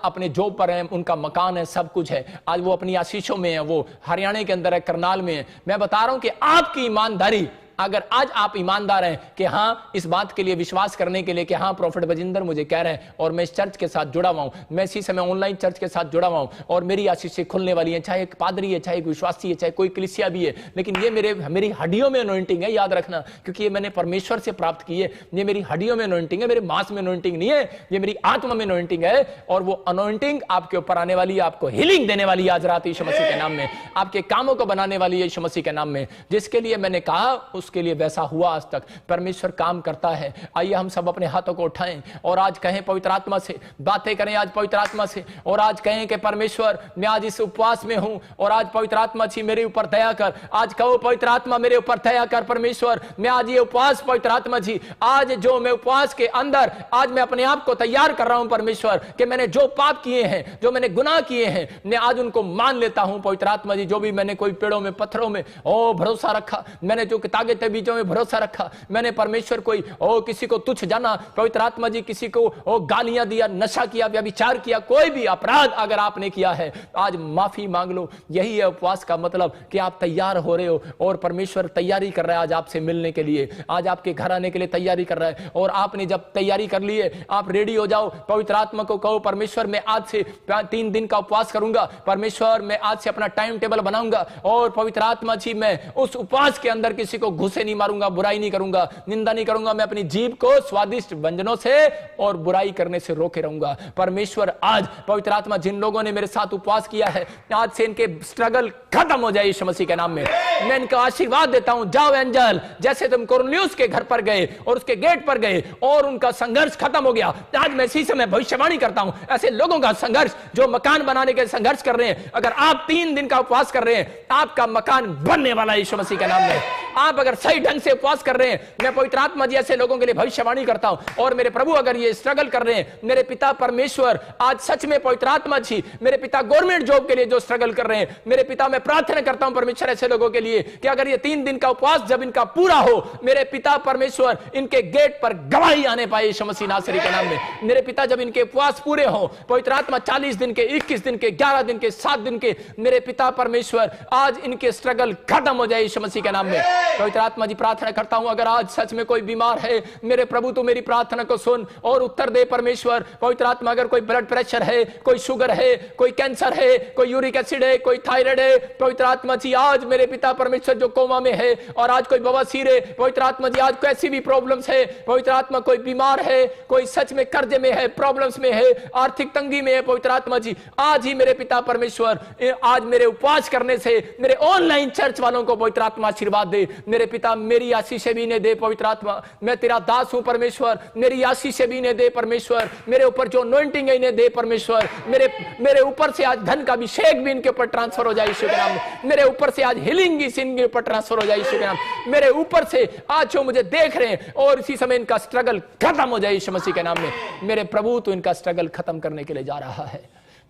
अपने जॉब पर है, उनका मकान है, सब कुछ है। आज वो अपनी आशीषों में है, वो हरियाणा के अंदर है, करनाल में है। मैं बता रहा हूं कि आपकी ईमानदारी, अगर आज आप ईमानदार हैं कि हाँ, इस बात के लिए विश्वास करने के लिए कि हाँ प्रोफेट बजिंदर मुझे कह रहे हैं और मैं इस चर्च के साथ जुड़ा हुआ हूं, मैं इसी समय ऑनलाइन चर्च के साथ जुड़ा हुआ हूं और मेरी आशीषें खुलने वाली हैं, चाहे एक पादरी है, चाहे एक विश्वासी है, चाहे कोई कलीसिया भी है, लेकिन ये मेरी हड्डियों में अनॉइंटिंग है, याद रखना, क्योंकि ये मैंने परमेश्वर से प्राप्त की है। ये मेरी हड्डियों में अनॉइंटिंग है, मेरे मांस में अनॉइंटिंग नहीं है, ये मेरी आत्मा में अनॉइंटिंग है। और वो अनॉइंटिंग आपके ऊपर आने वाली है, आपको हीलिंग देने वाली है आज रात यीशु मसीह के नाम में, आपके कामों को बनाने वाली है यीशु मसीह के नाम में। जिसके लिए मैंने कहा उसके लिए वैसा हुआ। आज तक परमेश्वर काम करता है। आइए हम सब अपने हाथों को उठाएं और आज कहें पवित्र आत्मा से, बातें करें आज पवित्र आत्मा से, और आज कहें कि परमेश्वर मैं आज इस उपवास में हूं और आज पवित्र आत्मा जी मेरे ऊपर दया कर। आज कहो पवित्र आत्मा मेरे ऊपर दया कर, परमेश्वर मैं आज ये उपवास, पवित्र आत्मा जी आज जो मैं उपवास के अंदर आज मैं अपने आप को तैयार कर रहा हूं परमेश्वर, कि मैंने जो पाप किए हैं, जो मैंने गुनाह किए हैं, मैं आज उनको मान लेता हूं पवित्र आत्मा जी। जो भी मैंने कोई पेड़ों में, पत्थरों में भरोसा रखा, मैंने जो ताकत बीजों में भरोसा रखा, मैंने परमेश्वर कोई किसी को तुच्छ जाना, पवित्र आत्मा जी किसी को गालियां दिया, नशा किया, व्यभिचार किया, कोई भी अपराध अगर आपने किया है आज माफी मांग लो। यही है उपवास का मतलब, कि आप तैयार हो रहे हो और परमेश्वर तैयारी कर रहा है आज आपसे मिलने के लिए, आज आपके घर आने के लिए तैयारी कर रहा है। और आपने जब तैयारी कर ली है, आप रेडी हो जाओ, पवित्र आत्मा को कहो परमेश्वर मैं आज से 3 दिन का उपवास करूंगा, परमेश्वर मैं आज से अपना टाइम टेबल बनाऊंगा और पवित्र आत्मा जी मैं उस उपवास के अंदर किसी को घुसे नहीं मारूंगा, बुराई नहीं करूंगा, निंदा नहीं करूंगा, मैं अपनी जीभ को स्वादिष्ट व्यंजनों से और बुराई करने से रोके रहूंगा। परमेश्वर आज पवित्र आत्मा जिन लोगों ने मेरे साथ उपवास किया है, आज से इनके स्ट्रगल खत्म हो जाए यीशु मसीह के नाम में। मैं इनका आशीर्वाद देता हूं, जाओ एंजल, जैसे तुम कुरनेलियुस के घर पर गए और उसके गेट पर गए और उनका संघर्ष खत्म हो गया, आज मैं इसी समय भविष्यवाणी करता हूं ऐसे लोगों का संघर्ष जो मकान बनाने के संघर्ष कर रहे हैं, अगर आप 3 दिन का उपवास कर रहे हैं, आपका मकान बनने वाला है यीशु मसीह के नाम में। आप अगर सही ढंग से उपवास कर रहे हैं, मैं पवित्र आत्मा जी ऐसे लोगों के लिए भविष्यवाणी करता हूं। और मेरे प्रभु अगर ये स्ट्रगल कर रहे हैं, मेरे पिता परमेश्वर आज सच में पवित्र आत्मा जी, मेरे पिता गवर्नमेंट जॉब के लिए जो स्ट्रगल कर रहे हैं, मेरे पिता मैं प्रार्थना करता हूं परमेश्वर ऐसे लोगों के लिए कि अगर ये 3 दिन का उपवास जब इनका पूरा हो, मेरे पिता परमेश्वर इनके गेट पर गवाही आने पाए यीशु मसीह नासरी के नाम में। मेरे पिता जब इनके उपवास पूरे हो, पवित्र आत्मा 40 दिन के, 21 दिन के, 11 दिन के, 7 दिन के, मेरे पिता परमेश्वर आज इनके स्ट्रगल खत्म हो जाए यीशु मसीह के नाम में। पवित्र आत्मा जी प्रार्थना करता हूं अगर आज सच में कोई बीमार है, मेरे प्रभु तू मेरी प्रार्थना को सुन और उत्तर दे परमेश्वर। पवित्र आत्मा अगर कोई ब्लड प्रेशर है, कोई शुगर है, कोई कैंसर है, कोई यूरिक एसिड है, कोई थायराइड है, पवित्र आत्मा जी आज मेरे पिता परमेश्वर जो कोमा में है, और आज कोई बवासीर है, पवित्र आत्मा जी आज कैसी भी प्रॉब्लम्स है, पवित्र आत्मा कोई बीमार है, कोई सच में कर्जे में है, प्रॉब्लम्स में है, आर्थिक तंगी में है, पवित्र आत्मा जी आज ही मेरे पिता परमेश्वर आज मेरे उपवास करने से मेरे ऑनलाइन चर्च वालों को पवित्र आत्मा आशीर्वाद दे। मेरे पिता मेरी आशीष भी ने दे पवित्र आत्मा, मैं तेरा दास हूं परमेश्वर, मेरी आशीष भी ने दे परमेश्वर, मेरे ऊपर जो अनॉइंटिंग है इन्हें दे परमेश्वर, मेरे ऊपर से आज धन का अभिषेक भी इनके ऊपर ट्रांसफर हो जाए यीशु के नाम में, मेरे ऊपर से आज हीलिंग भी इनके ऊपर ट्रांसफर हो जाए यीशु के नाम, मेरे ऊपर से आज जो मुझे देख रहे हैं और इसी समय इनका स्ट्रगल खत्म हो जाए यीशु मसीह के नाम में। मेरे प्रभु तो इनका स्ट्रगल खत्म करने के लिए जा रहा है।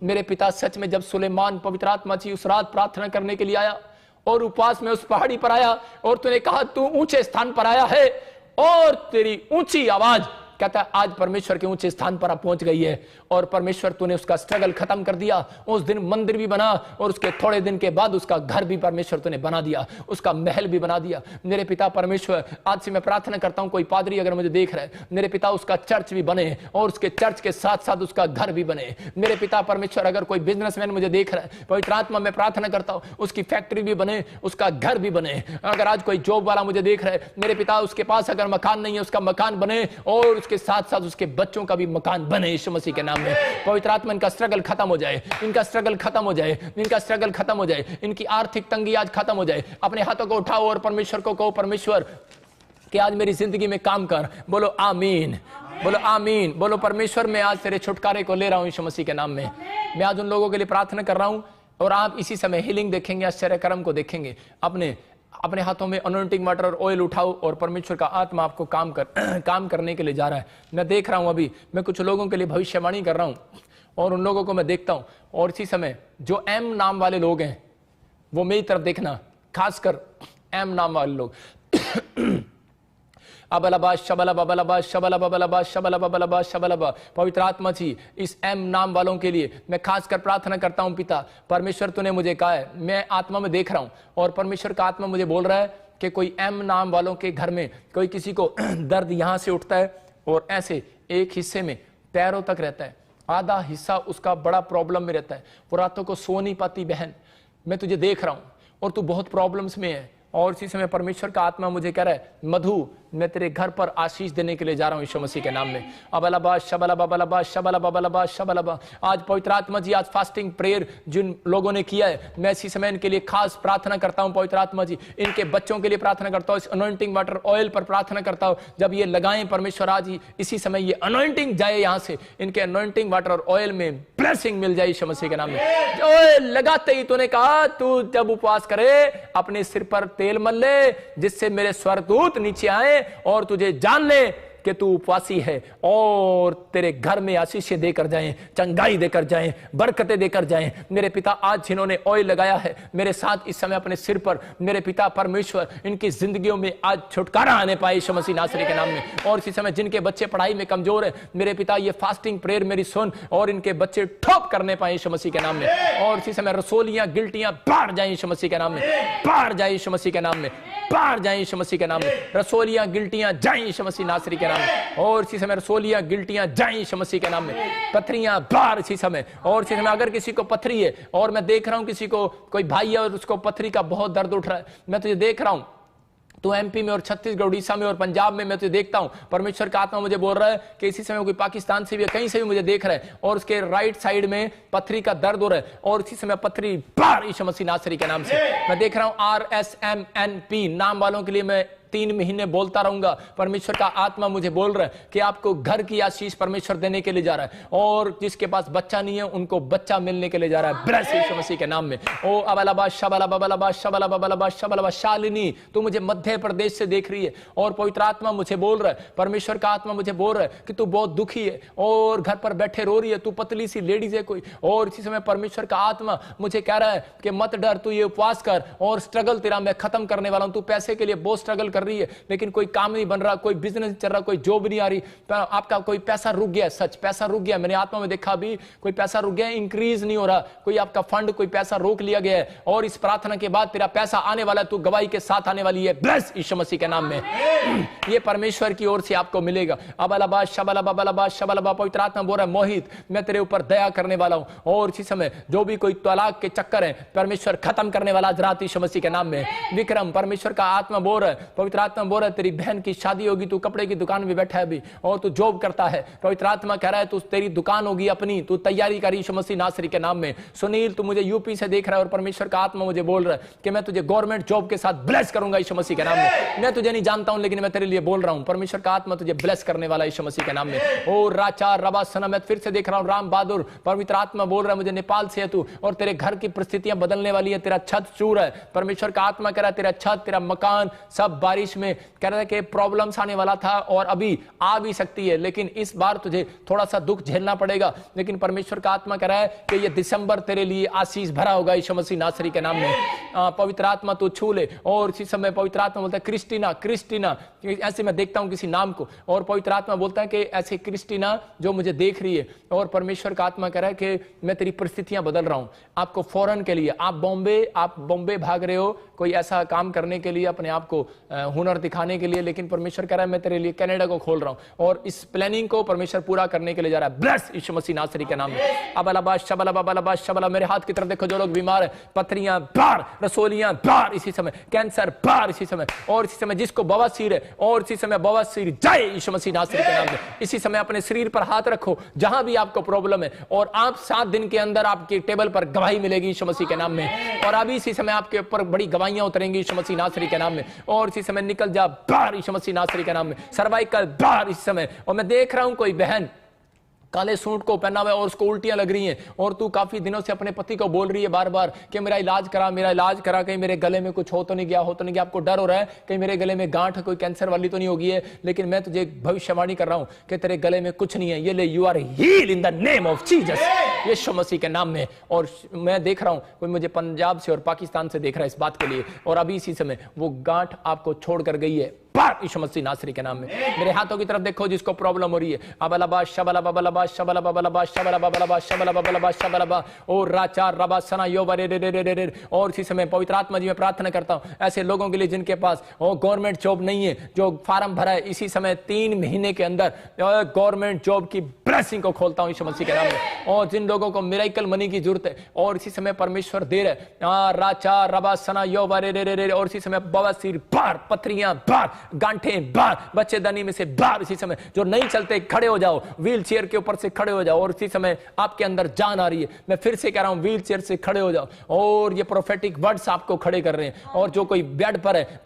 मेरे पिता सच में जब सुलेमान पवित्र आत्मा जी उस रात प्रार्थना करने के लिए आया और उपवास में उस पहाड़ी पर आया और तूने कहा तू ऊंचे स्थान पर आया है और तेरी ऊंची आवाज, कहता है आज परमेश्वर के ऊंचे स्थान पर आप पहुंच गई है और परमेश्वर तूने उसका स्ट्रगल खत्म कर दिया। उस दिन मंदिर भी बना और उसके थोड़े दिन के बाद उसका घर भी परमेश्वर तूने बना दिया, उसका महल भी बना दिया। मेरे पिता परमेश्वर, आज से मैं प्रार्थना करता हूं कोई पादरी अगर मुझे देख रहा है, मेरे पिता उसका चर्च भी बने और उसके चर्च के साथ साथ उसका घर भी बने। मेरे पिता परमेश्वर, अगर कोई बिजनेसमैन मुझे देख रहा है, पवित्र आत्मा मैं प्रार्थना करता हूं उसकी फैक्ट्री भी बने, उसका घर भी बने। अगर आज कोई जॉब वाला मुझे देख रहा है, मेरे पिता उसके पास अगर मकान नहीं है उसका मकान बने और उसके साथ साथ उसके बच्चों का भी मकान बने यीशु मसीह के नाम में। पवित्र आत्मा इनका स्ट्रगल खत्म हो जाए, इनका स्ट्रगल खत्म हो जाए, इनका स्ट्रगल खत्म हो जाए, इनकी आर्थिक तंगी आज खत्म हो जाए। अपने हाथों को उठाओ और परमेश्वर को कहो, परमेश्वर कि आज मेरी जिंदगी में काम कर। बोलो आमीन, बोलो आमीन, बोलो परमेश्वर मैं आज तेरे छुटकारे को ले रहा हूं यीशु मसीह के नाम में। मैं आज उन लोगों के लिए प्रार्थना कर रहा हूं और आप इसी समय हीलिंग देखेंगे, आश्चर्य कर्म को देखेंगे। अपने हाथों में अनॉइंटिंग वाटर और ऑयल उठाओ और परमेश्वर का आत्मा आपको काम करने के लिए जा रहा है। मैं देख रहा हूं, अभी मैं कुछ लोगों के लिए भविष्यवाणी कर रहा हूं और उन लोगों को मैं देखता हूं। और इसी समय जो एम नाम वाले लोग हैं वो मेरी तरफ देखना, खासकर एम नाम वाले लोग। अबलबा शबलबा बलबा शबलबा बलबा शबलबा बलबा शबलबा। पवित्र आत्मा जी इस एम नाम वालों के लिए मैं खासकर प्रार्थना करता हूं। पिता परमेश्वर तूने मुझे कहा है, मैं आत्मा में देख रहा हूं और परमेश्वर का आत्मा मुझे बोल रहा है कि कोई एम नाम वालों के घर में कोई किसी को दर्द यहां से उठता है और ऐसे एक हिस्से में पैरों तक रहता है, आधा हिस्सा उसका बड़ा प्रॉब्लम में रहता है, वो रातों को सो नहीं पाती। बहन मैं तुझे देख रहा हूं और तू बहुत प्रॉब्लम्स में है और इसी समय परमेश्वर का आत्मा मुझे कह रहा है, मधु मैं तेरे घर पर आशीष देने के लिए जा रहा हूं यीशु मसीह के नाम में। अबलबा शबलबा बलबा शबलबा बलबा शबलबा। आज पवित्र आत्मा जी, आज फास्टिंग प्रेयर जिन लोगों ने किया है, मैं इसी समय इनके लिए खास प्रार्थना करता हूं। पवित्र आत्मा जी इनके बच्चों के लिए प्रार्थना करता हूं, इस अनॉइंटिंग वाटर ऑयल पर प्रार्थना करता हूं। जब ये लगाएं परमेश्वर, आज ही इसी समय ये अनॉइंटिंग जाए यहां से, इनके अनॉइंटिंग वाटर और ऑयल में ब्लेसिंग मिल जाए यीशु मसीह के नाम में। ऑयल लगाते ही तूने कहा तू जब उपवास करे अपने सिर पर तेल मल ले, जिससे मेरे स्वर्गदूत नीचे आए और तुझे जान ले कि तू उपवासी है और तेरे घर में आशीषें देकर जाएं, चंगाई देकर जाएं, बरकतें देकर जाएं। मेरे पिता आज जिन्होंने ऑयल लगाया है मेरे साथ इस समय अपने सिर पर, मेरे पिता परमेश्वर इनकी जिंदगियों में आज छुटकारा आने पाए यीशु मसीह नासरी के नाम में। और इसी समय जिनके बच्चे पढ़ाई में कमजोर है, मेरे पिता ये फास्टिंग प्रेयर मेरी सुन और इनके बच्चे ठोक करने पाए यीशु मसीह के नाम में। और इसी समय रसोलियां गिल्टियां बाहर जाए यीशु मसीह के नाम में, बाहर जाए यीशु मसीह के नाम में, बाहर जाए यीशु मसीह के नाम में। रसोलियां गिल्टियां जाए यीशु मसीह नासरी के नाम में। और इसी समय रसोलियां गिल्टियां जाए यीशु मसीह के नाम में। पथरियां बाहर इसी समय। और इसी समय अगर किसी को पथरी है और मैं देख रहा हूं किसी को, कोई भाई है और उसको पथरी का बहुत दर्द उठ रहा है, मैं तुझे देख रहा हूं, तो एमपी में और छत्तीसगढ़, उड़ीसा में और पंजाब में मैं तुझे देखता हूं। परमेश्वर का आत्मा मुझे बोल रहा है कि इसी समय कोई पाकिस्तान से भी कहीं से भी मुझे देख रहा है और उसके राइट साइड में पथरी का दर्द हो रहा है और इसी समय पथरी बाहर यीशु मसीह नासरी के नाम से। मैं देख रहा हूं RSMNP नाम वालों के लिए मैं 3 महीने बोलता रहूंगा। परमेश्वर का आत्मा मुझे बोल रहा है कि आपको घर की आशीष परमेश्वर देने के लिए जा रहा है और जिसके पास बच्चा नहीं है उनको बच्चा मिलने के लिए जा रहा है ब्लेस यीशु मसीह के नाम में। ओ अबलबा शबलबा बलबा शबलबा बलबा शबलबा। शालिनी तू मुझे मध्य प्रदेश से देख रही है और पवित्र आत्मा मुझे बोल रहा है, परमेश्वर का आत्मा मुझे बोल रहा है कि तू बहुत दुखी है और घर पर बैठे रो रही है, तू पतली सी लेडीज है कोई। और इसी समय परमेश्वर का आत्मा मुझे कह रहा है कि मत डर, तू ये उपवास कर और स्ट्रगल तेरा मैं खत्म करने वाला हूं। तू पैसे के लिए बहुत स्ट्रगल कर रही है लेकिन कोई काम नहीं बन रहा, कोई बिजनेस चल रहा, कोई जॉब नहीं आ रही, आपका कोई पैसा रुक गया। सच पैसा रुक गया, मैंने आत्मा में देखा भी कोई पैसा रुक गया, इंक्रीज नहीं हो रहा, कोई आपका फंड कोई पैसा रोक लिया गया है और इस प्रार्थना के बाद तेरा पैसा आने वाला है, तू गवाही के साथ आने वाली है ब्लेस यीशु मसीह के नाम में। ये परमेश्वर की ओर से आपको मिलेगा। अबलबा शबलबा बलबा शबलबा। पवित्र आत्मा बोल रहा है, मोहित मैं तेरे ऊपर दया करने वाला हूं और इसी समय जो भी कोई तलाक के चक्कर है परमेश्वर खत्म करने वाला आज रात यीशु मसीह के नाम में। विक्रम परमेश्वर का आत्मा बोल रहा है, पवित्र आत्मा बोल रहा है तेरी बहन की शादी होगी, तू कपड़े की दुकान में बैठा है अभी और तू जॉब करता है। पवित्र आत्मा कह रहा है तू तेरी दुकान होगी अपनी, तू तैयारी कर यीशु मसीह नासरी के नाम में। सुनील तू मुझे यूपी से देख रहा है और परमेश्वर का आत्मा मुझे बोल रहा है कि मैं तुझे गवर्नमेंट जॉब के साथ ब्लेस करूंगा यीशु मसीह के नाम में। मैं तुझे नहीं जानता हूं लेकिन मैं तेरे लिए बोल रहा हूं, परमेश्वर का आत्मा तुझे ब्लेस करने वाला यीशु मसीह के नाम में। ओ राचा रबा सना, मैं फिर से देख रहा हूं राम बहादुर, पवित्र आत्मा बोल रहा है मुझे नेपाल से है तू और तेरे घर की परिस्थितियां बदलने वाली है, तेरा छत चूर है। परमेश्वर का आत्मा कह रहा है तेरा छत, तेरा मकान सब बारिश बारिश में कह रहा था कि प्रॉब्लम्स आने वाला था और अभी आ भी सकती है, लेकिन इस बार तुझे थोड़ा सा दुख झेलना पड़ेगा, लेकिन परमेश्वर का आत्मा कह रहा है कि ये दिसंबर तेरे लिए आशीष भरा होगा यीशु मसीह नासरी के नाम में। पवित्र आत्मा तू छू ले। और इसी समय पवित्र आत्मा बोलता है क्रिस्टीना, क्रिस्टीना, ऐसे मैं देखता हूं किसी नाम को, और पवित्र आत्मा बोलता है कि ऐसे क्रिस्टीना जो मुझे देख रही है, और परमेश्वर का आत्मा कह रहा है कि मैं तेरी परिस्थितियां बदल रहा हूं आपको फौरन के लिए। आप बॉम्बे भाग रहे हो कोई ऐसा काम करने के लिए, अपने आप को हुनर दिखाने के लिए, लेकिन परमेश्वर कह रहा है मैं तेरे लिए कनाडा को खोल रहा हूं, और इस प्लानिंग को परमेश्वर पूरा करने के लिए जा रहा है। ब्लेस यीशु मसीह नासरी के नाम में। अबलाबाश शबला बबलाबाश शबला, मेरे हाथ की तरफ देखो, जो लोग बीमार है, पथरियां बाहर, रसोलियां बाहर इसी समय, कैंसर बाहर इसी समय, और इसी समय जिसको बवासीर है, और इसी समय बवासीर जाए यीशु मसीह नासरी के नाम में। इसी समय अपने शरीर पर हाथ रखो जहां भी आपको प्रॉब्लम है, और आप 7 दिन के अंदर आपके टेबल पर गवाही मिलेगी यीशु मसीह के नाम में। और अभी इसी समय आपके ऊपर बड़ी गवाहियां उतरेंगी यीशु मसीह नासरी के नाम में। और इसी समय निकल जा बाहर यीशु मसीह नासरी के नाम में, सर्वाइकल बाहर इस समय। और मैं देख रहा हूं कोई बहन काले सूट को पहना हुआ है और उसको उल्टियां लग रही हैं, और तू काफी दिनों से अपने पति को बोल रही है बार बार कि मेरा इलाज करा, मेरा इलाज करा, कहीं मेरे गले में कुछ हो तो नहीं गया, हो तो नहीं गया। आपको डर हो रहा है कहीं मेरे गले में गांठ कोई कैंसर वाली तो नहीं होगी है, लेकिन मैं तुझे भविष्यवाणी कर रहा हूं कि तेरे गले में कुछ नहीं है। ये ले, you are heal in the name of Jesus, Yeshu Masih के नाम में। और मैं देख रहा हूं कोई मुझे पंजाब से और पाकिस्तान से देख रहा है इस बात के लिए, और अभी इसी समय वो गांठ आपको छोड़कर गई है यीशु मसीह नासरी के नाम में। मेरे हाथों की तरफ देखो जिसको प्रॉब्लम हो रही है, अबलबा शबला बबलबा शबला बबलबा शबला बबलबा शबला बबलबा शबलबा, और राचा रबा सना यो बरे रे रे रे रे। और इसी समय पवित्र आत्मा जी मैं प्रार्थना करता हूं ऐसे लोगों के लिए जिनके पास गवर्नमेंट जॉब नहीं है, जो फार्म भरा है, इसी समय 3 महीने के अंदर गवर्नमेंट जॉब की ब्लेसिंग को खोलता हूं यीशु मसीह के नाम में। और जिन लोगों को मिरेकल मनी की जरूरत है, और इसी समय परमेश्वर दे रहे, राचा रबा सना यो बरे रे रे, और इसी समय बवासीर बाहर, पथरियां बाहर, गांठें बाहर, बच्चेदानी में से बाहर। इसी समय जो नहीं चलते खड़े हो जाओ, व्हील चेयर के ऊपर से खड़े हो जाओ, और इसी समय आपके अंदर जान आ रही है। मैं फिर से कह रहा हूं व्हील चेयर से खड़े हो जाओ, और ये प्रोफेटिक वर्ड्स आपको खड़े कर रहे हैं। और जो कोई बेड पर है,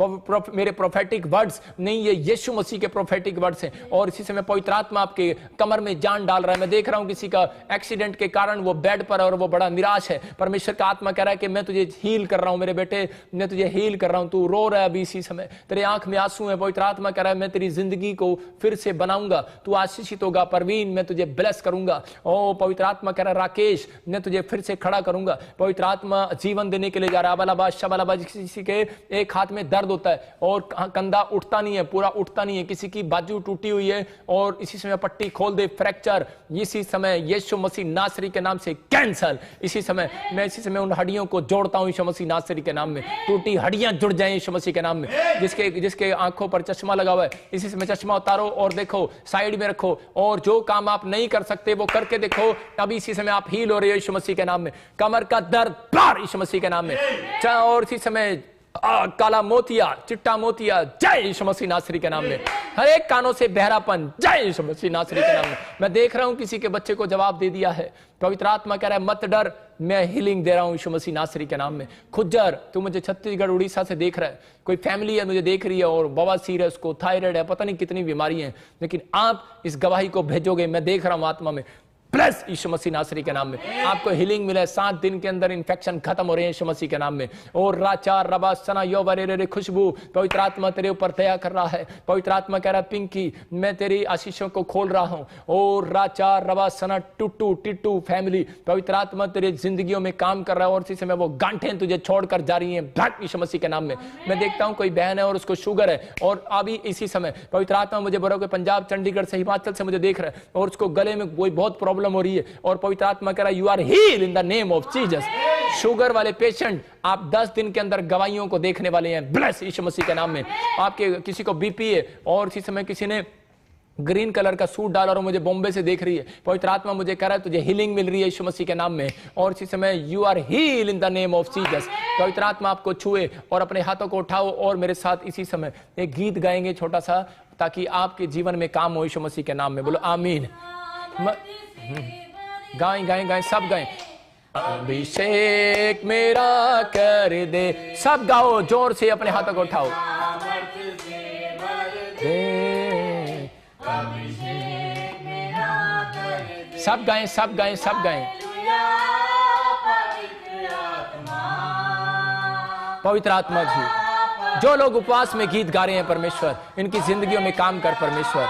मेरे प्रोफेटिक वर्ड्स नहीं, ये यीशु मसीह के प्रोफेटिक वर्ड्स हैं। और इसी समय पवित्र आत्मा आपके कमर में जान डाल रहा है। मैं देख रहा हूं किसी का एक्सीडेंट के कारण वो बेड पर है और वो बड़ा निराश है। परमेश्वर का आत्मा कह रहा है कि मैं तुझे हील कर रहा हूं मेरे बेटे, मैं तुझे हील कर रहा हूं। तू रो रहा है अभी इसी समय, तेरे आंख में आंसू है, पवित्र आत्मा कह रहा है मैं तेरी जिंदगी को फिर से बनाऊंगा, तू आशीषित होगा। परवीन मैं तुझे ब्लेस करूंगा। ओ पवित्र आत्मा कह रहा है राकेश मैं तुझे फिर से खड़ा करूंगा। पवित्र आत्मा जीवन देने के लिए जा रहा है। अबलाबाज शबलाबाज, किसी के एक हाथ में दर्द होता है और कंधा उठता नहीं है, पूरा उठता नहीं है, किसी की बाजू टूटी हुई है और इसी समय पट्टी खोल दे, फ्रैक्चर इसी समय यीशु मसीह नासरी के नाम से कैंसल। इसी समय मैं इसी समय उन हड्डियों को जोड़ता हूं यीशु मसीह नासरी के नाम में। टूटी हड्डियां जुड़ जाएं यीशु मसीह के नाम में। जिसके आंखों पर चश्मा लगा हुआ है, इसी समय चश्मा उतारो और देखो, साइड में रखो, और जो काम आप नहीं कर सकते वो करके देखो। अभी इसी समय आप हील हो रहे हो यीशु मसीह के नाम में। कमर का दर्द बाहर यीशु मसीह के नाम में। और इसी समय काला मोतिया, चिट्टा मोतिया, जय यीशु मसीह नासरी के नाम में। हर एक कानों से बहरापन, जय यीशु मसीह नासरी के नाम में। मैं देख रहा हूं किसी के बच्चे को जवाब दे दिया है। पवित्र आत्मा कह रहा है मत डर, मैं हीलिंग दे रहा हूं यीशु मसीह नासरी के नाम में। खुज्जर तू मुझे छत्तीसगढ़ उड़ीसा से देख रहा है, कोई फैमिली है मुझे देख रही है और बवासीर है, उसको थायराइड है, पता नहीं कितनी बीमारी है, लेकिन आप इस गवाही को भेजोगे। मैं देख रहा हूं आत्मा में, प्लस यीशु मसीह नासरी के नाम में आपको हीलिंग मिले। 7 दिन के अंदर इन्फेक्शन खत्म हो रहे हैं यीशु मसीह के नाम में। और राचा रबा सना यो बरे रे खुशबू, पवित्र आत्मा तेरे ऊपर दया कर रहा है। पवित्र आत्मा कह रहा है पिंकी मैं तेरी आशीषों को खोल रहा हूं। और राचा रबा सना टुटू टिटू फैमिली, पवित्र आत्मा तेरे जिंदगियों में काम कर रहा है और इसी समय वो गांठें तुझे छोड़कर जा रही हैं यीशु मसीह के नाम में। मैं देखता हूं कोई बहन है और उसको शुगर है, और अभी इसी समय पवित्र आत्मा मुझे बोला कि पंजाब, चंडीगढ़ से, हिमाचल से मुझे देख रहा है और उसको गले में कोई बहुत प्रॉब्लम हो रही है, और पवित्र आत्मा कह रहा है you are heal in the name of Jesus. Sugar वाले पेशेंट आप 10 दिन के अंदर गवाहियों को देखने वाले हैं, ब्लेस यीशु मसीह के नाम में। आपके किसी को बीपी है और इसी समय किसी ने ग्रीन कलर का सूट डाला और मुझे बॉम्बे से देख रही है, पवित्र आत्मा मुझे कह रहा है तुझे हीलिंग मिल रही है यीशु मसीह के नाम में। और इसी समय you are heal in the name of Jesus. पवित्र आत्मा आपको छुए और अपने हाथों को उठाओ और मेरे साथ इसी समय एक गीत गाएंगे छोटा सा, ताकि आपके जीवन में काम हो यीशु मसीह के नाम में। बोलो आमीन। गाएं गाएं गाएं, सब गाएं। अभिषेक मेरा कर दे, सब गाओ जोर से, अपने हाथों को उठाओ। सब गाएं, सब गाएं, सब गाएं। पवित्र आत्मा जी, जो लोग उपवास में गीत गा रहे हैं परमेश्वर, इनकी जिंदगियों में काम कर परमेश्वर,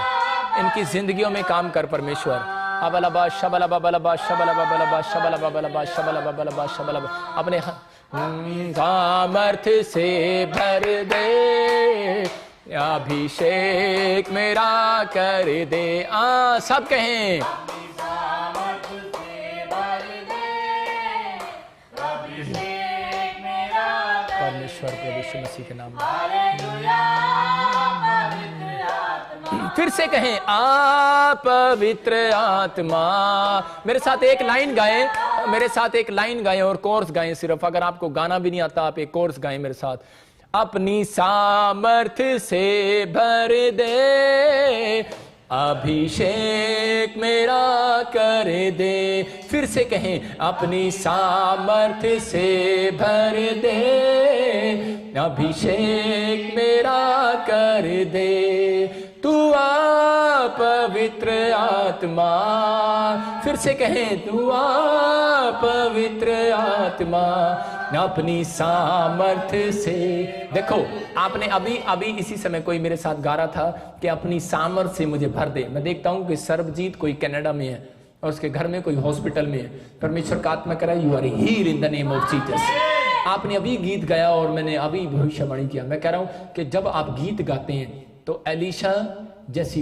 इनकी जिंदगियों में काम कर परमेश्वर। अबलबा शबलबा बलबा शबलबा बलबा शबलबा बलबा शबलबा बलबा शबलबा, अपने सामर्थ से भर दे, अभिषेक मेरा कर दे। सब कहें परमेश्वर प्रभु यीशु मसीह के नाम में। फिर से कहें आ पवित्र आत्मा। मेरे साथ एक लाइन गाएं, मेरे साथ एक लाइन गाएं और कोर्स गाएं सिर्फ। अगर आपको गाना भी नहीं आता आप एक कोर्स गाएं मेरे साथ। अपनी सामर्थ्य से भर दे, अभिषेक मेरा कर दे। फिर से कहें अपनी सामर्थ्य से भर दे, अभिषेक मेरा कर दे। तू आ पवित्र आत्मा। फिर से कहें तू आ पवित्र आत्मा, अपनी सामर्थ्य से। देखो आपने अभी इसी समय कोई मेरे साथ गा रहा था कि अपनी सामर्थ्य से मुझे भर दे। मैं देखता हूं कि सर्वजीत कोई कनाडा में है और उसके घर में कोई हॉस्पिटल में है। परमेश्वर का आत्मा कह रहा है you are healed in the name of Jesus. आपने अभी गीत गाया और मैंने अभी भविष्यवाणी किया। मैं कह रहा हूं कि जब आप गीत गाते हैं तो एलीशा जैसी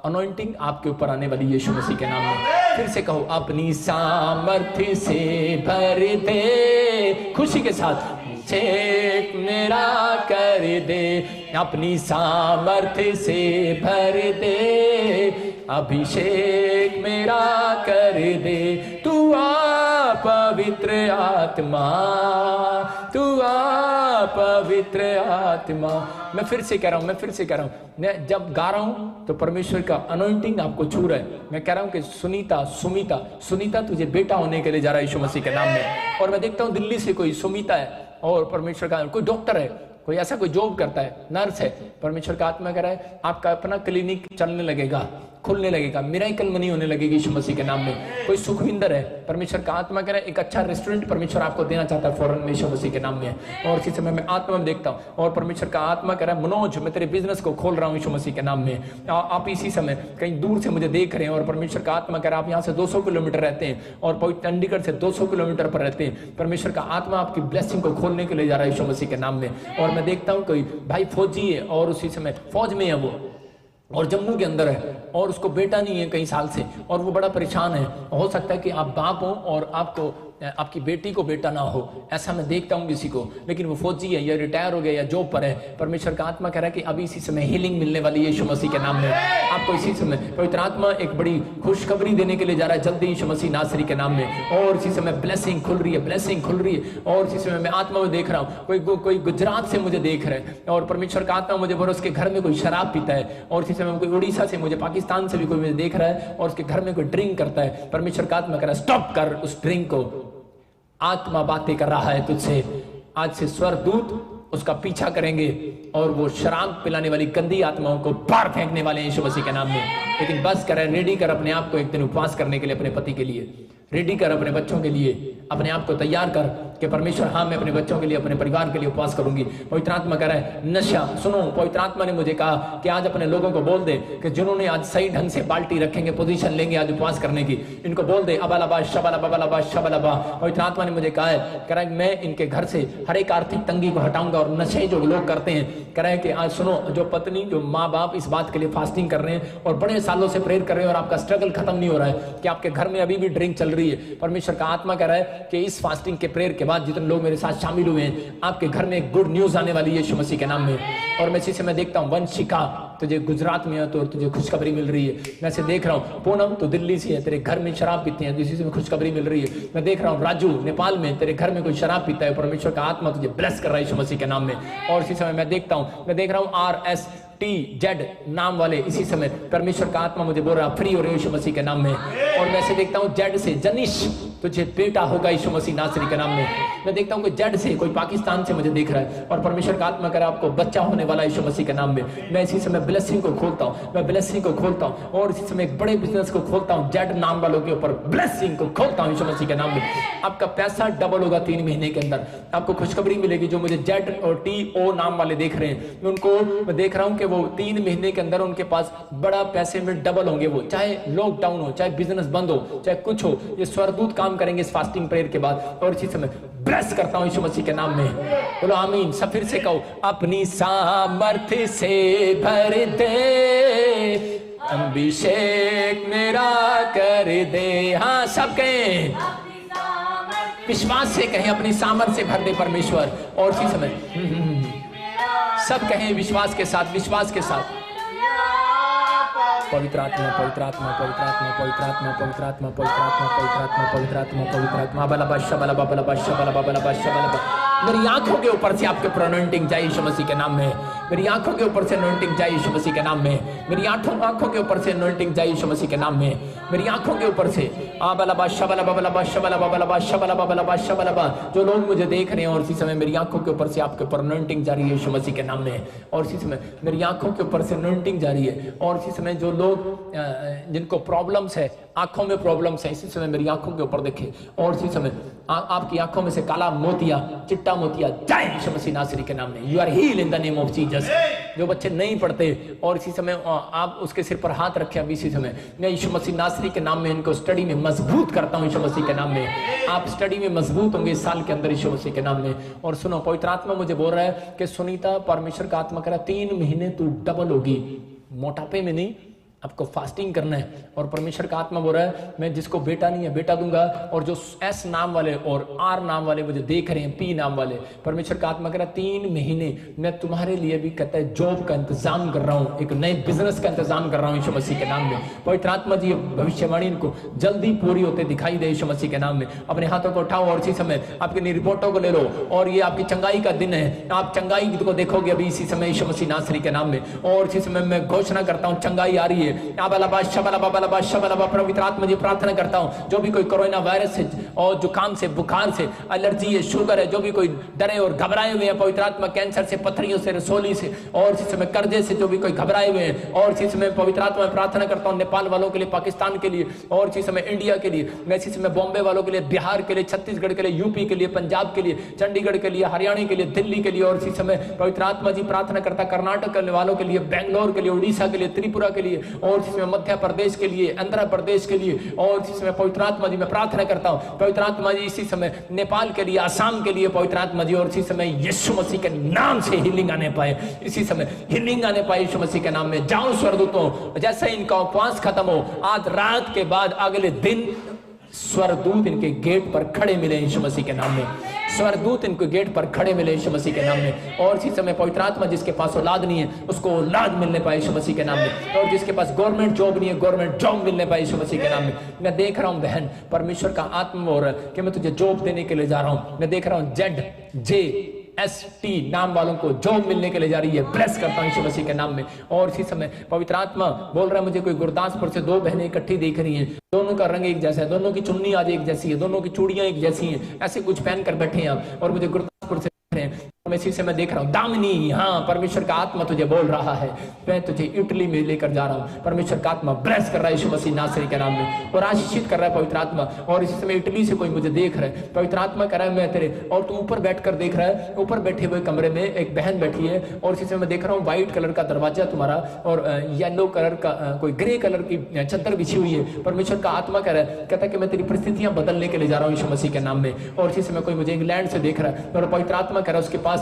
अनॉइंटिंग आपके ऊपर आने वाली यीशु मसीह के नाम में। फिर से कहो अपनी सामर्थ्य से भर दे, खुशी के साथ चेक मेरा कर दे, अपनी सामर्थ्य से भर दे, अभिषेक मेरा कर दे। तू आ पवित्र आत्मा, तू आ पवित्र आत्मा। मैं फिर से कह रहा हूं, मैं जब गा रहा हूं तो परमेश्वर का अनॉइंटिंग आपको छू रहा है। मैं कह रहा हूं कि सुनीता तुझे बेटा होने के लिए जा रहा है यीशु मसीह के नाम में। और मैं देखता हूं दिल्ली से कोई सुमिता है और परमेश्वर का कोई डॉक्टर है, कोई ऐसा कोई जॉब करता है, नर्स है। परमेश्वर का आत्मा कह रहा है आपका अपना क्लिनिक चलने लगेगा, खुलने लगेगा, मिरेकल मनी होने लगेगी यीशु मसीह के नाम में। कोई सुखविंदर है, परमेश्वर का आत्मा कह रहा है एक अच्छा रेस्टोरेंट परमेश्वर आपको देना चाहता है फॉरेन में यीशु मसीह के नाम में। और इसी समय मैं आत्मा में देखता हूँ और परमेश्वर का आत्मा कह रहा है मनोज मैं तेरे बिजनेस को खोल रहा हूँ यीशु मसीह के नाम में। आप इसी समय कहीं दूर से मुझे देख रहे हैं और परमेश्वर का आत्मा कह रहा है आप यहाँ से 200 किलोमीटर रहते हैं और चंडीगढ़ से 200 किलोमीटर पर रहते हैं। परमेश्वर का आत्मा आपकी ब्लेसिंग को खोलने के लिए जा रहा है यीशु मसीह के नाम में। और मैं देखता हूँ कोई भाई फौजी है और उसी समय फौज में है वो और जम्मू के अंदर है और उसको बेटा नहीं है कई साल से और वो बड़ा परेशान है। हो सकता है कि आप बाप हो और आपको आपकी बेटी को बेटा ना हो, ऐसा मैं देखता हूँ किसी को, लेकिन वो फौजी है या रिटायर हो गया या जॉब पर है। परमेश्वर का आत्मा कह रहा है कि अभी इसी समय हीलिंग मिलने वाली है यीशु मसीह के नाम में आपको। इसी समय पवित्र आत्मा एक बड़ी खुशखबरी देने के लिए जा रहा है जल्दी यीशु मसीह नासरी के नाम में। और इसी समय ब्लेसिंग खुल रही है। और इसी समय मैं आत्मा में देख रहा हूँ कोई गुजरात से मुझे देख रहा है और परमेश्वर का आत्मा मुझे बोल उसके घर में कोई शराब पीता है। और इसी समय कोई उड़ीसा से मुझे पाकिस्तान से भी कोई मुझे देख रहा है और उसके घर में कोई ड्रिंक करता है। परमेश्वर का आत्मा कह रहा है स्टॉप कर उस ड्रिंक को, आत्मा बातें कर रहा है तुझसे। आज से स्वर्गदूत उसका पीछा करेंगे और वो शराब पिलाने वाली गंदी आत्माओं को बाहर फेंकने वाले हैं यीशु मसीह के नाम में। लेकिन बस कर रेडी कर अपने आप को एक दिन उपवास करने के लिए, अपने पति के लिए रेडी कर, अपने बच्चों के लिए अपने आप को तैयार कर कि परमेश्वर हाँ मैं अपने बच्चों के लिए अपने परिवार के लिए उपवास करूंगी। पवित्र आत्मा कह रहा है नशा सुनो, पवित्र आत्मा ने मुझे कहा कि आज अपने लोगों को बोल दे कि जिन्होंने आज सही ढंग से बाल्टी रखेंगे, पोजीशन लेंगे आज उपवास करने की, इनको बोल दे अबालाबा शबालाबा शबालाबा। पवित्र आत्मा ने मुझे कहा है, कह रहा है मैं इनके घर से हर एक आर्थिक तंगी को हटाऊंगा और नशे जो लोग करते हैं, कह रहा है कि आज सुनो जो पत्नी जो माँ बाप इस बात के लिए फास्टिंग कर रहे हैं और बड़े सालों से प्रेयर कर रहे हैं और आपका स्ट्रगल खत्म नहीं हो रहा है कि आपके घर में अभी भी ड्रिंक चल रही है। परमेश्वर का आत्मा कह रहा है कि इस फास्टिंग के प्रेयर के बाद जितने लोग मेरे साथ शामिल हुए हैं आपके घर में एक गुड न्यूज आने वाली है यीशु मसीह के नाम में। और मैं इसी से मैं देखता हूं वंशिका तुझे गुजरात में है तो तुझे खुशखबरी मिल रही है। मैं से देख रहा हूं पूनम तो दिल्ली से है, तेरे घर में शराब पीते हैं, इसी से खुशखबरी मिल रही है। मैं देख रहा हूं राजू नेपाल में, तेरे घर में कोई शराब पीता है, परमेश्वर का आत्मा तुझे ब्लेस कर रहा है यीशु मसीह के नाम में। और इसी समय मैं देख रहा हूं RSTZ नाम वाले, इसी समय परमेश्वर का आत्मा मुझे बोल रहा फ्री हो रहे यीशु मसीह के नाम में। और मैं से देखता हूं जेड से जनिश तुझे बेटा होगा यीशु मसीह नासरी के नाम में। मैं देखता हूँ कोई जेड से, कोई पाकिस्तान से मुझे देख रहा है, और परमेश्वर का आत्मा करे आपको बच्चा होने वाला यीशु मसीह के नाम में। मैं इसी समय ब्लेसिंग को खोलता हूँ, मैं ब्लेसिंग को खोलता हूँ, और इसी समय एक बड़े बिजनेस को खोलता हूँ, जेड नाम वालों के ऊपर ब्लेसिंग को खोलता हूँ यीशु मसीह के नाम में। आपका पैसा डबल होगा 3 महीने के अंदर। आपको खुशखबरी मिलेगी। जो मुझे जेड और TO नाम वाले देख रहे हैं, उनको मैं देख रहा हूं कि वो 3 महीने के अंदर उनके पास बड़ा पैसे में डबल होंगे। वो चाहे लॉकडाउन हो, चाहे बिजनेस बंद हो, चाहे कुछ हो, ये स्वरदूत काम करेंगे इस फास्टिंग प्रेयर के बाद। और इसी समय ब्लेस करता हूं यीशु मसीह के नाम में। बोलो आमीन। सब फिर से कहो, अपनी सामर्थ्य से भर दे, अभिषेक मेरा कर दे। हाँ, सब कहें, विश्वास से कहें, अपनी सामर्थ्य से भर दे परमेश्वर। और इसी समय सब कहें विश्वास के साथ, विश्वास के साथ। पवित्र आत्मा, पवित्र आत्मा, पवित्र आत्मा, पवित्र आत्मा, पवित्र आत्मा, पवित्र आत्मा, पवित्र आत्मा, पवित्र आत्मा, पवित्र आत्मा, बला बादशाह, बला बला बादशाह, बला बला बादशाह, बला। मेरी आंखों के ऊपर से आपके ऊपर अनॉइंटिंग जाए यीशु मसीह के नाम में। मेरी आंखों के ऊपर से अनॉइंटिंग जाए यीशु मसीह के नाम में। मेरी आंखों के ऊपर से अनॉइंटिंग जाए यीशु मसीह के नाम में। मेरी आंखों के ऊपर से बला बादशाह, बला बला बादशाह, बला बला बादशाह, बला बला बादशाह, बला। जो लोग मुझे देख रहे हैं, और इसी समय मेरी आंखों के ऊपर से आपके ऊपर अनॉइंटिंग जारी है यीशु मसीह के नाम में। और इसी समय मेरी आंखों के ऊपर से अनॉइंटिंग जारी है। और इसी समय जो लोग जिनको प्रॉब्लम्स है, आंखों में प्रॉब्लम्स है, इसी समय मेरी आंखों के ऊपर देखे। और इसी समय आपकी आंखों में से काला मोतिया, चिट्टा मोतिया जाए यीशु मसीह नासरी के नाम में। You are heal in the name of Jesus. जो बच्चे नहीं पढ़ते, और इसी समय आप उसके सिर पर हाथ रखे। अभी इसी समय मैं यीशु मसीह नासरी के नाम में इनको स्टडी में मजबूत करता हूँ यीशु मसीह के नाम में। आप स्टडी में मजबूत होंगे इस साल के अंदर यीशु मसीह के नाम में। और सुनो, पवित्र आत्मा मुझे बोल रहा है कि सुनीता, परमेश्वर का आत्मा कह रहा है 3 महीने तू डबल होगी। मोटापे में नहीं, आपको फास्टिंग करना है। और परमेश्वर का आत्मा बोल रहा है, मैं जिसको बेटा नहीं है बेटा दूंगा। और जो S नाम वाले और R नाम वाले मुझे देख रहे हैं, P नाम वाले, परमेश्वर का आत्मा कह रहा है 3 महीने मैं तुम्हारे लिए भी कहता है जॉब का इंतजाम कर रहा हूं, एक नए बिजनेस का इंतजाम कर रहा हूं यीशु मसीह के नाम में। पवित्र आत्मा जी भविष्यवाणी इनको जल्दी पूरी होते दिखाई दे यीशु मसीह के नाम में। अपने हाथों को उठाओ और इसी समय आपकी रिपोर्टों को ले लो। और ये आपकी चंगाई का दिन है, आप चंगाई को देखोगे अभी इसी समय यीशु मसीह नासरी के नाम में। और इसी समय मैं घोषणा करता हूँ चंगाई आ रही है। पवित्र आत्मा जी प्रार्थना करता हूं, जो भी कोई कोरोना वायरस से और जुकाम से, बुखार से, एलर्जी है, शुगर है, जो भी कोई डरे और घबराए हुए हैं, पवित्र आत्मा कैंसर से, पथरियों से, रसोली से, और इसी समय कर्जे से जो भी कोई घबराए हुए हैं, और इसी समय पवित्र आत्मा में प्रार्थना करता हूं नेपाल वालों के लिए, पाकिस्तान के लिए, और इसी समय इंडिया के लिए, मैं इसी समय बॉम्बे वालों के लिए, बिहार के लिए, छत्तीसगढ़ के लिए, यूपी के लिए, पंजाब के लिए, चंडीगढ़ के लिए, हरियाणा के लिए, दिल्ली के लिए, और इसी समय पवित्र आत्मा जी प्रार्थना करता कर्नाटक के वालों के लिए, बेंगलोर के लिए, उड़ीसा के लिए, त्रिपुरा के लिए, और इसी समय मध्य प्रदेश के लिए, आंध्र प्रदेश के लिए। और इसी समय पवित्र आत्मा जी मैं प्रार्थना करता हूं, पवित्र आत्मा जी इसी समय नेपाल के लिए, आसाम के लिए, पवित्र आत्मा जी, और इसी समय यीशु मसीह के नाम से हीलिंग आने पाए, इसी समय हीलिंग आने पाए यीशु मसीह के नाम में। जाओ स्वर्गदूतों, जैसे इनका उपवास खत्म हो, आज रात के बाद अगले दिन स्वर्गदूत इनके गेट पर खड़े मिले यीशु मसीह के नाम में। स्वर्गदूत इनके गेट पर खड़े मिले यीशु मसीह के नाम में। और इसी समय पवित्र आत्मा जिसके पास औलाद नहीं है उसको औलाद मिलने पाए यीशु मसीह के नाम में। और जिसके पास गवर्नमेंट जॉब नहीं है गवर्नमेंट जॉब मिलने पाए यीशु मसीह के नाम में। मैं देख रहा हूं बहन, परमेश्वर का आत्मा बोल रहा है कि मैं तुझे जॉब देने के लिए जा रहा हूं। मैं देख रहा हूं ZJST नाम वालों को जॉब मिलने के लिए जा रही है। ब्लेस करता हूं यीशु मसीह के नाम में। और इसी समय पवित्र आत्मा बोल रहा है मुझे कोई गुरदासपुर से 2 बहनें इकट्ठी दिख रही हैं, दोनों का रंग एक जैसा है, दोनों की चुन्नी आज एक जैसी है, दोनों की चूड़ियां एक जैसी हैं, ऐसे कुछ पहन कर बैठे हैं आप, और मुझे गुरदासपुर से मैं इसी से मैं देख रहा हूं दामिनी। हाँ, परमेश्वर का आत्मा तुझे बोल रहा है, मैं तुझे इटली में लेकर जा रहा हूं। परमेश्वर का आत्मा ब्लेस कर रहा है यीशु मसीह नासरी के नाम में, और आशीषित कर रहा है पवित्र आत्मा। और इसी समय इटली से कोई मुझे देख रहा है, पवित्र आत्मा कह रहा है मैं तेरे, और तू ऊपर बैठकर देख रहा है, ऊपर बैठे हुए कमरे में एक बहन बैठी है, और इसी समय मैं देख रहा हूँ व्हाइट कलर का दरवाजा तुम्हारा, और येलो कलर का कोई ग्रे कलर की चद्दर बिछी हुई है। परमेश्वर का आत्मा कह रहा है, कहता है कि मैं तेरी परिस्थितियां बदलने के लिए जा रहा हूँ यीशु मसीह के नाम में। और इसी समय कोई मुझे इंग्लैंड से देख रहा है, और पवित्र आत्मा कह रहा है उसके पास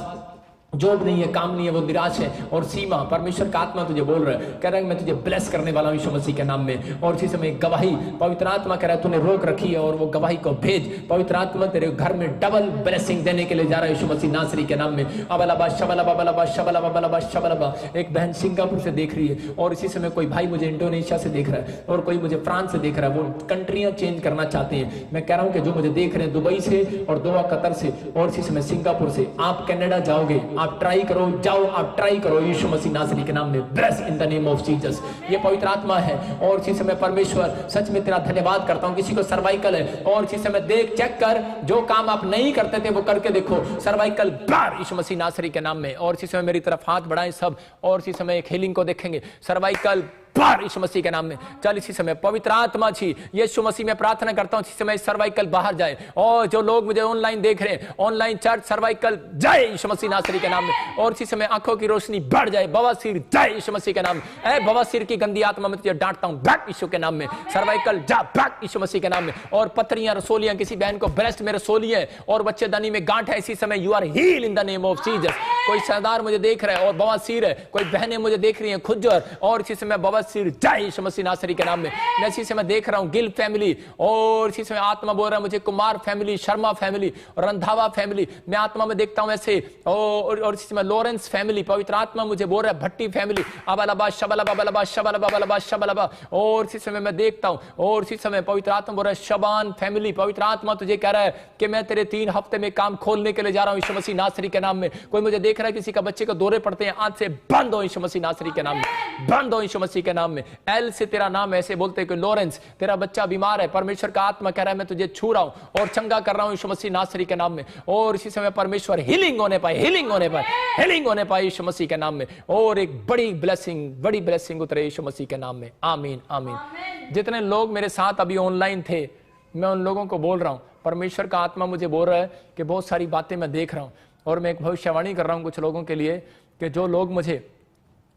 जॉब नहीं है, काम नहीं है, वो निराश है। और सीमा, परमेश्वर का आत्मा तुझे बोल रहा है, कह रहा है मैं तुझे ब्लेस करने वाला हूं यीशु मसीह के नाम में। और इसी समय गवाही, पवित्र आत्मा कह रहा है तूने रोक रखी है, और वो गवाही को भेज। पवित्र आत्मा तेरे घर में डबल ब्लेसिंग देने के लिए जा रहा है यीशु मसीह नासरी के नाम में। अबलबा शबलबा बलबा शबलबा बलबा शबलबा। एक बहन सिंगापुर से देख रही है, और इसी समय कोई भाई मुझे इंडोनेशिया से देख रहा है, और कोई मुझे फ्रांस से देख रहा है। वो कंट्रियां चेंज करना चाहते हैं। मैं कह रहा हूं कि जो मुझे देख रहे हैं दुबई से, और दोहा कतर से, और इसी समय सिंगापुर से, आप कनाडा जाओगे, आप ट्राई करो, जाओ आप ट्राई करो यीशु मसीह नासरी के नाम में। Bless in the name of Jesus. ये पवित्र आत्मा है और इसी समय परमेश्वर सच में तेरा धन्यवाद करता हूं। किसी को सर्वाइकल है और इसी समय देख, चेक कर, जो काम आप नहीं करते थे वो करके देखो, सर्वाइकल बार यीशु मसीह नासरी के नाम में। और इसी समय मेरी तरफ हाथ बढ़ाएं सब, और इसी समय एक हीलिंग को देखेंगे, सर्वाइकल बाहर यीशु मसीह के नाम में। चल इसी समय पवित्र आत्मा जी यीशु मसीह में प्रार्थना करता हूं इसी समय सर्वाइकल बाहर जाए। और जो लोग मुझे ऑनलाइन देख रहे हैं, ऑनलाइन चर्च, सर्वाइकल जाए यीशु मसीह नासरी के नाम में। और इसी समय आंखों की रोशनी बढ़ जाए, बवासीर जाए यीशु मसीह के नाम में। ए बवासीर की गंदी आत्मा में तुझे डांटता हूं, बैक यीशु के नाम में। सर्वाइकल जा, बैक यीशु मसीह के नाम में। और पथरियां, रसोलियां, किसी बहन को ब्रेस्ट में रसोली है और बच्चेदानी में गांठ है, इसी समय you are heal in the name of Jesus. कोई सरदार मुझे देख रहा है और बवासीर है, कोई बहनें मुझे देख रही हैं खुजर, और इसी समय बवासीर जाए मसीह नासरी के नाम में। मैं इसी समय देख रहा हूं गिल फैमिली, और इसी समय आत्मा बोल रहा है मुझे Kumar family, Sharma family, Randhawa family, मैं आत्मा में देखता हूं ऐसे। और इसी समय लॉरेंस फैमिली, पवित्र आत्मा मुझे बोल रहा है भट्टी फैमिली, अबलबा शबलबा बलबा शबलबा बलबा शबलबा। और इसी समय मैं देखता हूं, और इसी समय पवित्र आत्मा बोल रहा है शबान फैमिली, पवित्र आत्मा तुझे कह रहा है कि मैं तेरे 3 हफ्ते में काम खोलने के लिए जा रहा हूं यीशु मसीह नासरी के नाम में। कोई मुझे देख रहा है किसी का बच्चे को दौरे पड़ते हैं, आज से बंद हो यीशु मसीह नासरी के नाम में, बंद हो यीशु मसीह के नाम में। एल से तेरा नाम ऐसे बोलते हैं कि लॉरेंस तेरा बच्चा बीमार है, परमेश्वर का आत्मा कह रहा है मैं तुझे छू रहा हूं और चंगा कर रहा हूं यीशु मसीह नासरी के नाम में। और इसी समय परमेश्वर हीलिंग होने पाए, हीलिंग होने पाए, हीलिंग होने पाए यीशु मसीह के नाम में। और एक बड़ी ब्लेसिंग उतरे यीशु मसीह के नाम में। आमीन आमीन। जितने लोग मेरे साथ अभी ऑनलाइन थे, मैं उन लोगों को बोल रहा हूं, परमेश्वर का आत्मा मुझे बोल रहा है कि बहुत सारी बातें मैं देख रहा हूं, और मैं एक भविष्यवाणी कर रहा हूं कुछ लोगों के लिए कि जो लोग मुझे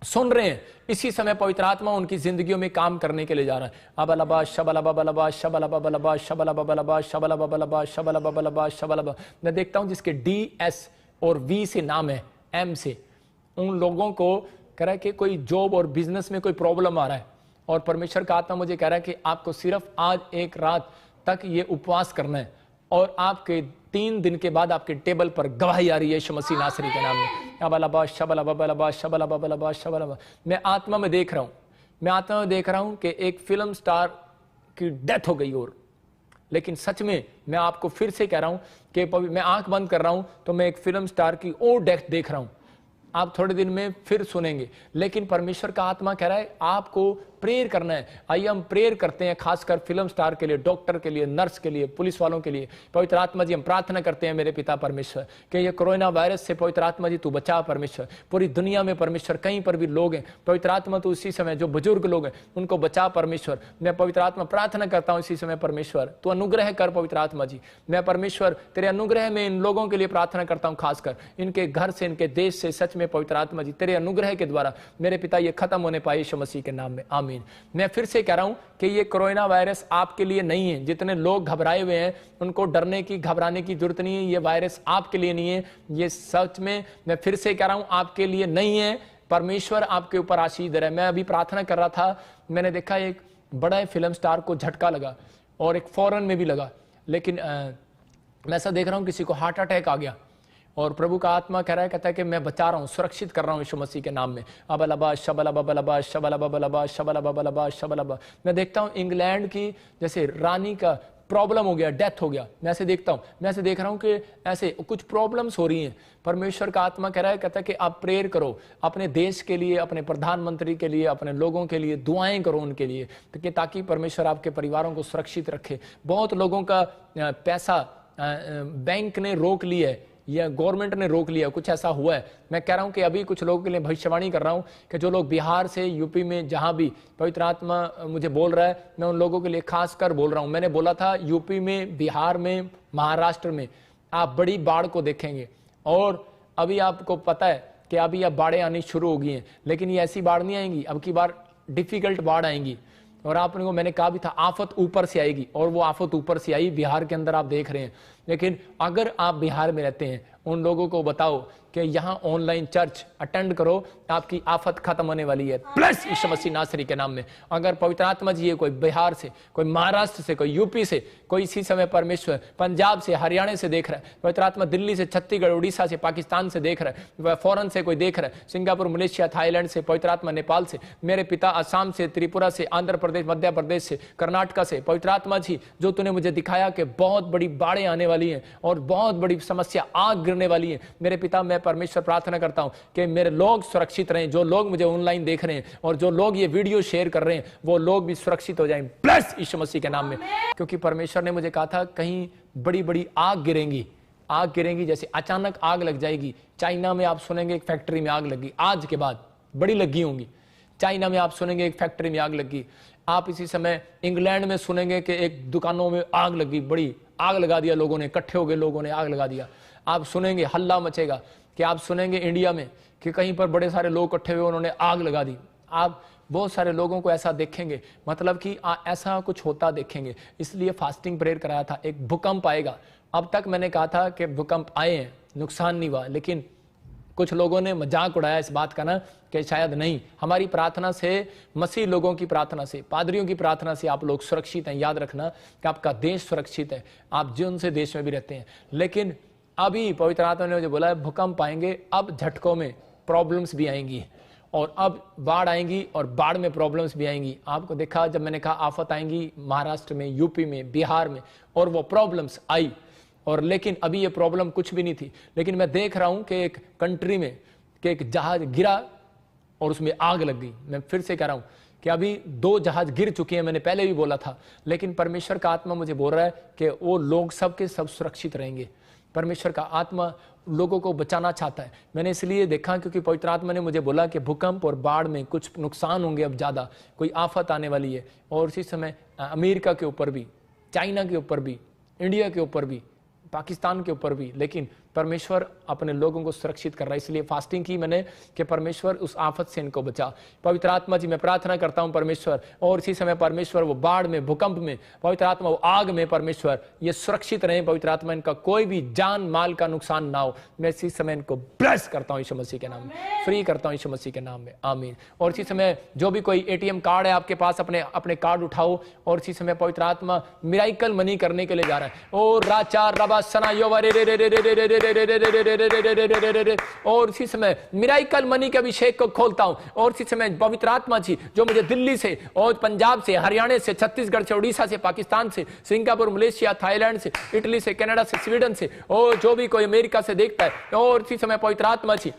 सुन रहे हैं, इसी समय पवित्र आत्मा उनकी जिंदगियों में काम करने के लिए जा रहा है। अबलबा शबलबा बलबा शबलबा बलबा शबलबा बलबा शबलबा बलबा शबलबा बलबा शबलबा। मैं देखता हूं जिसके DS और V से नाम है, M से, उन लोगों को कह रहा है कि कोई जॉब और बिजनेस में कोई प्रॉब्लम आ रहा है, और परमेश्वर का आत्मा मुझे कह रहा है कि आपको सिर्फ आज एक रात तक ये उपवास करना है, और आपके 3 दिन के बाद आपके टेबल पर गवाही आ रही है यीशु मसीह नासरी के नाम में। अबलबा शबलबा बलबा शबलबा बलबा शबलबा। मैं आत्मा में देख रहा हूं कि एक फिल्म स्टार की डेथ हो गई, और लेकिन सच में मैं आपको फिर से कह रहा हूं कि मैं आंख बंद कर रहा हूं तो मैं एक फिल्म स्टार की और डेथ देख रहा हूं। आप थोड़े दिन में फिर सुनेंगे, लेकिन परमेश्वर का आत्मा कह रहा है आपको प्रेयर करना है। आइए हम प्रेयर करते हैं, खासकर फिल्म स्टार के लिए, डॉक्टर के लिए, नर्स के लिए, पुलिस वालों के लिए। पवित्र आत्मा जी हम प्रार्थना करते हैं मेरे पिता परमेश्वर कि ये कोरोना वायरस से पवित्र आत्मा जी तू बचा परमेश्वर। पूरी दुनिया में परमेश्वर कहीं पर भी लोग हैं, पवित्र आत्मा तो उसी समय जो बुजुर्ग लोग हैं उनको बचा परमेश्वर। मैं पवित्र आत्मा प्रार्थना करता हूं इसी समय परमेश्वर तू अनुग्रह कर पवित्र आत्मा जी। मैं परमेश्वर तेरे अनुग्रह में इन लोगों के लिए प्रार्थना करता हूं, खासकर इनके घर से, इनके देश से, सच में पवित्र आत्मा जी तेरे अनुग्रह के द्वारा मेरे पिता ये खत्म होने पाए यीशु मसीह के नाम में। आमीन। मैं फिर से कह रहा हूं कि ये कोरोना वायरस आपके लिए नहीं है। जितने लोग घबराए हुए हैं उनको डरने की, घबराने की जरूरत नहीं है। ये वायरस आपके लिए नहीं है, ये सच में मैं फिर से कह रहा हूं आपके लिए नहीं है। परमेश्वर आपके ऊपर आशीष दे रहा है। मैं अभी प्रार्थना कर रहा था, मैंने देखा एक बड़ा फिल्म स्टार को झटका लगा और एक फॉरेन में भी लगा, लेकिन मैं ऐसा देख रहा हूं किसी को हार्ट अटैक आ गया, और प्रभु का आत्मा कह रहा है, कहता है कि मैं बचा रहा हूं, सुरक्षित कर रहा हूं यीशु मसीह के नाम में। अबलबा शबलबा बलबा शबलबा बलबा शबलबा बलबा शबलबा। मैं देखता हूं इंग्लैंड की जैसे रानी का प्रॉब्लम हो गया, डेथ हो गया, मैं ऐसे देखता हूं, मैं ऐसे देख रहा हूं कि ऐसे कुछ प्रॉब्लम्स हो रही हैं। परमेश्वर का आत्मा कह रहा है, कहता है कि आप प्रेयर करो अपने देश के लिए, अपने प्रधानमंत्री के लिए, अपने लोगों के लिए दुआएं करो उनके लिए, ताकि परमेश्वर आपके परिवारों को सुरक्षित रखे। बहुत लोगों का पैसा बैंक ने रोक लिया है या गवर्नमेंट ने रोक लिया, कुछ ऐसा हुआ है। मैं कह रहा हूं कि अभी कुछ लोगों के लिए भविष्यवाणी कर रहा हूं कि जो लोग बिहार से, यूपी में, जहां भी पवित्र आत्मा मुझे बोल रहा है, मैं उन लोगों के लिए खास कर बोल रहा हूं। मैंने बोला था यूपी में, बिहार में, महाराष्ट्र में आप बड़ी बाढ़ को देखेंगे, और अभी आपको पता है कि अभी अब बाढ़ें आनी शुरू हो गई हैं, लेकिन ये ऐसी बाढ़ नहीं आएंगी, अब की बार डिफिकल्ट बाढ़ आएंगी। और आपने को मैंने कहा भी था आफत ऊपर से आएगी, और वो आफत ऊपर से आई बिहार के अंदर, आप देख रहे हैं। लेकिन अगर आप बिहार में रहते हैं, उन लोगों को बताओ कि यहां ऑनलाइन चर्च अटेंड करो, आपकी आफत खत्म होने वाली है, प्लस यीशु मसीह नासरी के नाम में। अगर पवित्र आत्मा जी कोई बिहार से, कोई महाराष्ट्र से, कोई यूपी से, कोई इसी समय परमेश्वर पंजाब से, हरियाणा से देख रहा है, पवित्र आत्मा दिल्ली से, छत्तीसगढ़, उड़ीसा से, पाकिस्तान से देख रहा है, फॉरन से कोई देख रहा है, सिंगापुर, मलेशिया, थाईलैंड से, पवित्र आत्मा नेपाल से, मेरे पिता असम से, त्रिपुरा से, आंध्र प्रदेश, मध्य प्रदेश से, कर्नाटक से, पवित्र आत्मा जी जो तूने मुझे दिखाया कि बहुत बड़ी बाढ़ें आने वाली हैं और बहुत बड़ी समस्या, आग गिरने वाली है, मेरे पिता मैं मैं परमेश्वर प्रार्थना करता हूं कि मेरे लोग सुरक्षित रहें, जो लोग मुझे ऑनलाइन देख रहे हैं और जो लोग ये वीडियो शेयर कर रहे हैं वो लोग भी सुरक्षित हो जाएं, ब्लेस यीशु मसीह के नाम में। क्योंकि परमेश्वर ने मुझे कहा था कहीं बड़ी बड़ी आग गिरेंगी, जैसे अचानक आग लग जाएगी। चाइना में आप सुनेंगे एक फैक्ट्री में आग लगी, आज के बाद बड़ी लगी होंगी। चाइना में आप सुनेंगे एक फैक्ट्री में आग लगी। आप इसी समय इंग्लैंड में सुनेंगे कि एक दुकानों में आग लगी, बड़ी आग लगा दिया लोगों ने, इकट्ठे हो गए लोगों ने, आग लगा दिया। आप सुनेंगे हल्ला मचेगा कि आप सुनेंगे इंडिया में कि कहीं पर बड़े सारे लोग इकट्ठे हुए, उन्होंने आग लगा दी। आप बहुत सारे लोगों को ऐसा देखेंगे, मतलब कि ऐसा कुछ होता देखेंगे। इसलिए फास्टिंग प्रेयर कराया था। एक भूकंप आएगा। अब तक मैंने कहा था कि भूकंप आए हैं, नुकसान नहीं हुआ, लेकिन कुछ लोगों ने मजाक उड़ाया इस बात का ना कि शायद नहीं। हमारी प्रार्थना से, मसीह लोगों की प्रार्थना से, पादरियों की प्रार्थना से आप लोग सुरक्षित हैं। याद रखना कि आपका देश सुरक्षित है, आप जिन से देश में भी रहते हैं। लेकिन अभी पवित्र आत्मा ने मुझे बोला है भूकंप आएंगे, अब झटकों में प्रॉब्लम्स भी आएंगी और अब बाढ़ आएंगी और बाढ़ में प्रॉब्लम्स भी आएंगी। आपको देखा जब मैंने कहा आफत आएंगी महाराष्ट्र में, यूपी में, बिहार में, और वो प्रॉब्लम्स आई। और लेकिन अभी ये प्रॉब्लम कुछ भी नहीं थी। लेकिन मैं देख रहा हूं कि एक कंट्री में कि एक जहाज गिरा और उसमें आग लग गई। मैं फिर से कह रहा हूं कि अभी 2 जहाज गिर चुके हैं, मैंने पहले भी बोला था। लेकिन परमेश्वर का आत्मा मुझे बोल रहा है कि वो लोग सब के सब सुरक्षित रहेंगे। परमेश्वर का आत्मा लोगों को बचाना चाहता है। मैंने इसलिए देखा क्योंकि पवित्र आत्मा ने मुझे बोला कि भूकंप और बाढ़ में कुछ नुकसान होंगे, अब ज्यादा कोई आफत आने वाली है। और इसी समय अमेरिका के ऊपर भी, चाइना के ऊपर भी, इंडिया के ऊपर भी, पाकिस्तान के ऊपर भी। लेकिन परमेश्वर अपने लोगों को सुरक्षित कर रहा है। इसलिए फास्टिंग की मैंने कि परमेश्वर उस आफत से इनको बचा। पवित्र आत्मा जी मैं प्रार्थना करता हूं परमेश्वर, और इसी समय परमेश्वर वो बाढ़ में, भूकंप में, पवित्र आत्मा वो आग में, परमेश्वर ये सुरक्षित रहें। पवित्र आत्मा इनका कोई भी जान माल का नुकसान ना हो। मैं इसी समय इनको ब्लेस करता हूं यीशु मसीह के नाम में, फ्री करता हूं यीशु मसीह के नाम में, आमीन। और इसी समय जो भी कोई ATM कार्ड है आपके पास, अपने कार्ड उठाओ। और इसी समय पवित्र आत्मा मिराइकल मनी करने के लिए जा रहा है। और राचा रबा सना यो और इसी समय मिराइकल मनी के अभिषेक को खोलता हूं। और इसी समय पवित्र आत्मा जी जो मुझे दिल्ली से और पंजाब से, हरियाणा से, छत्तीसगढ़ से, उड़ीसा से, पाकिस्तान से, सिंगापुर, मलेशिया, थाईलैंड से, इटली से, कनाडा से, स्वीडन से, और जो भी कोई अमेरिका से देखता है, और इसी समय पवित्र आत्मा जी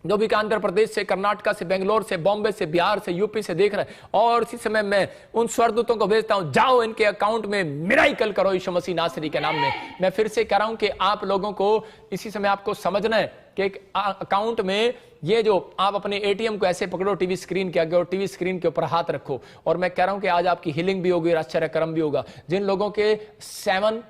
जो भी आंध्र प्रदेश से, कर्नाटक से, बेंगलोर से, बॉम्बे से, बिहार से, यूपी से देख रहे हैं, और इसी समय मैं उन स्वर्गदूतों को भेजता हूं, जाओ इनके अकाउंट में मिराइकल करो यीशु मसीह नासरी के नाम में। मैं फिर से कह रहा हूं कि आप लोगों को इसी समय आपको समझना है कि एक अकाउंट में ये जो आप अपने ATM को ऐसे पकड़ो टीवी स्क्रीन के आगे और टीवी स्क्रीन के ऊपर हाथ रखो। और मैं कह रहा हूं कि आज आपकी हीलिंग भी होगी, आश्चर्य कर्म भी होगा। जिन लोगों के 7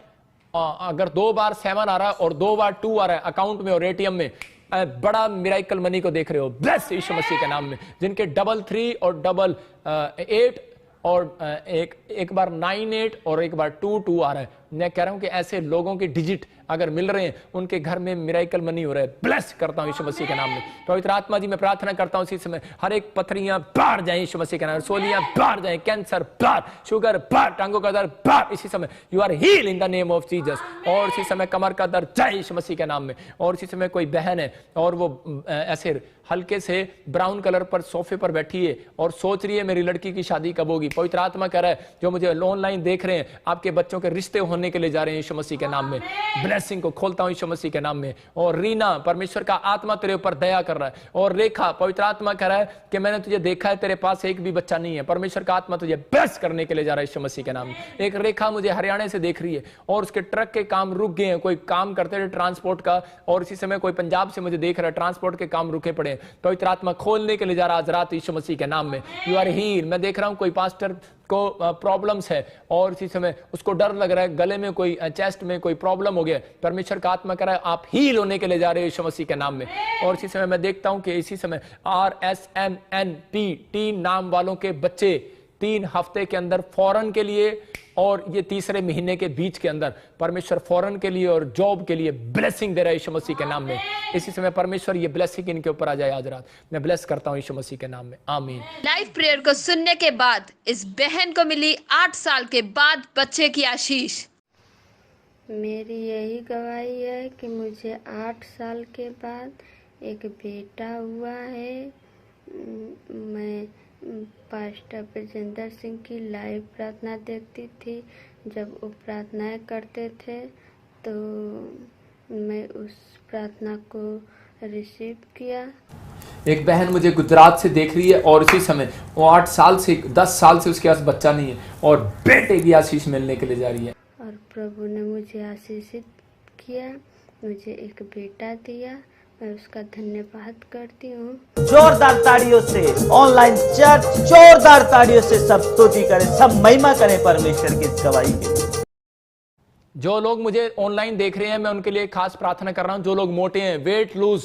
अगर 2 बार 7 आ रहा है और 2 बार 2 आ रहा है अकाउंट में और ATM में, बड़ा मिराइकल मनी को देख रहे हो, ब्लेस यीशु मसीह के नाम में। जिनके 33 और 8 और एक बार 98 और एक बार 22 आ रहा है, मैं कह रहा हूं कि ऐसे लोगों के डिजिट अगर मिल रहे हैं, उनके घर में मिराइकल मनी हो रहा है। ब्लेस करता हूं यीशु मसीह के नाम में। पवित्र आत्मा जी मैं प्रार्थना करता हूं इसी समय हर एक पथरियां बाहर जाएं यीशु मसीह के नाम में, सोलियां बाहर जाएं, कैंसर बाहर, शुगर बाहर, टांगों का दर्द बाहर। इसी समय you are heal in the name of Jesus. और इसी समय कमर का दर्द जाए यीशु मसीह के नाम में। और इसी समय कोई बहन है और वो ऐसे हल्के से ब्राउन कलर पर सोफे पर बैठी है और सोच रही है मेरी लड़की की शादी कब होगी। पवित्र आत्मा कह रहा है जो मुझे ऑनलाइन देख रहे हैं, आपके बच्चों के रिश्ते होने के लिए जा रहे हैं यीशु मसीह के नाम में। ब्लेसिंग को खोलता हूं यीशु मसीह के नाम में। और रीना, परमेश्वर का आत्मा तेरे ऊपर दया कर रहा है। और रेखा, पवित्र आत्मा कह रहा है कि मैंने तुझे देखा है, तेरे पास एक भी बच्चा नहीं है। परमेश्वर का आत्मा तुझे ब्लेस करने के लिए जा रहा है यीशु मसीह के नाम में। एक रेखा मुझे हरियाणा से देख रही है और उसके ट्रक के काम रुक गए हैं, कोई काम करते थे ट्रांसपोर्ट का, और इसी समय कोई पंजाब से मुझे देख रहा है, ट्रांसपोर्ट के काम रुके पड़े। पवित्र आत्मा खोलने के लिए जा रहा आज रात यीशु मसीह के नाम में। You are heal. मैं देख रहा हूं कोई पास्टर को प्रॉब्लम्स है और इसी समय उसको डर लग रहा है, गले में कोई, चेस्ट में कोई प्रॉब्लम हो गया। परमेश्वर का आत्मा कह रहा है आप हील होने के लिए जा रहे हो यीशु मसीह के नाम में। और इसी समय मैं देखता हूं कि इसी समय RSMNP नाम वालों के बच्चे 3 हफ्ते के अंदर फॉरेन के लिए और ये तीसरे महीने के बीच के अंदर परमेश्वर फॉरेन के लिए और जॉब के लिए ब्लेसिंग दे रहा है यीशु मसीह के नाम में। इसी समय परमेश्वर ये ब्लेसिंग इनके ऊपर आ जाए आज रात। मैं ब्लेस करता हूं यीशु मसीह के नाम में, आमीन। लाइव प्रेयर को सुनने के बाद इस बहन को मिली 8 साल के बाद बच्चे की आशीष। मेरी यही गवाही है कि मुझे 8 साल के बाद एक बेटा हुआ है। मैं पास्टर ब्रजेंद्र सिंह की लाइव प्रार्थना देखती थी। जब वो प्रार्थनाएं करते थे तो मैं उस प्रार्थना को रिसीव किया। एक बहन मुझे गुजरात से देख रही है और इसी समय वो 8 साल से 10 साल से उसके पास बच्चा नहीं है और बेटे की आशीष मिलने के लिए जा रही है। और प्रभु ने मुझे आशीषित किया, मुझे एक बेटा दिया, मैं उसका धन्यवाद करती हूँ। जोरदार ताड़ियों से ऑनलाइन चर्च जोरदार ताड़ियों से सब स्तुति करें, सब महिमा करें परमेश्वर की इस गवाही के लिए। जो लोग मुझे ऑनलाइन देख रहे हैं मैं उनके लिए खास प्रार्थना कर रहा हूं। जो लोग मोटे हैं, वेट लूज,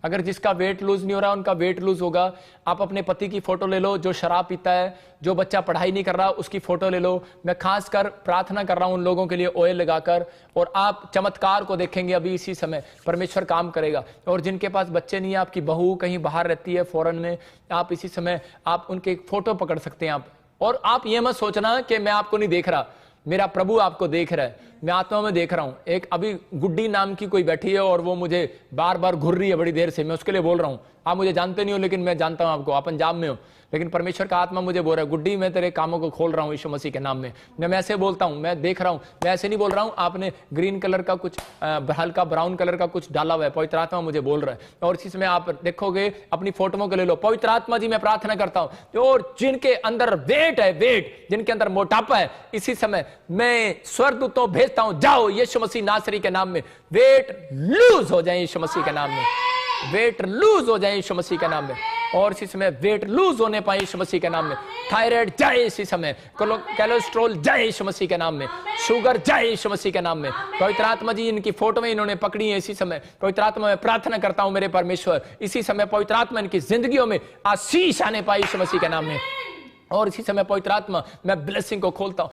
अगर जिसका वेट लूज नहीं हो रहा उनका वेट लूज होगा। आप अपने पति की फोटो ले लो जो शराब पीता है, जो बच्चा पढ़ाई नहीं कर रहा उसकी फोटो ले लो। मैं खास कर प्रार्थना कर रहा हूं उन लोगों के लिए ऑयल लगाकर, और आप चमत्कार को देखेंगे। अभी इसी समय परमेश्वर काम करेगा। और जिनके पास बच्चे नहीं है, आपकी बहू कहीं बाहर रहती है फॉरेन में, आप इसी समय आप उनके फोटो पकड़ सकते हैं आप। और आप ये मत सोचना कि मैं आपको नहीं देख रहा, मेरा प्रभु आपको देख रहा है, मैं आत्मा में देख रहा हूं। एक अभी गुड्डी नाम की कोई बैठी है और वो मुझे बार बार घूर रही है बड़ी देर से, मैं उसके लिए बोल रहा हूं। आप मुझे जानते नहीं हो लेकिन मैं जानता हूं आपको, आप पंजाब में हो, लेकिन परमेश्वर का आत्मा मुझे बोल रहा है, गुड्डी मैं तेरे कामों को खोल रहा हूं यीशु मसीह के नाम में। मैं ऐसे बोलता हूं, मैं देख रहा हूं, मैं ऐसे नहीं बोल रहा हूं। आपने ग्रीन कलर का कुछ हल्का ब्राउन कलर का कुछ डाला हुआ है, पवित्र आत्मा मुझे बोल रहा है। और इसी समय आप देखोगे अपनी फोटोओं को ले लो। पवित्र आत्मा जी मैं प्रार्थना करता हूं और जिनके अंदर वेट है, वेट जिनके अंदर मोटापा है, इसी समय मैं स्वर्गदूतों भेजता हूं, जाओ यीशु मसीह नासरी के नाम में वेट लूज हो जाए यीशु मसीह के नाम में, वेट लूज हो जाए यीशु मसीह के नाम में। और इसी समय वेट लूज होने पाए यीशु मसीह के नाम में। थायराइड जाए इसी समय, कोलेस्ट्रॉल जाए यीशु मसीह के नाम में, शुगर जाए यीशु मसीह के नाम में। पवित्र आत्मा जी इनकी फोटो में इन्होंने पकड़ी है इसी समय, पवित्र आत्मा में प्रार्थना करता हूं मेरे परमेश्वर, इसी समय पवित्र आत्मा इनकी जिंदगियों में आशीष आने पाए यीशु मसीह के नाम में। और इसी समय पवित्र आत्मा मैं ब्लेसिंग को खोलता हूं,